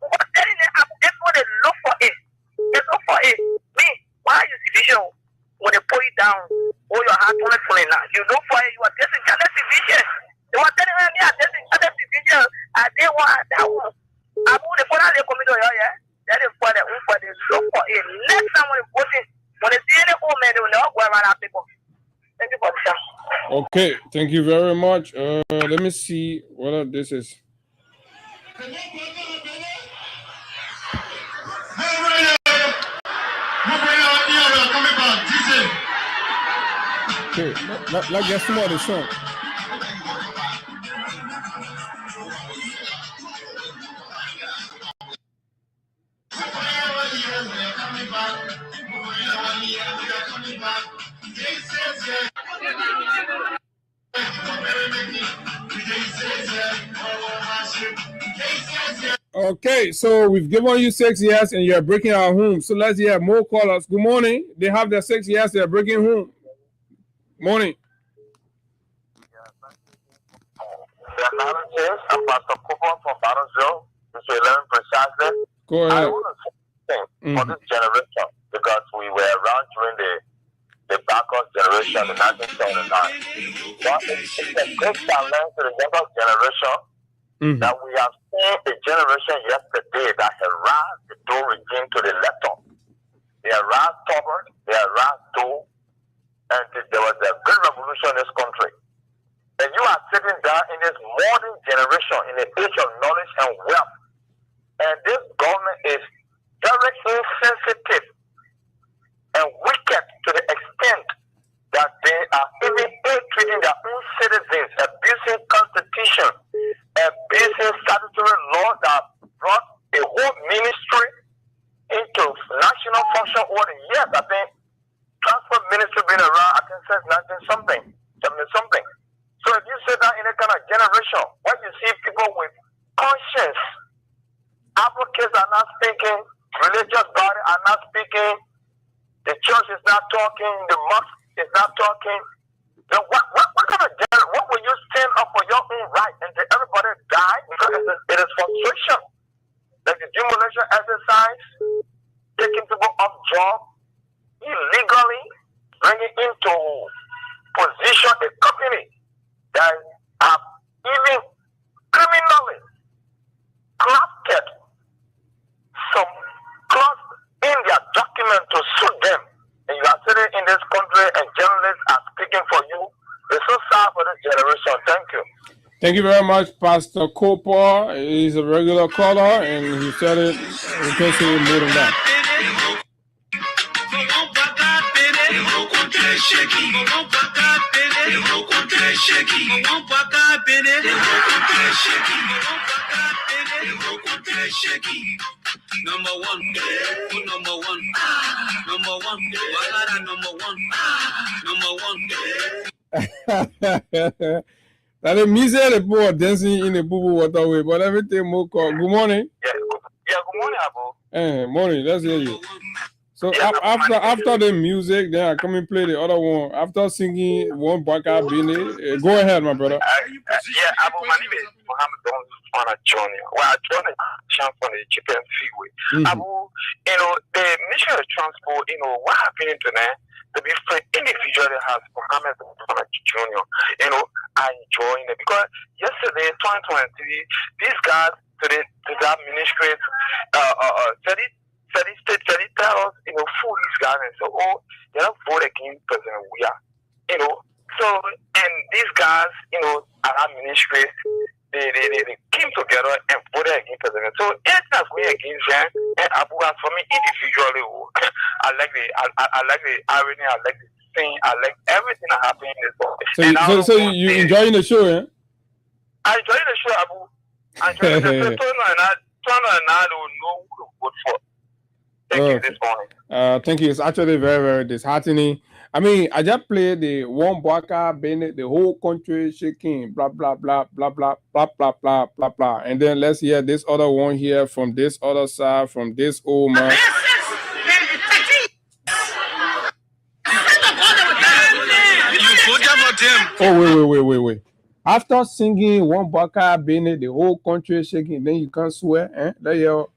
What's telling them, they're going to look for it. They look for it. Me, why are you division? When they pull it down, all your heart on it falling now. You look for it, you are testing Janet division. They were telling me, I'm testing Janet division. I didn't want that one. Okay, thank you very much. Let me see what this is. Okay, let's get some of the song. Okay, so we've given you 6 years and you're breaking our home. So let's hear more callers. Good morning. They have their 6 years, they're breaking home. Morning. I'm Pastor Cooper from Barnesville. This is 11 precisely. Go ahead. I want to say for this generation, because we were around during the backup generation in 1979. But it's a great challenge to the younger generation that we have seen a generation yesterday that harassed the Doe regime to the left of. They harassed Tobert, they harassed Doe, and there was a great revolution in this country. And you are sitting down in this modern generation, in the age of knowledge and wealth. And this government is very insensitive and wicked to the extent that they are even ill-treating their own citizens, abusing constitution, abusing statutory laws that brought a whole ministry into national function over the years. I think transport ministry been around, I think, since 19-something. So if you sit down in a kind of generation, when you see people with conscience, advocates are not speaking, religious body are not speaking, the church is not talking, the mosque is not talking. Then what kind of generation, what will you stand up for your own right until everybody die? Because it is frustration. Like the demolition exercise, taking people off job, illegally bringing into position a company that have even criminally crafted some clause in their document to suit them. And you are sitting in this country and journalists are speaking for you. It's so sad for this generation. Thank you. Thank you very much, Pastor Cooper. He's a regular caller and he said it. We can say more than that. Number one, That the music the boy dancing in the boo waterway, but everything more call. Good morning. Yeah, good morning, Abu. Morning. Let's hear you. So after the music, then I come and play the other one. After singing one Baka Bini, go ahead, my brother. Abu, my name is Mohammed Donald Jr. Well, I joined the chance on the Chicken Freeway. Abu, the Ministry of Transport, what happened tonight? The different individual that has Mohammed Donald Jr. I enjoying it because yesterday, 2023, these guys to that ministry said he tell us, fool these guys and so, they don't vote against President Weah. So, and these guys, at our ministry, they came together and voted against President. So, it's not going against them. And Abu, for me, individually, I like the irony, I like the thing, I like everything that happened in this book. So you enjoying the show, eh? I enjoy the show, Abu. I enjoy the show. Turn on and I don't know who to vote for. Thank you this morning. Thank you. It's actually very, very disheartening. I mean, I just played the one Baka Bennett, the whole country shaking, blah, blah, blah, blah, blah, blah, blah, blah, blah, blah. And then let's hear this other one here from this other side, from this old man. Oh, wait. After singing one Baka Bennett, the whole country shaking, then you can't swear, eh? There you are.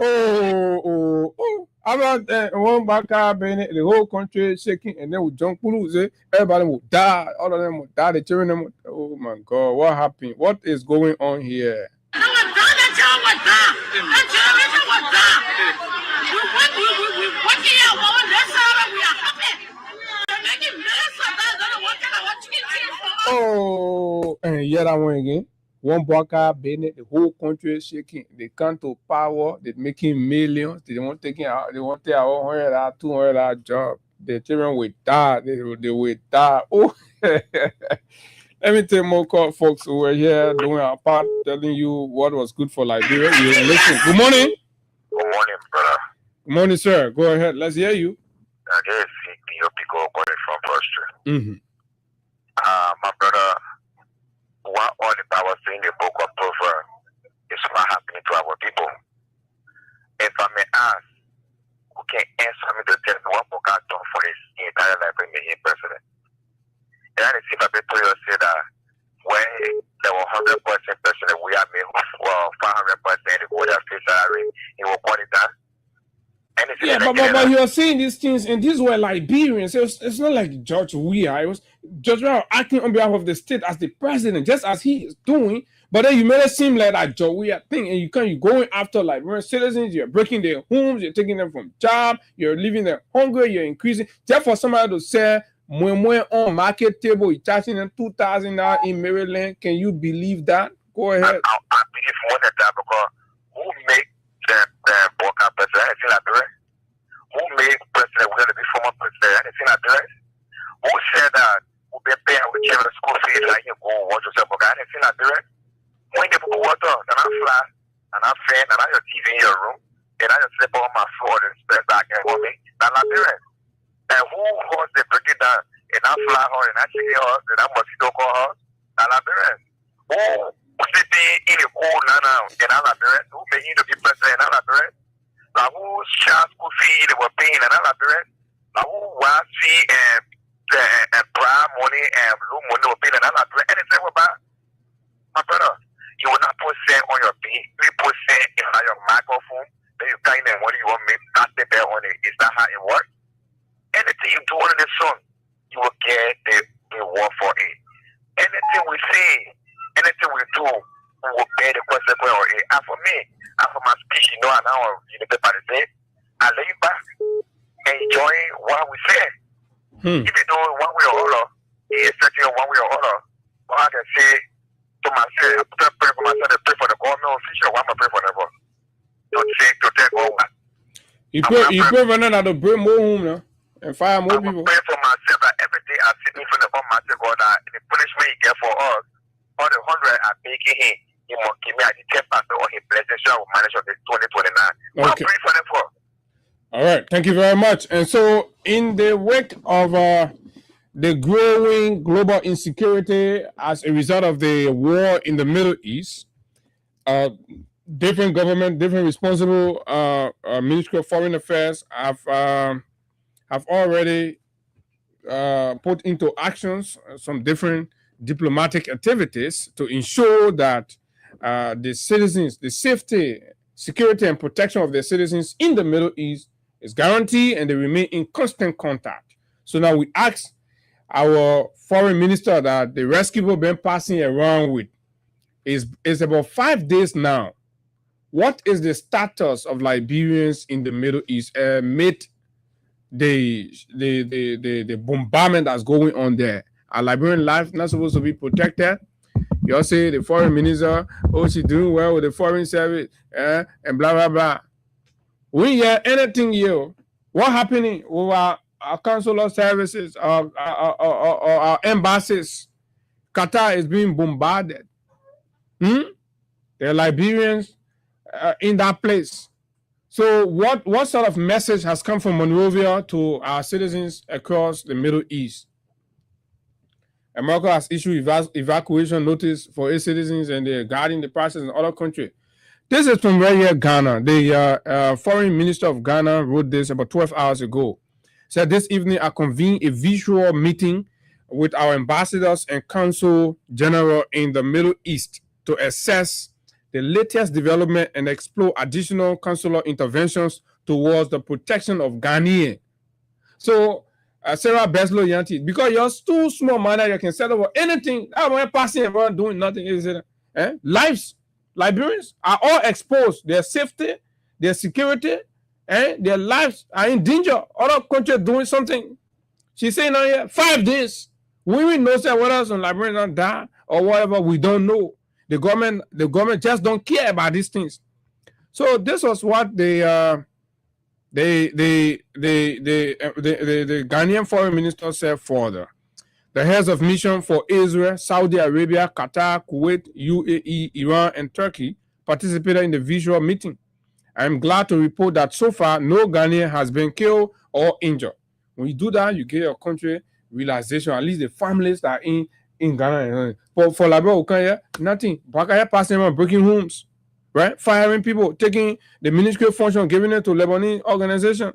Oh. About one Baka Bennett, the whole country shaking, and then we jump, everybody will die, all of them will die, the children will, oh my God, what happened? What is going on here? working here, but that's how we are happy. They're making millions of dollars working on what you can. Oh, and yet I went again. One Bwaka, Bennett, the whole country is shaking. They come to power, they're making millions. They want taking out, they want their $100, $200 job. The children will die. They will die. Oh, let me take more call, folks who were here doing our part, telling you what was good for Liberia. You listen. Good morning. Good morning, brother. Good morning, sir. Go ahead. Let's hear you. I just see your people calling from Frustra. Mm-hmm. My brother, what all the power saying the book of Proverbs is what happening to our people. If I may ask, who can answer me to tell me what book I've done for this entire life in the president? And I see my people say that when there were 100% president, we have made 500% the quarter face salary, he will call it that. Yeah, but you are saying these things, and these were Liberians. It's not like George Weah. It was George Weah acting on behalf of the state as the president, just as he is doing. But then you made it seem like that George Weah thing, and you're going after Liberian citizens. You're breaking their homes. You're taking them from job. You're leaving them hungry. You're increasing. Just for somebody to say, "Mwe on market table, you're charging them $2,000 in Maryland." Can you believe that? Go ahead. I believe more than that because who make the Boca president? It's in Liberia. Who made president? We're going to be former president. It's in Liberia. Who said that we'll be paying with children school fees like you go watch yourself? It's in Liberia. When you put water, then I fly, and I fan, and I have TV in your room, and I just slip on my floor and spend back and for me. That's Liberia. And who was the break it down? And I fly her, and I chicken her, and I mosquito call her. That's Liberia. Who sitting in the cold now, and I'm Liberia. Who made you to be president? And I'm Liberia. Now who child school fee they were paying and all that rent? Now who was fee and prime money and blue money were paying and all that rent? Anything about my brother, you will not put cent on your pay. You put cent in your microphone, then you kind of money you want me that's the bear on it. Is that how it works? Anything you do on this song, you will get the reward for it. Anything we say, anything we do, we will pay the consequence of it. And for me, after my speech, you know, and now in the paper say, I lay back, enjoy what we say. If you do it one way or other, it's expecting one way or other. But I can say to myself, I pray for myself, I pray for the government official, I'm going to pray for them. To take over. You pray for them to bring more home now and fire more people. I pray for myself that every day I sit in front of myself, God, that the punishment he get for us, all the 100 I'm making him. He must give me at the 10% or he blesses you manage of the 2029. Okay. I'll pray for them for. All right, thank you very much. And so, in the wake of the growing global insecurity as a result of the war in the Middle East, different government, different responsible Ministry of Foreign Affairs have already put into actions some different diplomatic activities to ensure that the citizens, the safety, security, and protection of their citizens in the Middle East is guaranteed and they remain in constant contact. So now we ask our foreign minister that the rescue we've been passing around with is about 5 days now. What is the status of Liberians in the Middle East amid the bombardment that's going on there? Are Liberian life not supposed to be protected? You all say the foreign minister, oh, she's doing well with the foreign service, and blah, blah, blah. We hear anything here. What happening with our consular services, our embassies? Qatar is being bombarded. There are Liberians in that place. So what sort of message has come from Monrovia to our citizens across the Middle East? America has issued evacuation notice for its citizens and they're guarding the process in other countries. This is from right here, Ghana. The foreign minister of Ghana wrote this about 12 hours ago. Said this evening I convened a visual meeting with our ambassadors and consul general in the Middle East to assess the latest development and explore additional consular interventions towards the protection of Ghanaians. So, Sarah Beslow Yanti, because you're too small man, you can set up anything. I'm passing around doing nothing. Is it? Lives, Liberians are all exposed. Their safety, their security, Their lives are in danger. Other countries doing something. She's saying now here 5 days. We will know say whether some Liberians die or whatever. We don't know. The government just don't care about these things. So this was what the Ghanaian foreign minister said further. The heads of mission for Israel, Saudi Arabia, Qatar, Kuwait, UAE, Iran, and Turkey participated in the visual meeting. I am glad to report that so far no Ghanaian has been killed or injured. When you do that, you get your country realization, at least the families that are in Ghana. For Liberia, nothing. Bakaya passing on breaking homes, right? Firing people, taking the ministerial function, giving it to Lebanese organization.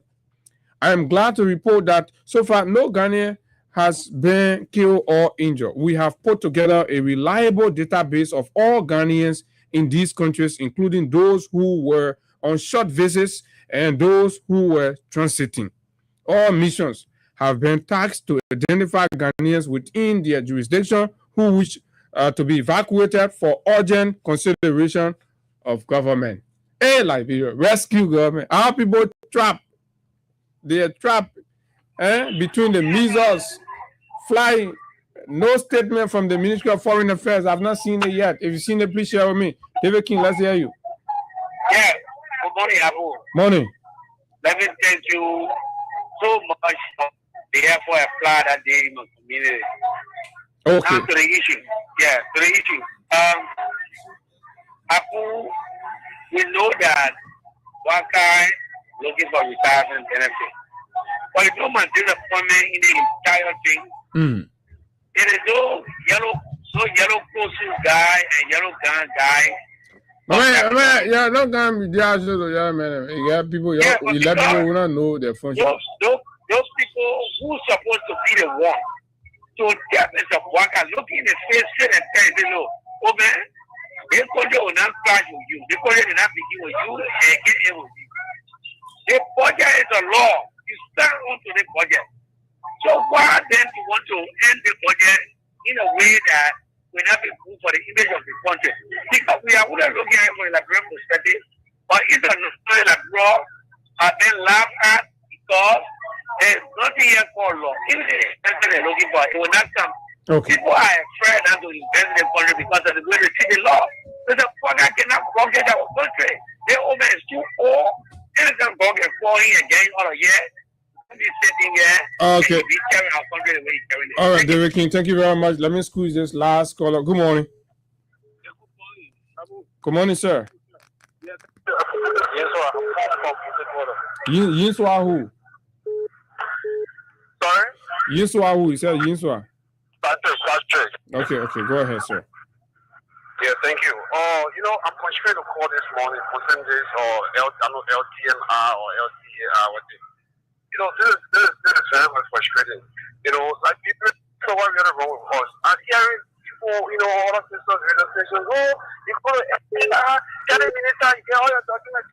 I am glad to report that so far no Ghanaian has been killed or injured. We have put together a reliable database of all Ghanaians in these countries, including those who were on short visits and those who were transiting. All missions have been tasked to identify Ghanaians within their jurisdiction who wish to be evacuated for urgent consideration of government. Hey, Liberia, rescue government. Our people trapped. They are trapped between the measles, flying. No statement from the Ministry of Foreign Affairs. I've not seen it yet. If you've seen it, please share with me. David King, let's hear you. Yeah, good morning, Abu. Morning. Let me thank you so much for the effort applied that day in my community. Okay. Now to the issue. Yeah, to the issue. Abu, we know that one guy looking for retirement benefit. But you don't maintain appointment in the entire thing. It is no yellow costume guy and yellow gun guy. Yeah, no gun be there, yeah, man. You got people, you let people who don't know their function. Those people who supposed to be the one to get Mr. Waka look in the face and tell you, no, oh man, they will not crash with you. They will not begin with you and get in with you. The budget is a law. You stand on to the budget. So why then you want to end the budget in a way that will not be good for the image of the country? Because we are looking at it from a Liberian perspective, but it's a like law and then laugh at because there's nothing yet for law. Even if they're looking for it will not come. Okay. People are afraid not to invest in the country because of the way they see the law. There's a fuck I cannot forget our country. Their old man is too old. And it's going to fall in again all a year. Okay. All right, David King, thank you very much. Let me squeeze this last caller. Good morning. Good morning, sir. Yes, sir. Yinswa who? Sorry? Yinswa who? You said Yinswa. Patrick. Okay, go ahead, sir. Yeah, thank you. I'm constrained to call this morning for this or LTMR or LTAR, what they. This is very much frustrating. Like people, what we're wrong with us. I'm hearing people, all of this stuff, you call it FPR, get a minute, you get all your documents.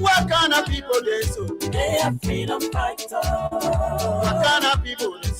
What kind of people they so? They are freedom fighters. What kind of people they so?